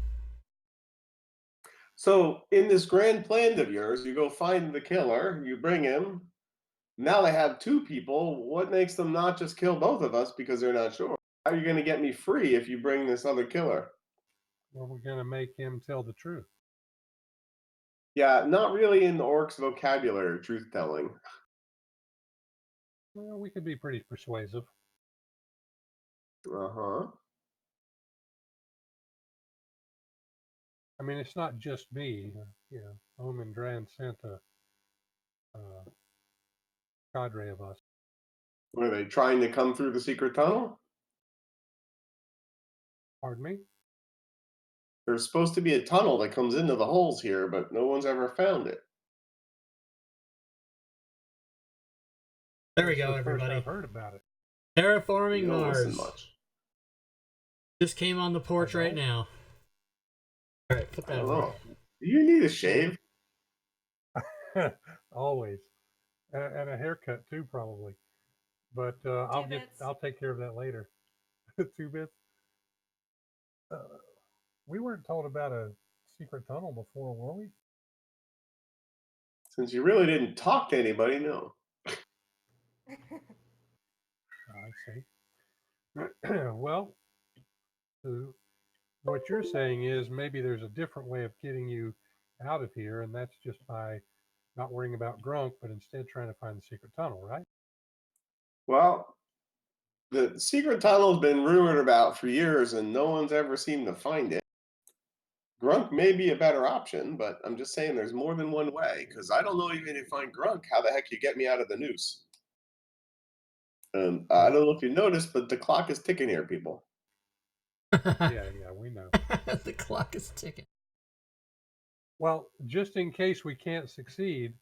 So, in this grand plan of yours, you go find the killer, you bring him. Now they have two people. What makes them not just kill both of us because they're not sure? How are you going to get me free if you bring this other killer? Well, we're going to make him tell the truth. Yeah, not really in the orcs' vocabulary, truth telling. Well, we could be pretty persuasive. Uh huh. I mean, it's not just me. You know, Omen Dran sent a cadre of us. Were they trying to come through the secret tunnel? Pardon me? There's supposed to be a tunnel that comes into the holes here, but no one's ever found it. There we This is go, the first everybody. I've heard about it. Terraforming You don't listen Mars. much. Just came on the porch right now. All right, put I that don't away. know. Do you need a shave? Always, and a haircut too, probably. But I'll take care of that later. 2 bits. We weren't told about a secret tunnel before, were we? Since you really didn't talk to anybody, no. I see. Well, what you're saying is maybe there's a different way of getting you out of here, and that's just by not worrying about Grunk, but instead trying to find the secret tunnel, right? Well, the secret tunnel's been rumored about for years, and no one's ever seemed to find it. Grunk may be a better option, but I'm just saying there's more than one way, because I don't know even if you find Grunk, how the heck you get me out of the noose. And I don't know if you noticed, but the clock is ticking here, people. Yeah, we know. The clock is ticking. Well, just in case we can't succeed,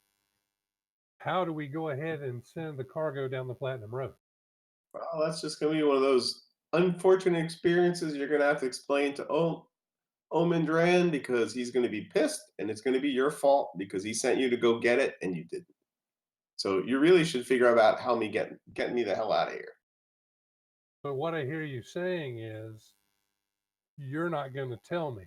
how do we go ahead and send the cargo down the Platinum Road? Well, that's just going to be one of those unfortunate experiences you're going to have to explain to Omen Dran because he's going to be pissed, and it's going to be your fault because he sent you to go get it and you didn't. So you really should figure out about how me getting me the hell out of here. But what I hear you saying is you're not going to tell me.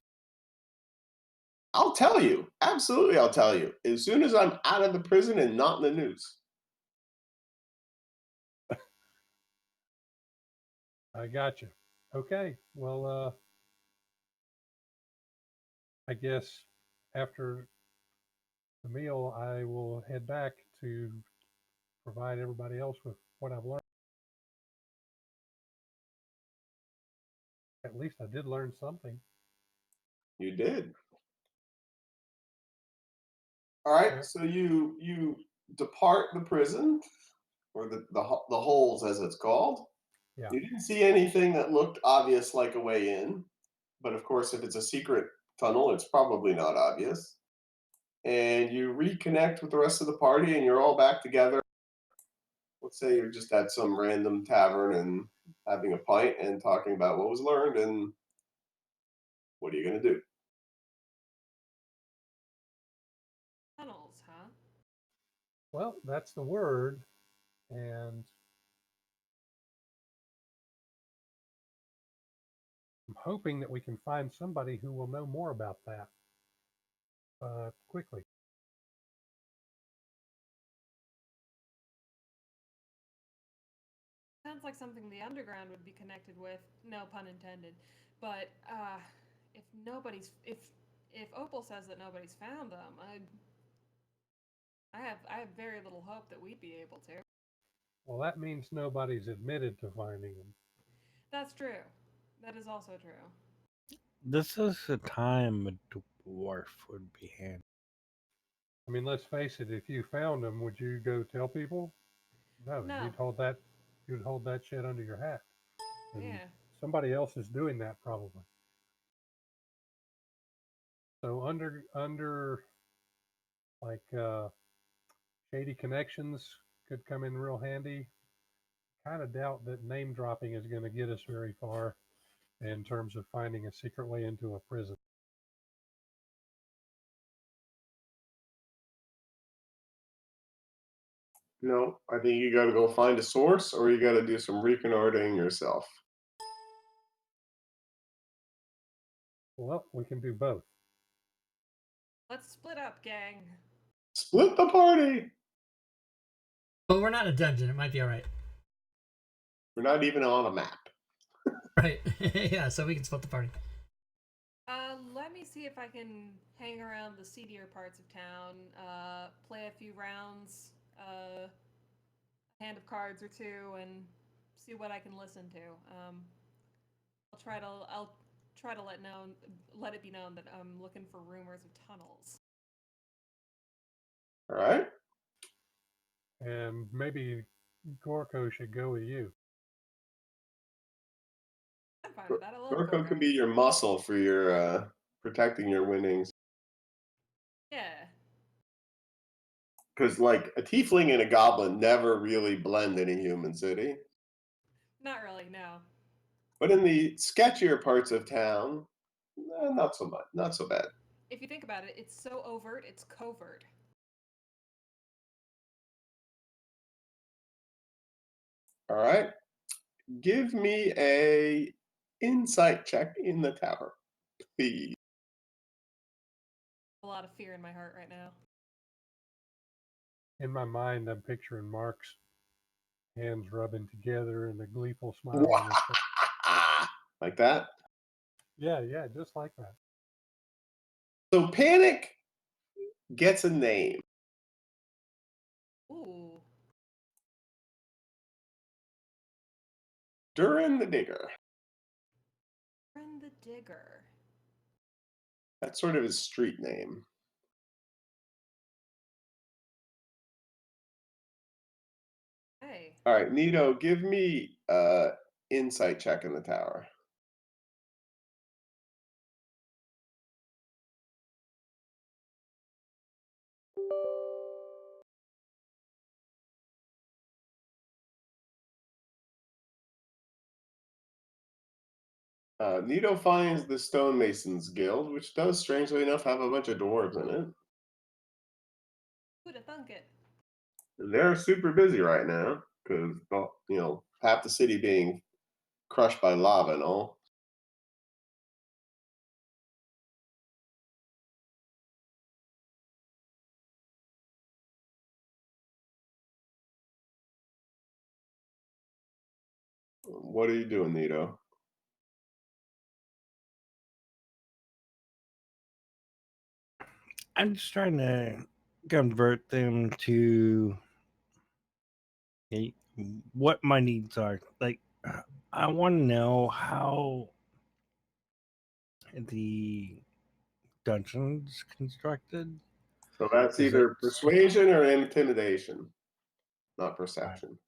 I'll tell you. Absolutely, I'll tell you. As soon as I'm out of the prison and not in the news. I got you. Okay. Well, I guess after the meal, I will head back to provide everybody else with what I've learned. At least I did learn something. You did. All right. Yeah. So you depart the prison, or the holes as it's called. Yeah. You didn't see anything that looked obvious like a way in, but of course, if it's a secret tunnel, it's probably not obvious. And you reconnect with the rest of the party, and you're all back together. Let's say you're just at some random tavern and having a pint and talking about what was learned, and what are you going to do? Tunnels, huh? Well, that's the word. And I'm hoping that we can find somebody who will know more about that quickly. Sounds like something the underground would be connected with. No pun intended. But if nobody's if Opal says that nobody's found them, I have very little hope that we'd be able to. Well, that means nobody's admitted to finding them. That's true. That is also true. This is the time a dwarf would be handy. I mean, let's face it. If you found them, would you go tell people? No, No. you'd hold that shit under your hat. And Yeah. somebody else is doing that probably. So under like shady connections could come in real handy. Kind of doubt that name dropping is going to get us very far in terms of finding a secret way into a prison. No, I think you got to go find a source, or you got to do some reconnoitering yourself. Well, we can do both. Let's split up, gang. Split the party. But we're not in a dungeon. It might be all right. We're not even on a map. Right. Yeah, so we can split the party. Let me see if I can hang around the seedier parts of town, play a few rounds, a hand of cards or two, and see what I can listen to. I'll try to let it be known that I'm looking for rumors of tunnels. All right. And maybe Gorko should go with you. I'm fine with that. I love Gorka Gorka. can be your muscle for your protecting your winnings. Yeah. Because like a tiefling and a goblin never really blend in a human city. Not really, no. But in the sketchier parts of town, not so much, not so bad. If you think about it, it's so overt, it's covert. All right. Give me a insight check in the tower, please. A lot of fear in my heart right now. In my mind, I'm picturing Mark's hands rubbing together and a gleeful smile on his face. Like that. Yeah, just like that. So Panic gets a name. Ooh. Durin the Digger. Friend the Digger. That's sort of his street name. Hey. All right, Nito, give me insight check in the tower. Nito finds the Stonemasons Guild, which does, strangely enough, have a bunch of dwarves in it. Who'da thunk it? They're super busy right now because, half the city being crushed by lava and all. What are you doing, Nito? I'm just trying to convert them to what my needs are. Like, I want to know how the dungeon's constructed. So that's Is either it persuasion or intimidation, not perception.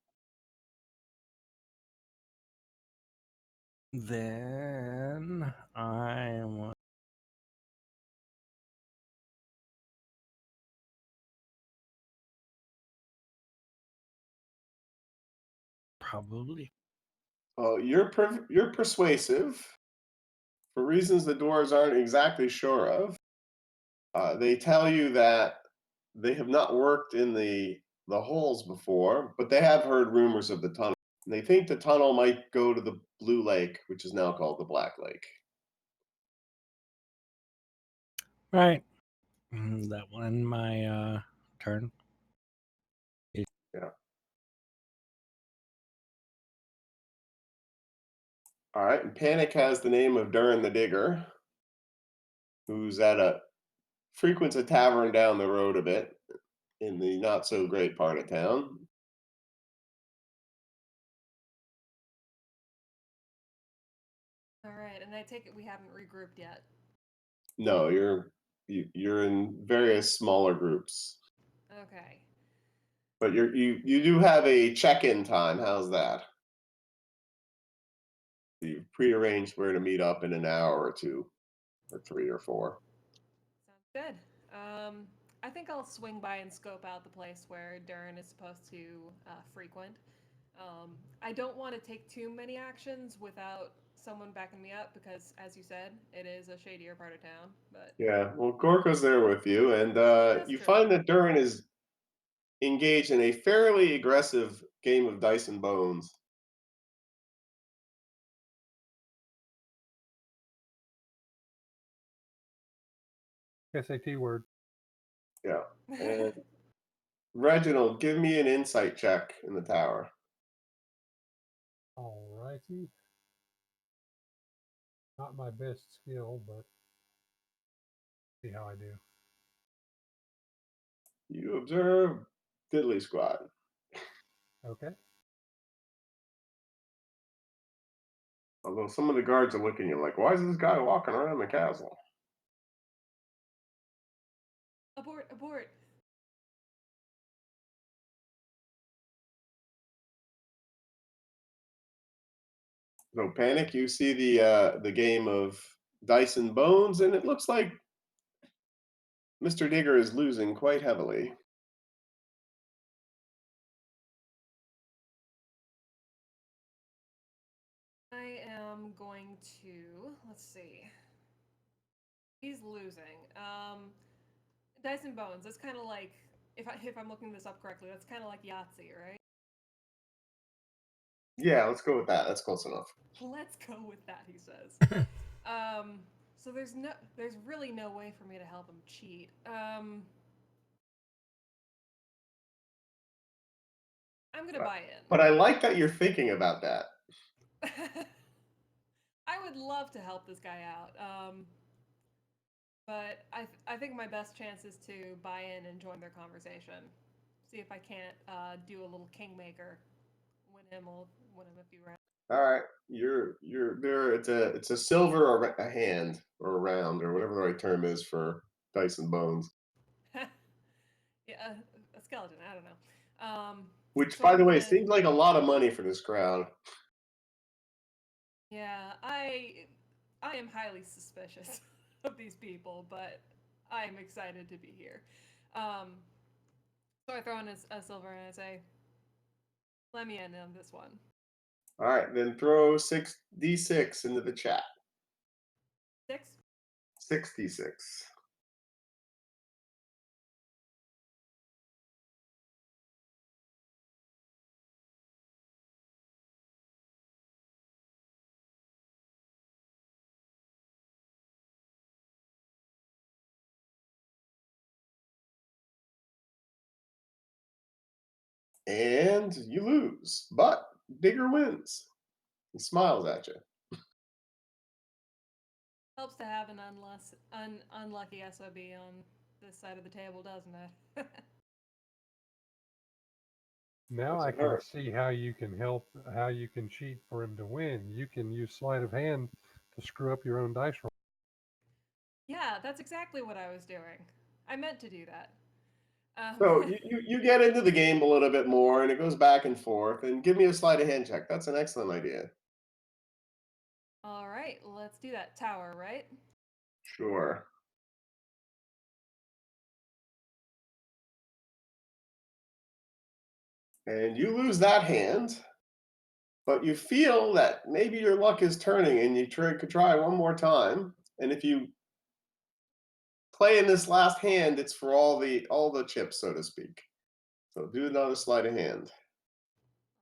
then I want probably Well, you're persuasive for reasons the dwarves aren't exactly sure of. They tell you that they have not worked in the holes before, but they have heard rumors of the tunnel. And they think the tunnel might go to the Blue Lake, which is now called the Black Lake. right. That one my turn. Yeah. All right. And Panic has the name of Durin the Digger, who's frequents a tavern down the road a bit in the not so great part of town. All right, and I take it we haven't regrouped yet. No, you're in various smaller groups, Okay. but you do have a check-in time. How's that? You've prearranged where to meet up in an hour or two, or 3 or 4. Good. I think I'll swing by and scope out the place where Durin is supposed to frequent. I don't want to take too many actions without someone backing me up because, as you said, it is a shadier part of town. But Yeah, well, Gorka's there with you, and that's you true. find that Durin is engaged in a fairly aggressive game of dice and bones. SAT word. Yeah. And Reginald, give me an insight check in the tower. Alrighty. Not my best skill, but see how I do. You observe Diddley Squad. Okay. Although some of the guards are looking at you like, why is this guy walking around the castle? Abort! Abort! No panic. You see the game of dice and bones, and it looks like Mr. Digger is losing quite heavily. I am going to let's see. He's losing. Dice and Bones. That's kind of like if I'm looking this up correctly. That's kind of like Yahtzee, right? Yeah, let's go with that. That's close enough. Let's go with that, he says. So there's really no way for me to help him cheat. I'm gonna buy in. But I like that you're thinking about that. I would love to help this guy out. But I think my best chance is to buy in and join their conversation. See if I can't do a little kingmaker, win him a few rounds. All right, you're there. It's a silver or a hand or a round or whatever the right term is for dice and bones. Yeah, a skeleton. I don't know. Which, So by I'm the way, gonna. seems like a lot of money for this crowd. Yeah, I am highly suspicious of these people, but I am excited to be here. So I throw in a silver and I say, "Let me in on this one." All right, then throw 6d6 into the chat. 6. 6d6. And you lose, but Digger wins. He smiles at you. Helps to have an unlucky SOB on this side of the table, doesn't it? Now What's I it can hurt? see how you can help, how you can cheat for him to win. You can use sleight of hand to screw up your own dice roll. Yeah, that's exactly what I was doing. I meant to do that. So you get into the game a little bit more, and it goes back and forth. And give me a sleight of hand check. That's an excellent idea. All right, let's do that. Tower, right? Sure. And you lose that hand, but you feel that maybe your luck is turning, and you could try one more time. And if you play in this last hand, it's for all the chips, so to speak. So do another sleight of hand.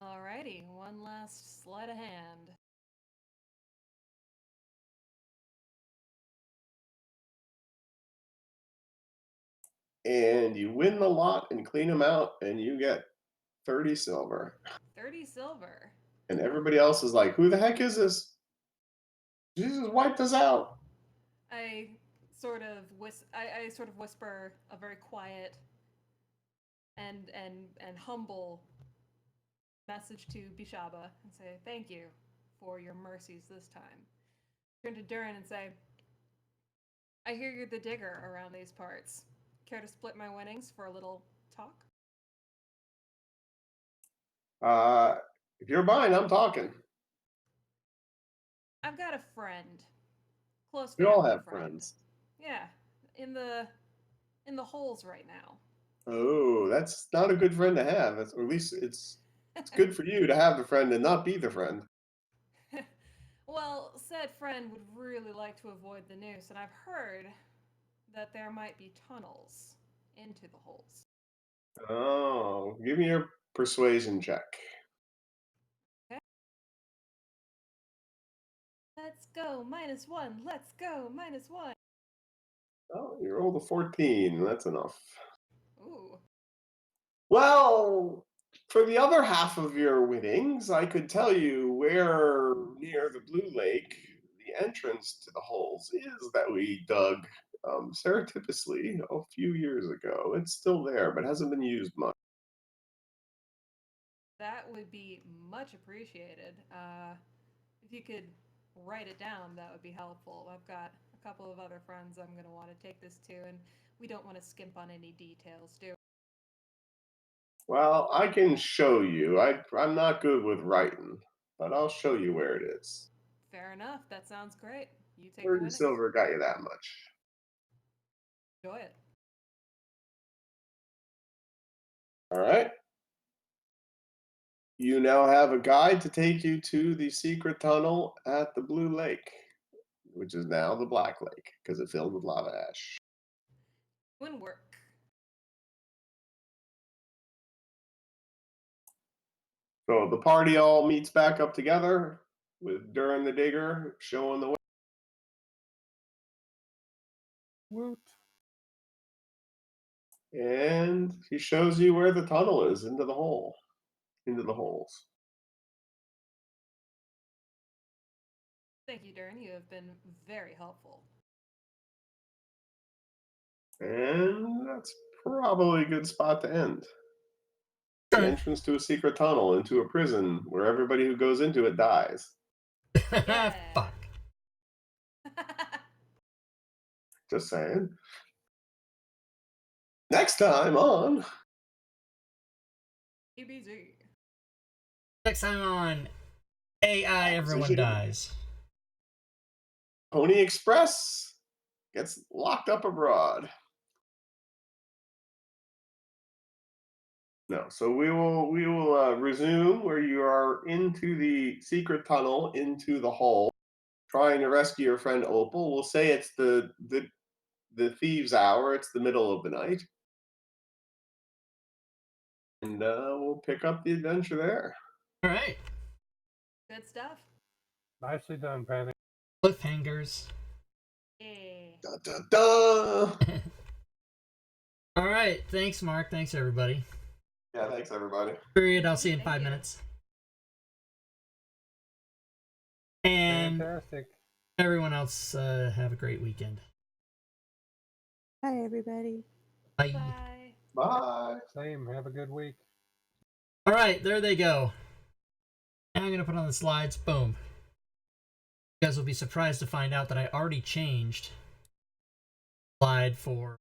Alrighty, one last sleight of hand. And you win the lot and clean them out, and you get 30 silver. 30 silver. And everybody else is like, who the heck is this? Jesus wiped us out. I sort of I sort of whisper a very quiet and humble message to Bishaba and say thank you for your mercies this time. Turn to Durin and say, I hear you're the digger around these parts. Care to split my winnings for a little talk? If you're buying, I'm talking. I've got a friend. Close We all family have friend. friends. Yeah. In the in the holes right now. Oh, that's not a good friend to have. Or at least it's good for you to have the friend and not be the friend. Well, said friend would really like to avoid the noose, and I've heard that there might be tunnels into the holes. Oh, give me your persuasion check. Okay. Let's go, -1. Let's go, -1. Oh, you rolled a 14. That's enough. Ooh. Well, for the other half of your winnings, I could tell you where near the Blue Lake the entrance to the holes is that we dug surreptitiously a few years ago. It's still there, but hasn't been used much. That would be much appreciated. If you could write it down, that would be helpful. I've got a couple of other friends I'm going to want to take this to, and we don't want to skimp on any details, do we? Well, I can show you. I'm not good with writing, but I'll show you where it is. Fair enough. That sounds great. You take the 30 winnings. silver got you that much. Enjoy it. All right. You now have a guide to take you to the secret tunnel at the Blue Lake, which is now the Black Lake because it filled with lava ash. Wouldn't work. So the party all meets back up together with Durin the Digger showing the way. Woot. And he shows you where the tunnel is into the hole, into the holes. Thank you, Durin. You have been very helpful. And that's probably a good spot to end. The entrance to a secret tunnel into a prison where everybody who goes into it dies. Yeah. Fuck. Just saying. Next time on EBZ. Next time on AI, everyone dies. Pony Express gets locked up abroad. No, so we will resume where you are into the secret tunnel into the hole, trying to rescue your friend Opal. We'll say it's the thieves' hour. It's the middle of the night, and we'll pick up the adventure there. All right. Good stuff. Nicely done, Penny. Cliffhangers. Yeah. Da, da, da. All right. Thanks, Mark. Thanks, everybody. Yeah, thanks everybody. Period. I'll see you in Thank 5 you. minutes. And Fantastic. everyone else, have a great weekend. Hi, everybody. Bye. Bye. Bye. Same. Have a good week. All right, there they go. Now I'm going to put on the slides. Boom. You guys will be surprised to find out that I already changed slide for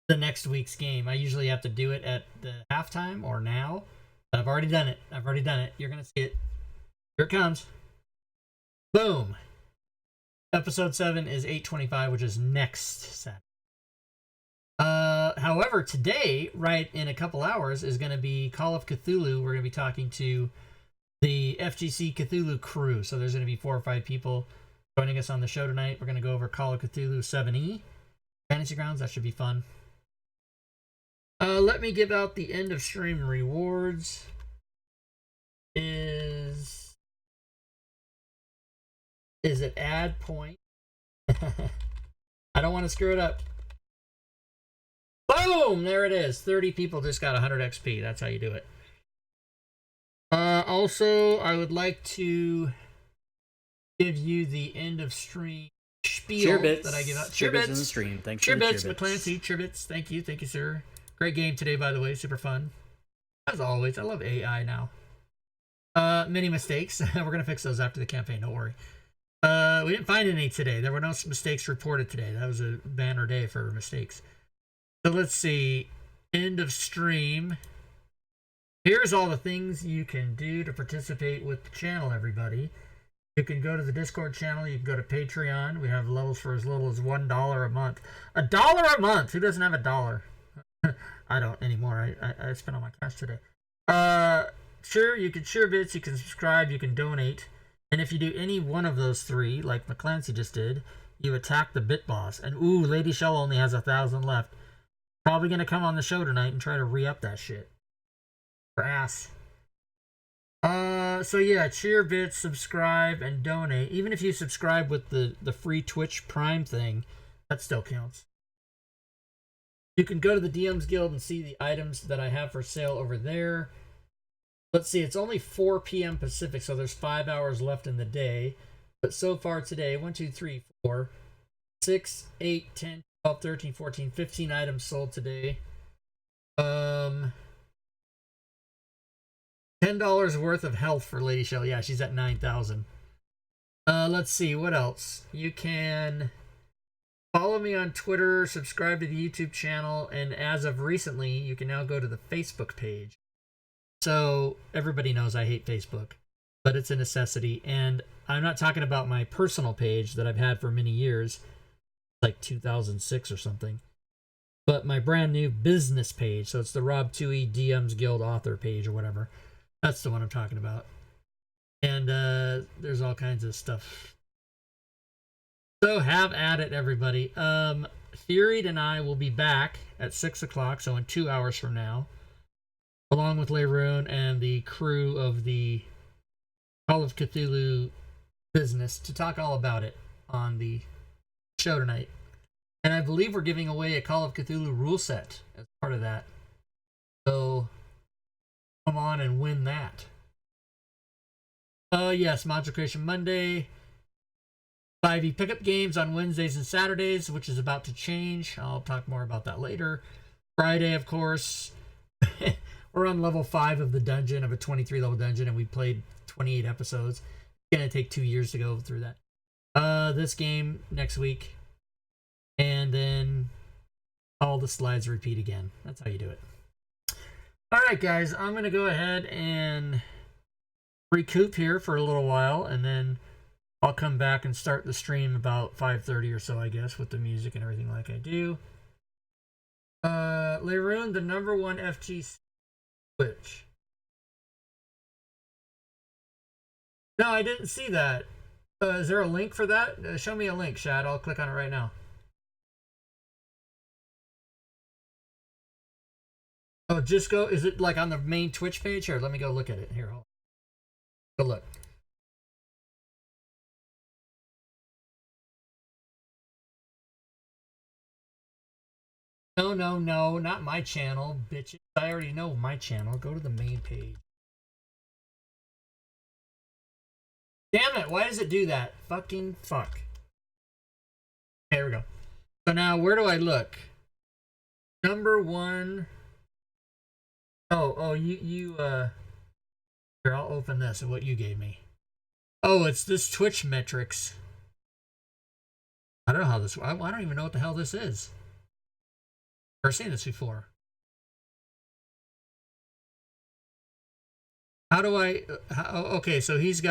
the next week's game. I usually have to do it at the halftime or now, but I've already done it. You're going to see it. Here it comes. Boom. Episode 7 is 8:25, which is next Saturday. However, today, right in a couple hours, is going to be Call of Cthulhu. We're going to be talking to the FGC Cthulhu crew. So there's going to be 4 or 5 people joining us on the show tonight. We're going to go over Call of Cthulhu 7e. Fantasy Grounds, that should be fun. Let me give out the end of stream rewards. Is it add point? I don't want to screw it up. Boom! There it is. 30 people just got 100 XP. That's how you do it. Also, I would like to give you the end of stream spiel that I give out. Cheerbits in the stream. Thanks for the Cheerbits, cheerbits. McClancy. Cheerbits. Thank you, sir. Great game today, by the way. Super fun. As always, I love AI now. Many mistakes. We're gonna fix those after the campaign. Don't worry. We didn't find any today. There were no mistakes reported today. That was a banner day for mistakes. So let's see. End of stream. Here's all the things you can do to participate with the channel, everybody. You can go to the Discord channel. You can go to Patreon. We have levels for as little as $1 a month. $1 a month. Who doesn't have $1? I don't anymore. I spent all my cash today. Sure, you can share bits. You can subscribe. You can donate. And if you do any one of those three, like McClancy just did, you attack the bit boss. And ooh, Lady Shell only has 1,000 left. Probably gonna come on the show tonight and try to re-up that shit. For ass. So yeah, cheer bits, subscribe, and donate. Even if you subscribe with the free Twitch Prime thing, that still counts. You can go to the DMs Guild and see the items that I have for sale over there. Let's see, it's only 4 p.m. Pacific, so there's 5 hours left in the day. But so far today, 1, 2, 3, 4, 6, 8, 10, 12, 13, 14, 15 items sold today. $10 worth of health for Lady Shell. Yeah, she's at 9,000. Let's see, what else? You can follow me on Twitter, subscribe to the YouTube channel, and as of recently, you can now go to the Facebook page. So, everybody knows I hate Facebook, but it's a necessity, and I'm not talking about my personal page that I've had for many years, like 2006 or something, but my brand new business page. So it's the Rob Toohey DMs Guild author page or whatever. That's the one I'm talking about. And there's all kinds of stuff. So have at it, everybody. Theory and I will be back at 6 o'clock, so in 2 hours from now, along with Leroon and the crew of the Call of Cthulhu business to talk all about it on the show tonight. And I believe we're giving away a Call of Cthulhu rule set as part of that. So come on and win that. Yes, Module Creation Monday. 5e pickup games on Wednesdays and Saturdays, which is about to change. I'll talk more about that later. Friday, of course. We're on level 5 of the dungeon, of a 23 level dungeon, and we played 28 episodes. It's gonna take 2 years to go through that. This game next week. And then all the slides repeat again. That's how you do it. Alright guys, I'm going to go ahead and recoup here for a little while, and then I'll come back and start the stream about 5:30 or so, I guess, with the music and everything like I do. Leroon, the #1 FG Switch. No, I didn't see that. Is there a link for that? Show me a link, Shad. I'll click on it right now. Oh, just go. Is it like on the main Twitch page? Here, let me go look at it. Here, hold on. Go look. No, not my channel, bitches. I already know my channel. Go to the main page. Damn it, why does it do that? Fucking fuck. Okay, here we go. So now, where do I look? #1. Oh, you, here, I'll open this and what you gave me. Oh, it's this Twitch metrics. I don't know how this, I don't even know what the hell this is. Never seen this before. How do I, okay, so where's,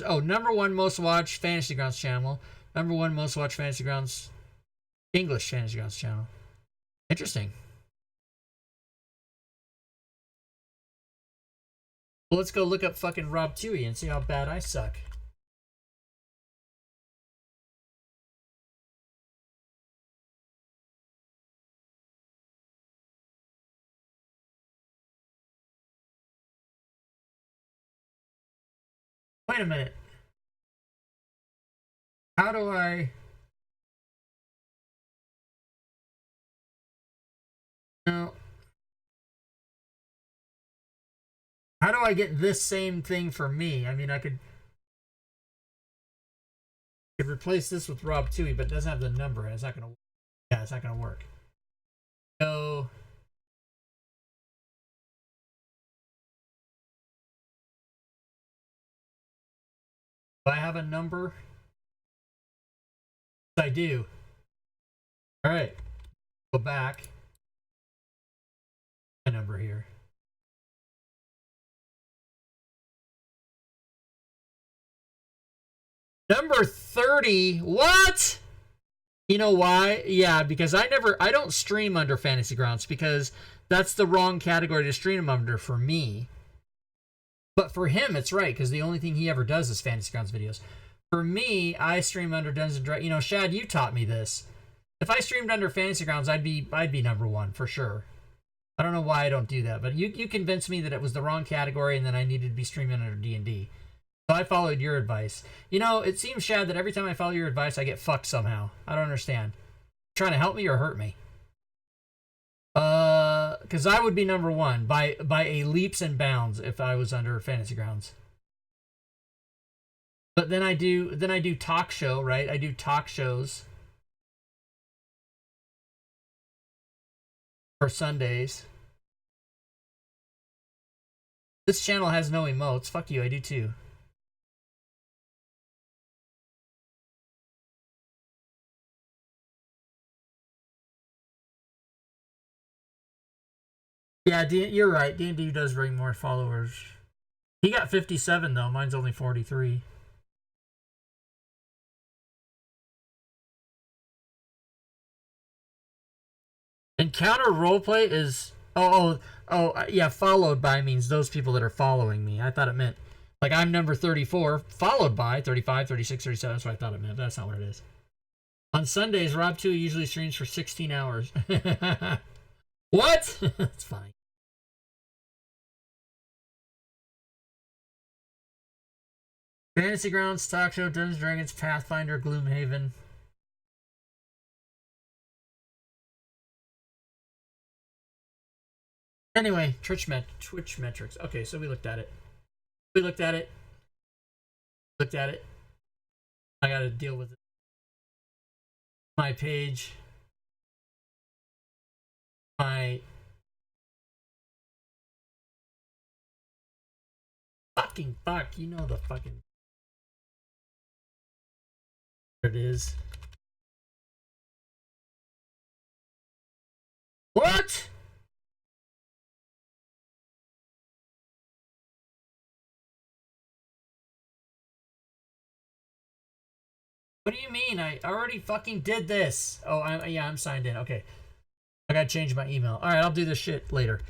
oh, #1 most watched Fantasy Grounds channel. #1 most watched Fantasy Grounds, English Fantasy Grounds channel. Interesting. Well, let's go look up fucking Rob Toohey and see how bad I suck. Wait a minute. How do I... No. How do I get this same thing for me? I mean, I could replace this with Rob Toohey, but it doesn't have the number. It's not gonna. Yeah, it's not gonna work. So, do I have a number? Yes, I do. All right, go back. My number here. Number 30. What? You know why? Yeah, because I don't stream under Fantasy Grounds because that's the wrong category to stream under for me. But for him, it's right because the only thing he ever does is Fantasy Grounds videos. For me, I stream under Dungeons and Dragons. You know, Shad, you taught me this. If I streamed under Fantasy Grounds, I'd be number one for sure. I don't know why I don't do that, but you convinced me that it was the wrong category and that I needed to be streaming under D&D. So I followed your advice. You know, it seems, Shad, that every time I follow your advice, I get fucked somehow. I don't understand. Trying to help me or hurt me? Because I would be number one by a leaps and bounds if I was under Fantasy Grounds. But then I do talk show, right? I do talk shows for Sundays. This channel has no emotes. Fuck you, I do too. Yeah, you're right. D&D does bring more followers. He got 57 though. Mine's only 43. Encounter roleplay is yeah, followed by means those people that are following me. I thought it meant like I'm number 34, followed by 35, 36, 37. That's what I thought it meant. That's not what it is. On Sundays, Rob 2 usually streams for 16 hours. What? That's funny. Fantasy Grounds, Talk Show, Dungeons & Dragons, Pathfinder, Gloomhaven. Anyway, Twitch metrics. Okay, so we looked at it. Looked at it. I gotta deal with it. My page. My fucking fuck. You know the fucking. There it is. What? What do you mean? I already fucking did this. Oh, I'm signed in. Okay. I gotta change my email. Alright, I'll do this shit later.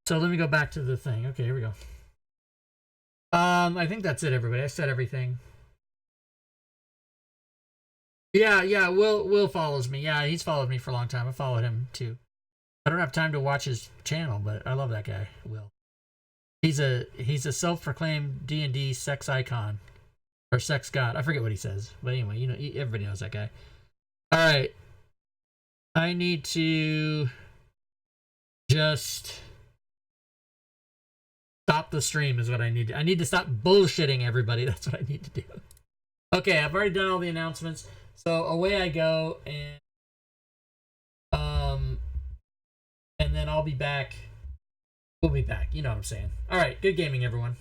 So let me go back to the thing. Okay, here we go. I think that's it, everybody. I said everything. Yeah, Will follows me. Yeah, he's followed me for a long time. I followed him too. I don't have time to watch his channel, but I love that guy, Will. He's a self-proclaimed D&D sex icon. Or sex god. I forget what he says. But anyway, you know, everybody knows that guy. Alright. I need to just stop the stream is what I need. I need to stop bullshitting everybody. That's what I need to do. Okay, I've already done all the announcements. So away I go, and then I'll be back. We'll be back. You know what I'm saying. Alright, good gaming, everyone.